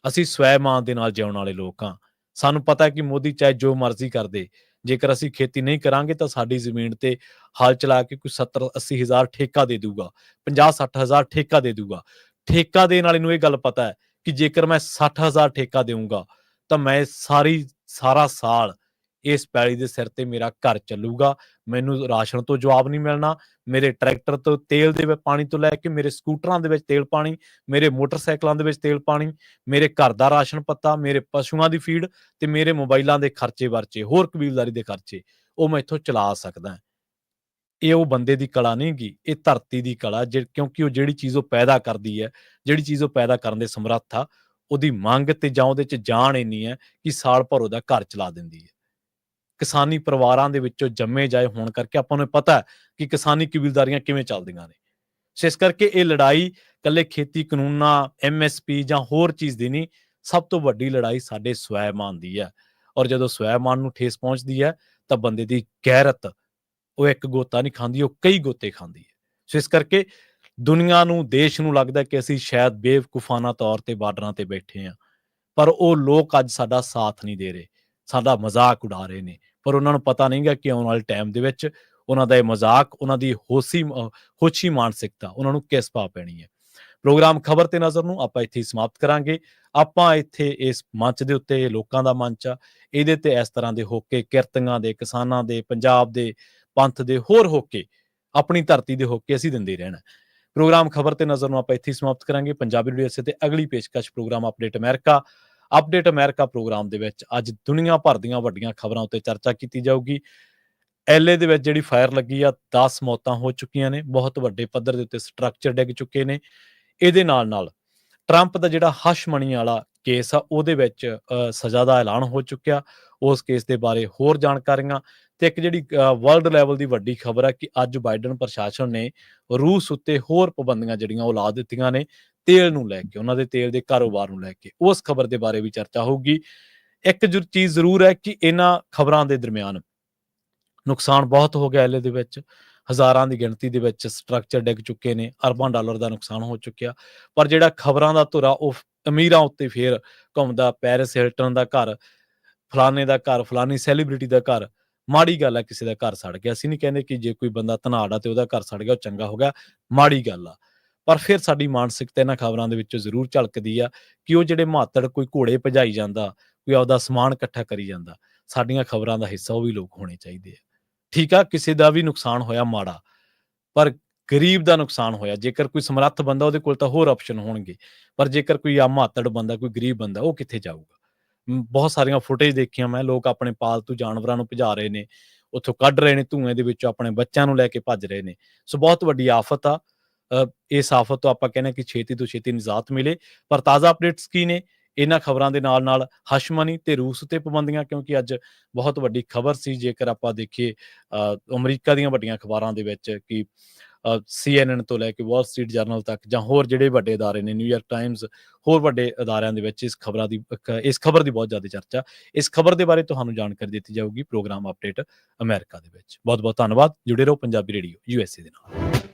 ਅਸੀਂ ਸਵੈਮਾਨ ਦੇ ਨਾਲ ਜਿਉਣ ਵਾਲੇ ਲੋਕ ਹਾਂ। ਸਾਨੂੰ ਪਤਾ ਹੈ ਕਿ ਮੋਦੀ ਚਾਹੇ ਜੋ ਮਰਜ਼ੀ ਕਰਦੇ, ਜੇਕਰ ਅਸੀਂ ਖੇਤੀ ਨਹੀਂ ਕਰਾਂਗੇ ਤਾਂ ਸਾਡੀ ਜ਼ਮੀਨ ਤੇ ਹਲ ਚਲਾ ਕੇ ਕੋਈ 70-80 ਹਜ਼ਾਰ ਠੇਕਾ ਦੇ ਦੂਗਾ, 50-60 ਹਜ਼ਾਰ ਠੇਕਾ ਦੇ ਦੂਗਾ। ਠੇਕਾ ਦੇਣ ਵਾਲੇ ਨੂੰ ਇਹ ਗੱਲ ਪਤਾ ਹੈ ਕਿ ਜੇਕਰ ਮੈਂ 60 ਹਜ਼ਾਰ ਠੇਕਾ ਦੇਊਂਗਾ ਤਾਂ ਮੈਂ ਸਾਰਾ ਸਾਲ ਇਸ ਪੈਲੀ ਦੇ ਸਿਰ ਤੇ ਮੇਰਾ ਘਰ ਚੱਲੂਗਾ। ਮੈਨੂੰ ਰਾਸ਼ਨ ਤੋਂ ਜਵਾਬ ਨਹੀਂ ਮਿਲਣਾ, ਮੇਰੇ ਟਰੈਕਟਰ ਤੋਂ ਤੇਲ ਦੇ ਪਾਣੀ ਤੋਂ ਲੈ ਕੇ ਮੇਰੇ ਸਕੂਟਰਾਂ ਦੇ ਵਿੱਚ ਤੇਲ ਪਾਣੀ, ਮੇਰੇ ਮੋਟਰਸਾਈਕਲਾਂ ਦੇ ਵਿੱਚ ਤੇਲ ਪਾਣੀ, ਮੇਰੇ ਘਰ ਦਾ ਰਾਸ਼ਨ ਪੱਤਾ, ਮੇਰੇ ਪਸ਼ੂਆਂ ਦੀ ਫੀਡ, ਤੇ ਮੇਰੇ ਮੋਬਾਈਲਾਂ ਦੇ ਖਰਚੇ ਵਰਚੇ, ਹੋਰ ਕਬੀਲਦਾਰੀ ਦੇ ਖਰਚੇ, ਉਹ ਮੈਂ ਇੱਥੋਂ ਚਲਾ ਸਕਦਾ। ਇਹ ਉਹ ਬੰਦੇ ਦੀ ਕਲਾ ਨਹੀਂ ਗੀ, ਇਹ ਧਰਤੀ ਦੀ ਕਲਾ। ਕਿਉਂਕਿ ਉਹ ਜਿਹੜੀ ਚੀਜ਼ ਉਹ ਪੈਦਾ ਕਰਦੀ ਹੈ, ਜਿਹੜੀ ਚੀਜ਼ ਉਹ ਪੈਦਾ ਕਰਨ ਦੇ ਸਮਰੱਥ ਆ, ਉਹਦੀ ਮੰਗ ਤੇ ਜਾਂ ਉਹਦੇ 'ਚ ਜਾਨ ਇੰਨੀ ਹੈ ਕਿ ਸਾਲ ਭਰ ਉਹਦਾ ਘਰ ਚਲਾ ਦਿੰਦੀ ਹੈ। ਕਿਸਾਨੀ ਪਰਿਵਾਰਾਂ ਦੇ ਵਿੱਚੋਂ ਜੰਮੇ ਜਾਏ ਹੋਣ ਕਰਕੇ ਆਪਾਂ ਨੂੰ ਪਤਾ ਹੈ ਕਿ ਕਿਸਾਨੀ ਕਬੀਲਦਾਰੀਆਂ ਕਿਵੇਂ ਚੱਲਦੀਆਂ ਨੇ। ਸੋ ਇਸ ਕਰਕੇ ਇਹ ਲੜਾਈ ਇਕੱਲੇ ਖੇਤੀ ਕਾਨੂੰਨਾਂ, MSP ਜਾਂ ਹੋਰ ਚੀਜ਼ ਦੀ ਨਹੀਂ, ਸਭ ਤੋਂ ਵੱਡੀ ਲੜਾਈ ਸਾਡੇ ਸਵੈਮਾਨ ਦੀ ਹੈ। ਔਰ ਜਦੋਂ ਸਵੈਮਾਨ ਨੂੰ ਠੇਸ ਪਹੁੰਚਦੀ ਹੈ ਤਾਂ ਬੰਦੇ ਦੀ ਗੈਰਤ, ਉਹ ਇੱਕ ਗੋਤਾ ਨਹੀਂ ਖਾਂਦੀ, ਉਹ ਕਈ ਗੋਤੇ ਖਾਂਦੀ ਹੈ। ਸੋ ਇਸ ਕਰਕੇ ਦੁਨੀਆ ਨੂੰ, ਦੇਸ਼ ਨੂੰ ਲੱਗਦਾ ਕਿ ਅਸੀਂ ਸ਼ਾਇਦ ਬੇਵਕੂਫਾਨਾ ਤੌਰ ਤੇ ਬਾਰਡਰਾਂ ਤੇ ਬੈਠੇ ਹਾਂ, ਪਰ ਉਹ ਲੋਕ ਅੱਜ ਸਾਡਾ ਸਾਥ ਨਹੀਂ ਦੇ ਰਹੇ, ਸਾਡਾ ਮਜ਼ਾਕ ਉਡਾ ਰਹੇ ਨੇ। ਪਰ ਉਹਨਾਂ ਨੂੰ ਪਤਾ ਨਹੀਂ ਗਾ ਕਿ ਆਉਣ ਵਾਲੇ ਟਾਈਮ ਦੇ ਵਿੱਚ ਉਹਨਾਂ ਦਾ ਇਹ ਮਜ਼ਾਕ, ਉਹਨਾਂ ਦੀ ਹੋਛੀ ਮਾਨਸਿਕਤਾ ਉਹਨਾਂ ਨੂੰ ਕਿਸ ਭਾਅ ਪੈਣੀ ਹੈ। ਪ੍ਰੋਗਰਾਮ ਖਬਰ ਤੇ ਨਜ਼ਰ ਨੂੰ ਆਪਾਂ ਇੱਥੇ ਹੀ ਸਮਾਪਤ ਕਰਾਂਗੇ। ਆਪਾਂ ਇੱਥੇ ਇਸ ਮੰਚ ਦੇ ਉੱਤੇ, ਲੋਕਾਂ ਦਾ ਮੰਚ ਆ, ਇਹਦੇ ਤੇ ਇਸ ਤਰ੍ਹਾਂ ਦੇ ਹੋਕੇ, ਕਿਰਤੀਆਂ ਦੇ, ਕਿਸਾਨਾਂ ਦੇ, ਪੰਜਾਬ ਦੇ, ਪੰਥ ਦੇ, ਹੋਰ ਹੋਕੇ, ਆਪਣੀ ਧਰਤੀ ਦੇ ਹੋਕੇ ਅਸੀਂ ਦਿੰਦੇ ਰਹਿਣਾ। ਪ੍ਰੋਗਰਾਮ ਖਬਰ ਤੇ ਨਜ਼ਰ ਨੂੰ ਆਪਾਂ ਇੱਥੇ ਹੀ ਸਮਾਪਤ ਕਰਾਂਗੇ। ਪੰਜਾਬੀ ਰੇਡੀਓ ਤੇ ਅਗਲੀ ਪੇਸ਼ਕਸ਼ ਪ੍ਰੋਗਰਾਮ ਅਪਡੇਟ ਅਮਰੀਕਾ ਪ੍ਰੋਗਰਾਮ ਦੇ ਵਿੱਚ ਅੱਜ ਦੁਨੀਆ ਭਰ ਦੀਆਂ ਵੱਡੀਆਂ ਖਬਰਾਂ ਉੱਤੇ ਚਰਚਾ ਕੀਤੀ ਜਾਊਗੀ। LA ਦੇ ਵਿੱਚ ਜਿਹੜੀ ਫਾਇਰ ਲੱਗੀ ਆ, 10 ਮੌਤਾਂ ਹੋ ਚੁੱਕੀਆਂ ਨੇ, ਬਹੁਤ ਵੱਡੇ ਪੱਧਰ ਦੇ ਉੱਤੇ ਸਟਰਕਚਰ ਡਿੱਗ ਚੁੱਕੇ ਨੇ। ਇਹਦੇ ਨਾਲ ਟਰੰਪ ਦਾ ਜਿਹੜਾ ਹਸ਼ ਮਣੀ ਵਾਲਾ ਕੇਸ ਆ, ਉਹਦੇ ਵਿੱਚ ਸਜ਼ਾ ਦਾ ਐਲਾਨ ਹੋ ਚੁੱਕਿਆ। ਉਸ ਕੇਸ ਦੇ ਬਾਰੇ ਹੋਰ ਜਾਣਕਾਰੀਆਂ ਤੇ ਇੱਕ ਜਿਹੜੀ ਵਰਲਡ ਲੈਵਲ ਦੀ ਵੱਡੀ ਖਬਰ ਹੈ ਕਿ ਅੱਜ ਬਾਈਡਨ ਪ੍ਰਸ਼ਾਸਨ ਨੇ ਰੂਸ ਉੱਤੇ ਹੋਰ ਪਾਬੰਦੀਆਂ ਜਿਹੜੀਆਂ ਉਹ ਲਾ ਦਿੱਤੀਆਂ ਨੇ, ਤੇਲ ਨੂੰ ਲੈ ਕੇ, ਉਹਨਾਂ ਦੇ ਤੇਲ ਦੇ ਕਾਰੋਬਾਰ ਨੂੰ ਲੈ ਕੇ। ਉਸ ਖਬਰ ਦੇ ਬਾਰੇ ਵੀ ਚਰਚਾ ਹੋਊਗੀ। ਇੱਕ ਚੀਜ਼ ਜ਼ਰੂਰ ਹੈ ਕਿ ਇਹਨਾਂ ਖਬਰਾਂ ਦੇ ਦਰਮਿਆਨ ਨੁਕਸਾਨ ਬਹੁਤ ਹੋ ਗਿਆ। LA ਦੇ ਵਿੱਚ ਹਜ਼ਾਰਾਂ ਦੀ ਗਿਣਤੀ ਦੇ ਵਿੱਚ ਸਟਰਕਚਰ ਡਿੱਗ ਚੁੱਕੇ ਨੇ, ਅਰਬਾਂ ਡਾਲਰ ਦਾ ਨੁਕਸਾਨ ਹੋ ਚੁੱਕਿਆ। ਪਰ ਜਿਹੜਾ ਖਬਰਾਂ ਦਾ ਧੁਰਾ ਉਹ ਅਮੀਰਾਂ ਉੱਤੇ ਫੇਰ ਘੁੰਮਦਾ, ਪੈਰਿਸ ਹਿਲਟਨ ਦਾ ਘਰ, ਫਲਾਣੇ ਦਾ ਘਰ, ਫਲਾਣੀ ਸੈਲੀਬ੍ਰਿਟੀ ਦਾ ਘਰ। ਮਾੜੀ ਗੱਲ ਹੈ ਕਿਸੇ ਦਾ ਘਰ ਸੜ ਗਿਆ। ਅਸੀਂ ਨਹੀਂ ਕਹਿੰਦੇ ਕਿ ਜੇ ਕੋਈ ਬੰਦਾ ਧਨਾੜ ਆ ਤੇ ਉਹਦਾ ਘਰ ਸੜ ਗਿਆ ਉਹ ਚੰਗਾ ਹੋ ਗਿਆ, ਮਾੜੀ ਗੱਲ ਆ। ਪਰ ਫਿਰ ਸਾਡੀ ਮਾਨਸਿਕਤਾ ਇਹਨਾਂ ਖਬਰਾਂ ਦੇ ਵਿੱਚੋਂ ਜ਼ਰੂਰ ਝਲਕਦੀ ਆ ਕਿ ਉਹ ਜਿਹੜੇ ਮਾਤੜ ਕੋਈ ਘੋੜੇ ਭਜਾਈ ਜਾਂਦਾ, ਕੋਈ ਆਪਦਾ ਸਮਾਨ ਇਕੱਠਾ ਕਰੀ ਜਾਂਦਾ, ਸਾਡੀਆਂ ਖਬਰਾਂ ਦਾ ਹਿੱਸਾ ਉਹ ਵੀ ਲੋਕ ਹੋਣੇ ਚਾਹੀਦੇ ਆ। ਠੀਕ ਆ, ਕਿਸੇ ਦਾ ਵੀ ਨੁਕਸਾਨ ਹੋਇਆ ਮਾੜਾ, ਪਰ ਗਰੀਬ ਦਾ ਨੁਕਸਾਨ ਹੋਇਆ। ਜੇਕਰ ਕੋਈ ਸਮਰੱਥ ਬੰਦਾ, ਉਹਦੇ ਕੋਲ ਤਾਂ ਹੋਰ ਆਪਸ਼ਨ ਹੋਣਗੇ, ਪਰ ਜੇਕਰ ਕੋਈ ਆ ਮਾਤੜ ਬੰਦਾ, ਕੋਈ ਗਰੀਬ ਬੰਦਾ, ਉਹ ਕਿੱਥੇ ਜਾਊਗਾ? ਬਹੁਤ ਸਾਰੀਆਂ ਫੁਟੇਜ ਦੇਖੀਆਂ ਮੈਂ, ਲੋਕ ਆਪਣੇ ਪਾਲਤੂ ਜਾਨਵਰਾਂ ਨੂੰ ਭਜਾ ਰਹੇ ਨੇ, ਉੱਥੋਂ ਕੱਢ ਰਹੇ ਨੇ ਧੂਏ ਦੇ ਵਿੱਚੋਂ, ਆਪਣੇ ਬੱਚਿਆਂ ਨੂੰ ਲੈ ਕੇ ਭੱਜ ਰਹੇ ਨੇ। ਸੋ ਬਹੁਤ ਵੱਡੀ ਆਫਤ ਆ। ਇਸ ਆਫਤ ਤੋਂ ਆਪਾਂ ਕਹਿੰਦੇ ਕਿ ਛੇਤੀ ਤੋਂ ਛੇਤੀ ਨਿਜਾਤ ਮਿਲੇ। ਪਰ ਤਾਜ਼ਾ ਅਪਡੇਟਸ ਕੀ ਨੇ ਇਹਨਾਂ ਖਬਰਾਂ ਦੇ ਨਾਲ ਹਸ਼ਮਨੀ ਤੇ ਰੂਸ ਤੇ ਪਾਬੰਦੀਆਂ, ਕਿਉਂਕਿ ਅੱਜ ਬਹੁਤ ਵੱਡੀ ਖਬਰ ਸੀ। ਜੇਕਰ ਆਪਾਂ ਦੇਖੀਏ ਅਮਰੀਕਾ ਦੀਆਂ ਵੱਡੀਆਂ ਅਖਬਾਰਾਂ ਦੇ ਵਿੱਚ ਕਿ CNN ਤੋਂ ਲੈ ਕੇ ਵਾਲ ਸਟਰੀਟ ਜਰਨਲ ਤੱਕ, ਜਾਂ ਹੋਰ ਜਿਹੜੇ ਵੱਡੇ ਅਦਾਰੇ ਨੇ, ਨਿਊਯਾਰਕ ਟਾਈਮਜ਼, ਹੋਰ ਵੱਡੇ ਅਦਾਰਿਆਂ ਦੇ ਵਿੱਚ ਇਸ ਖਬਰ ਦੀ ਬਹੁਤ ਜ਼ਿਆਦਾ ਚਰਚਾ। ਇਸ ਖਬਰ ਦੇ ਬਾਰੇ ਤੁਹਾਨੂੰ ਜਾਣਕਾਰੀ ਦਿੱਤੀ ਜਾਊਗੀ ਪ੍ਰੋਗਰਾਮ ਅਪਡੇਟ ਅਮਰੀਕਾ ਦੇ ਵਿੱਚ। ਬਹੁਤ ਬਹੁਤ ਧੰਨਵਾਦ। ਜੁੜੇ ਰਹੋ ਪੰਜਾਬੀ ਰੇਡੀਓ USA ਦੇ ਨਾਲ।